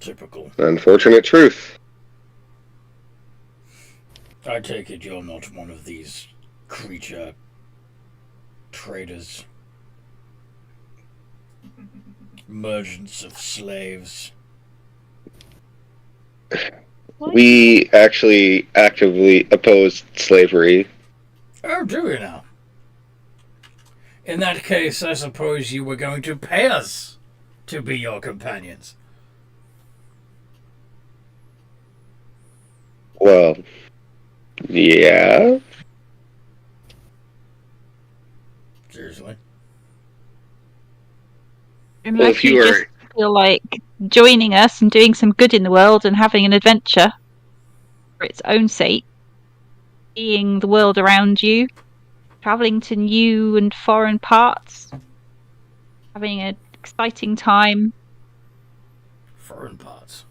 Speaker 1: Typical.
Speaker 3: Unfortunate truth.
Speaker 1: I take it you're not one of these creature traders. Merchants of slaves.
Speaker 3: We actually actively oppose slavery.
Speaker 1: Oh, do you now? In that case, I suppose you were going to pay us to be your companions.
Speaker 3: Well, yeah.
Speaker 1: Seriously?
Speaker 6: Unless
Speaker 3: if
Speaker 6: you
Speaker 3: you
Speaker 6: just
Speaker 3: were-
Speaker 6: feel like joining us and doing some good in the world and having an adventure for its own sake, seeing the world around you, travelling to new and foreign parts, having an exciting time.
Speaker 1: Foreign parts.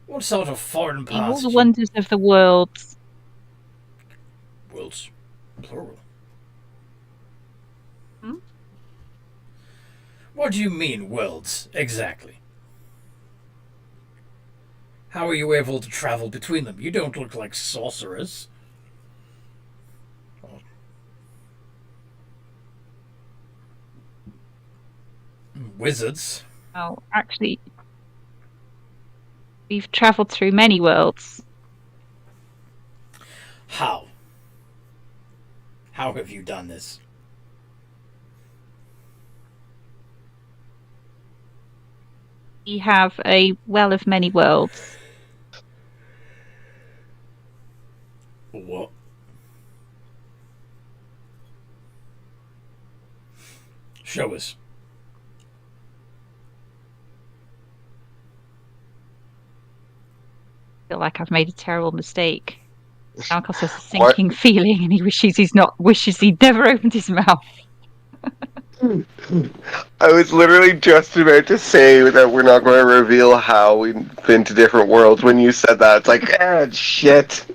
Speaker 1: What sort of foreign
Speaker 6: Seeing all
Speaker 1: parts?
Speaker 6: the wonders of the world.
Speaker 1: Worlds. Plural.
Speaker 6: Hmm?
Speaker 1: What do you mean, worlds, exactly? How are you able to travel between them? You don't look like sorcerers. Wizards.
Speaker 6: Oh, actually, we've travelled through many worlds.
Speaker 1: How? How have you done this?
Speaker 6: We have a well of many worlds.
Speaker 1: What? Show us.
Speaker 6: I feel like I've made a terrible mistake. Malcolm has a sinking feeling, and he wishes he'd never opened his mouth.
Speaker 3: I was literally just about to say that we're not going to reveal how we've been to different worlds. When you said that, it's like, shit.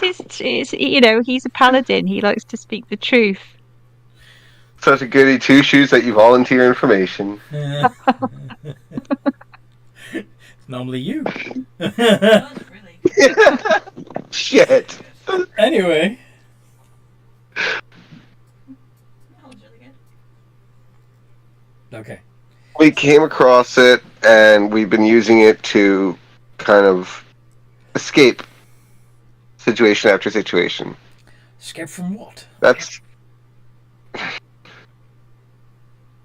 Speaker 6: He's a paladin. He likes to speak the truth.
Speaker 3: Such a goody two shoes that you volunteer information.
Speaker 1: Normally you.
Speaker 5: Not really.
Speaker 3: Shit.
Speaker 1: Anyway.
Speaker 5: That was really good.
Speaker 1: Okay.
Speaker 3: We came across it, and we've been using it to kind of escape situation after situation.
Speaker 1: Escape from what?
Speaker 3: That's...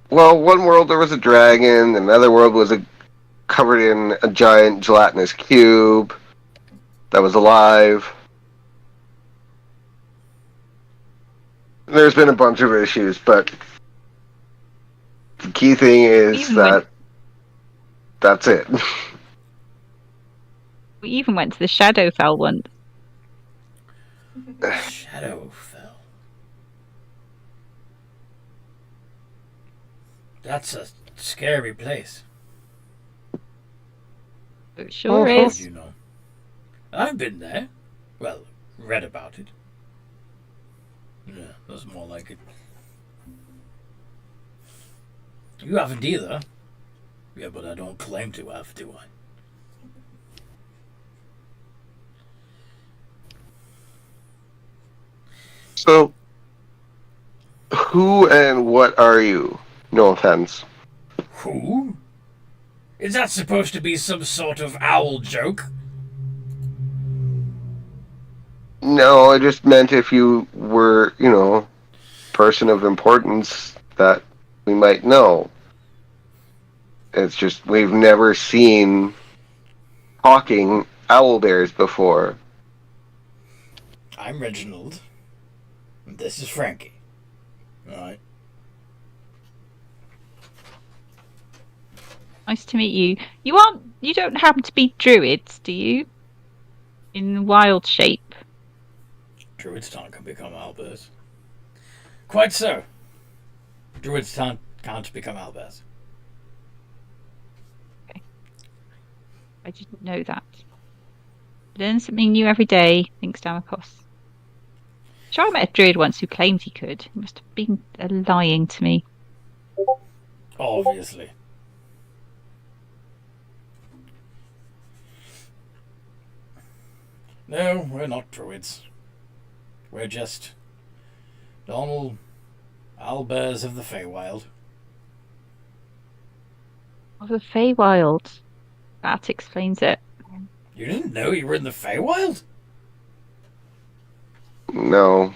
Speaker 3: Well, one world there was a dragon, another world was covered in a giant gelatinous cube that was alive. There's been a bunch of issues, but the key thing is that's it.
Speaker 6: We even went to the Shadowfell once.
Speaker 1: Shadowfell. That's a scary place.
Speaker 6: It sure
Speaker 3: Uh-huh.
Speaker 1: How
Speaker 6: is.
Speaker 1: do you know? I've been there. Well, read about it. Yeah, that's more like it. You haven't either. Yeah, but I don't claim to have, do I?
Speaker 3: So, who and what are you? No offense.
Speaker 1: Who? Is that supposed to be some sort of owl joke?
Speaker 3: No, I just meant if you were, person of importance that we might know. It's just we've never seen talking owl bears before.
Speaker 7: I'm Reginald. And this is Frankie. Alright.
Speaker 6: Nice to meet you. You don't happen to be druids, do you? In wild shape.
Speaker 7: Druids can become owlbears. Quite so. Druids can't become owlbears.
Speaker 6: I didn't know that. Learn something new every day, thinks Damakos. Sure, I met a druid once who claimed he could. He must have been lying to me.
Speaker 7: Obviously. No, we're not druids. We're just normal owlbears of the Feywild.
Speaker 6: Of the Feywild. That explains it.
Speaker 7: You didn't know you were in the Feywild?
Speaker 3: No.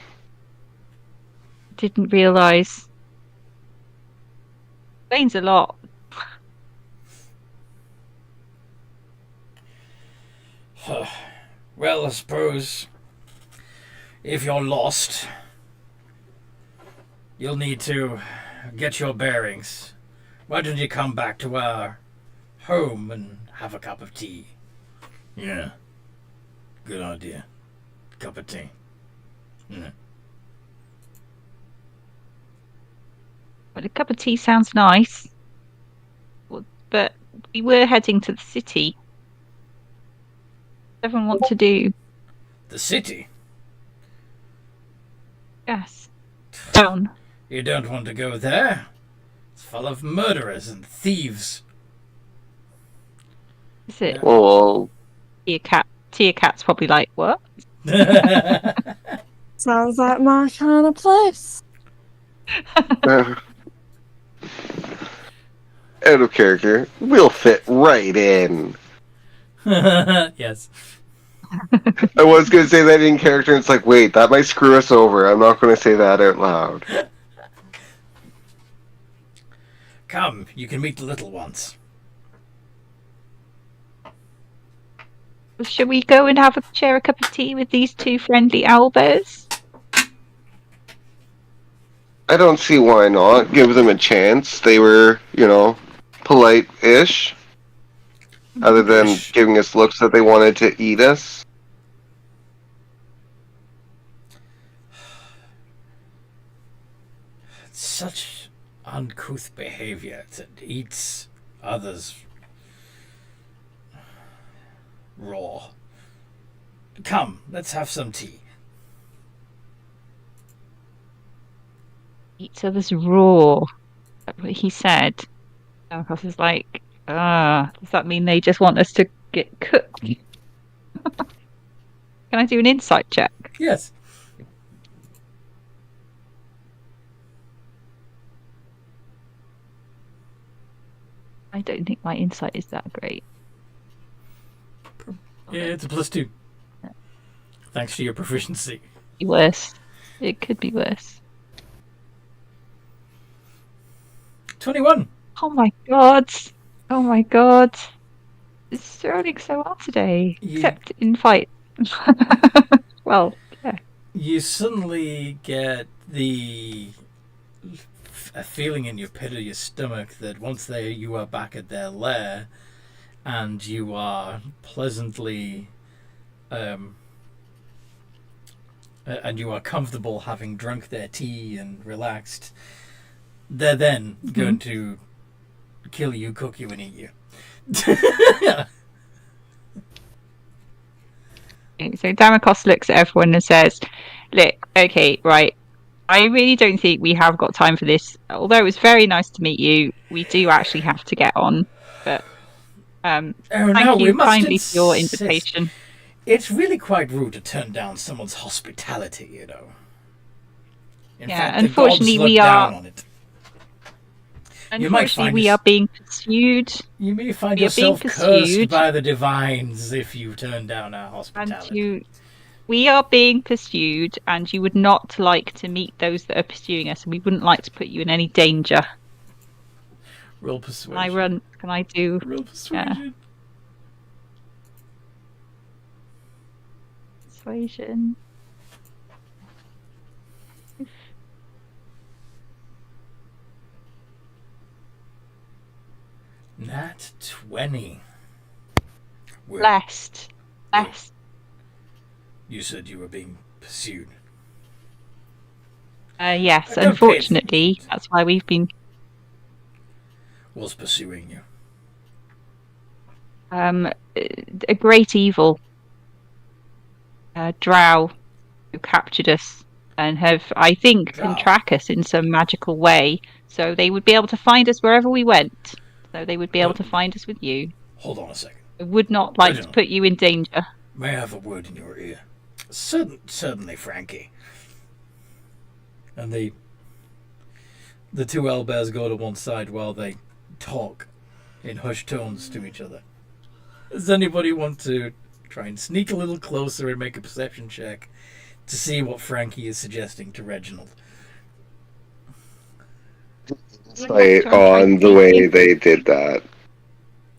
Speaker 6: Didn't realise. Explains a lot.
Speaker 7: Well, I suppose if you're lost, you'll need to get your bearings. Why don't you come back to our home and have a cup of tea? Yeah. Good idea. Cup of tea. Yeah.
Speaker 6: But a cup of tea sounds nice. But we were heading to the city. What does everyone want to do?
Speaker 7: The city?
Speaker 6: Yes. Town.
Speaker 7: You don't want to go there? It's full of murderers and thieves.
Speaker 6: Is it?
Speaker 3: Well,
Speaker 6: Tia Cat's probably like, what?
Speaker 4: Sounds like my kind of place.
Speaker 3: out of character, we'll fit right in.
Speaker 1: Yes.
Speaker 3: I was going to say that in character, and it's like, wait, that might screw us over. I'm not going to say that out loud.
Speaker 7: Come, you can meet the little ones.
Speaker 6: Should we go and share a cup of tea with these two friendly owlbears?
Speaker 3: I don't see why not. Give them a chance. They were, polite-ish. Other than giving us looks that they wanted to eat us.
Speaker 7: Such uncouth behavior that eats others raw. Come, let's have some tea.
Speaker 6: Each other's raw. That's what he said. Damakos is like, does that mean they just want us to get cooked? Can I do an insight check?
Speaker 1: Yes.
Speaker 6: I don't think my insight is that great.
Speaker 1: Yeah, it's a +2. Thanks to your proficiency.
Speaker 6: Be worse. It could be worse.
Speaker 1: 21.
Speaker 6: Oh my god. Oh my god. It's rolling so well today.
Speaker 1: Yeah.
Speaker 6: Except in fight. Well, yeah.
Speaker 1: You suddenly get a feeling in your pit of your stomach that once you are back at their lair and you are pleasantly and you are comfortable having drunk their tea and relaxed, they're then going to kill you, cook you, and eat you.
Speaker 6: So Damakos looks at everyone and says, look, okay, right, I really don't think we have got time for this. Although it was very nice to meet you, we do actually have to get on. But thank you kindly for your invitation.
Speaker 7: It's really quite rude to turn down someone's hospitality, you know. In fact,
Speaker 6: unfortunately,
Speaker 7: the gods look down on it.
Speaker 6: Unfortunately, we are being pursued.
Speaker 1: You may find yourself cursed by the divines if you turn down our hospitality.
Speaker 6: We are being pursued, and you would not like to meet those that are pursuing us, and we wouldn't like to put you in any danger.
Speaker 1: Roll persuasion.
Speaker 6: Can I run? Can I do?
Speaker 1: Roll persuasion.
Speaker 6: Yeah. Persuasion.
Speaker 7: Nat 20. Where-
Speaker 6: Blessed. Blessed.
Speaker 7: You said you were being pursued.
Speaker 6: Yes,
Speaker 7: I don't pay
Speaker 6: unfortunately,
Speaker 7: attention.
Speaker 6: that's why we've been
Speaker 7: Was pursuing you.
Speaker 6: a great evil. Drow who captured us and have, I think, can
Speaker 7: Drow?
Speaker 6: track us in some magical way. So they would be able to find us wherever we went. So they would be able to find us with you.
Speaker 7: Hold on a second.
Speaker 6: I would not like to
Speaker 7: Reginald.
Speaker 6: put you in danger.
Speaker 7: May I have a word in your ear? Certainly, Frankie. And the two owlbears go to one side while they talk in hushed tones to each other. Does anybody want to try and sneak a little closer and make a perception check to see what Frankie is suggesting to Reginald?
Speaker 3: Insight on the way they did that.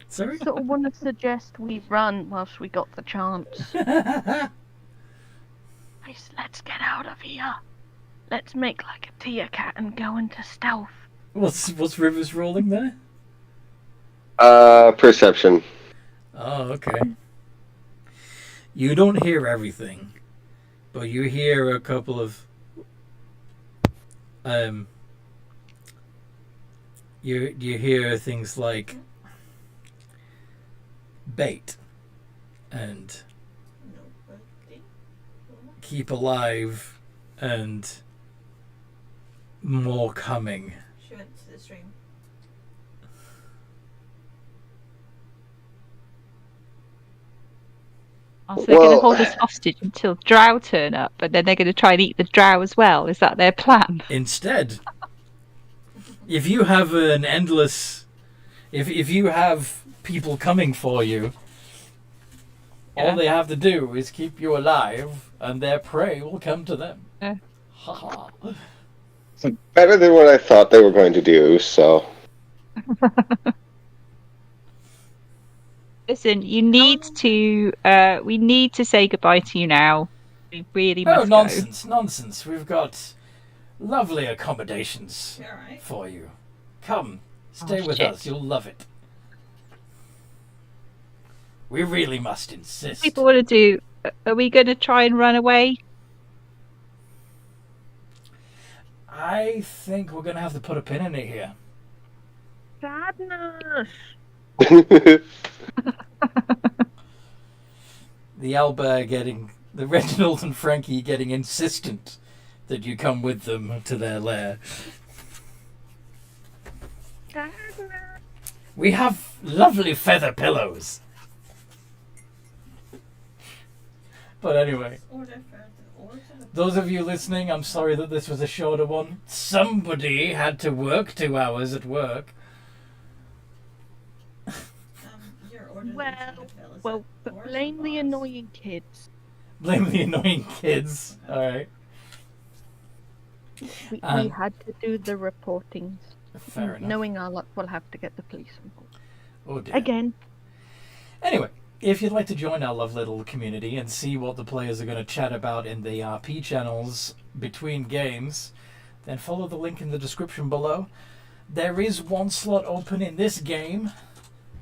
Speaker 7: Sorry?
Speaker 2: Sort of want to suggest we run whilst we got the chance. Please, let's get out of here. Let's make like a Tia cat and go into stealth.
Speaker 7: What's Rivers rolling there?
Speaker 3: Perception.
Speaker 7: Oh, okay. You don't hear everything, but you hear a couple of you hear things like bait and
Speaker 5: Nobody.
Speaker 7: keep alive and more coming.
Speaker 5: She went to the stream.
Speaker 6: So they're going to
Speaker 3: Well-
Speaker 6: hold us hostage until drow turn up, and then they're going to try and eat the drow as well. Is that their plan?
Speaker 7: Instead, if you have an endless, if you have people coming for you,
Speaker 6: Yeah.
Speaker 7: all they have to do is keep you alive, and their prey will come to them.
Speaker 6: Yeah.
Speaker 7: Ha ha.
Speaker 3: It's better than what I thought they were going to do, so.
Speaker 6: Listen, you need to. We need to say goodbye to you now. We really must
Speaker 7: Oh, nonsense. We've got lovely accommodations
Speaker 5: You alright?
Speaker 7: for you. Come, stay
Speaker 6: Oh,
Speaker 7: with
Speaker 6: shit.
Speaker 7: us. You'll love it. We really must
Speaker 6: go.
Speaker 7: insist.
Speaker 6: People want to do. Are we going to try and run away?
Speaker 7: I think we're going to have to put a pin in it here.
Speaker 2: Sadness.
Speaker 7: The Reginald and Frankie getting insistent that you come with them to their lair.
Speaker 2: Sadness.
Speaker 7: We have lovely feather pillows. But anyway,
Speaker 5: Order for the order to the
Speaker 7: those of you listening, I'm sorry that this was a shorter one. Somebody had to work 2 hours at work.
Speaker 5: your order
Speaker 2: Well,
Speaker 5: to the fill. Is
Speaker 2: Well,
Speaker 5: it
Speaker 2: but
Speaker 5: horse or
Speaker 2: blame the
Speaker 5: boss?
Speaker 2: annoying kids.
Speaker 7: Blame the annoying kids. Alright,
Speaker 2: We
Speaker 7: Um,
Speaker 2: had to do the reportings.
Speaker 7: fair enough.
Speaker 2: Knowing our luck, we'll have to get the police involved.
Speaker 7: Oh dear.
Speaker 2: Again.
Speaker 7: Anyway, if you'd like to join our lovely little community and see what the players are going to chat about in the RP channels between games, then follow the link in the description below. There is one slot open in this game,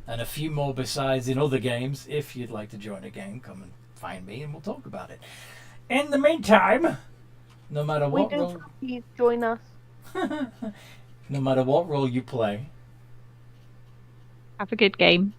Speaker 7: and a few more besides in other games. If you'd like to join a game, come and find me and we'll talk about it. In the meantime, no matter
Speaker 2: We
Speaker 7: what
Speaker 2: do.
Speaker 7: role,
Speaker 2: Please join us.
Speaker 7: no matter what role you play,
Speaker 6: Have a good game.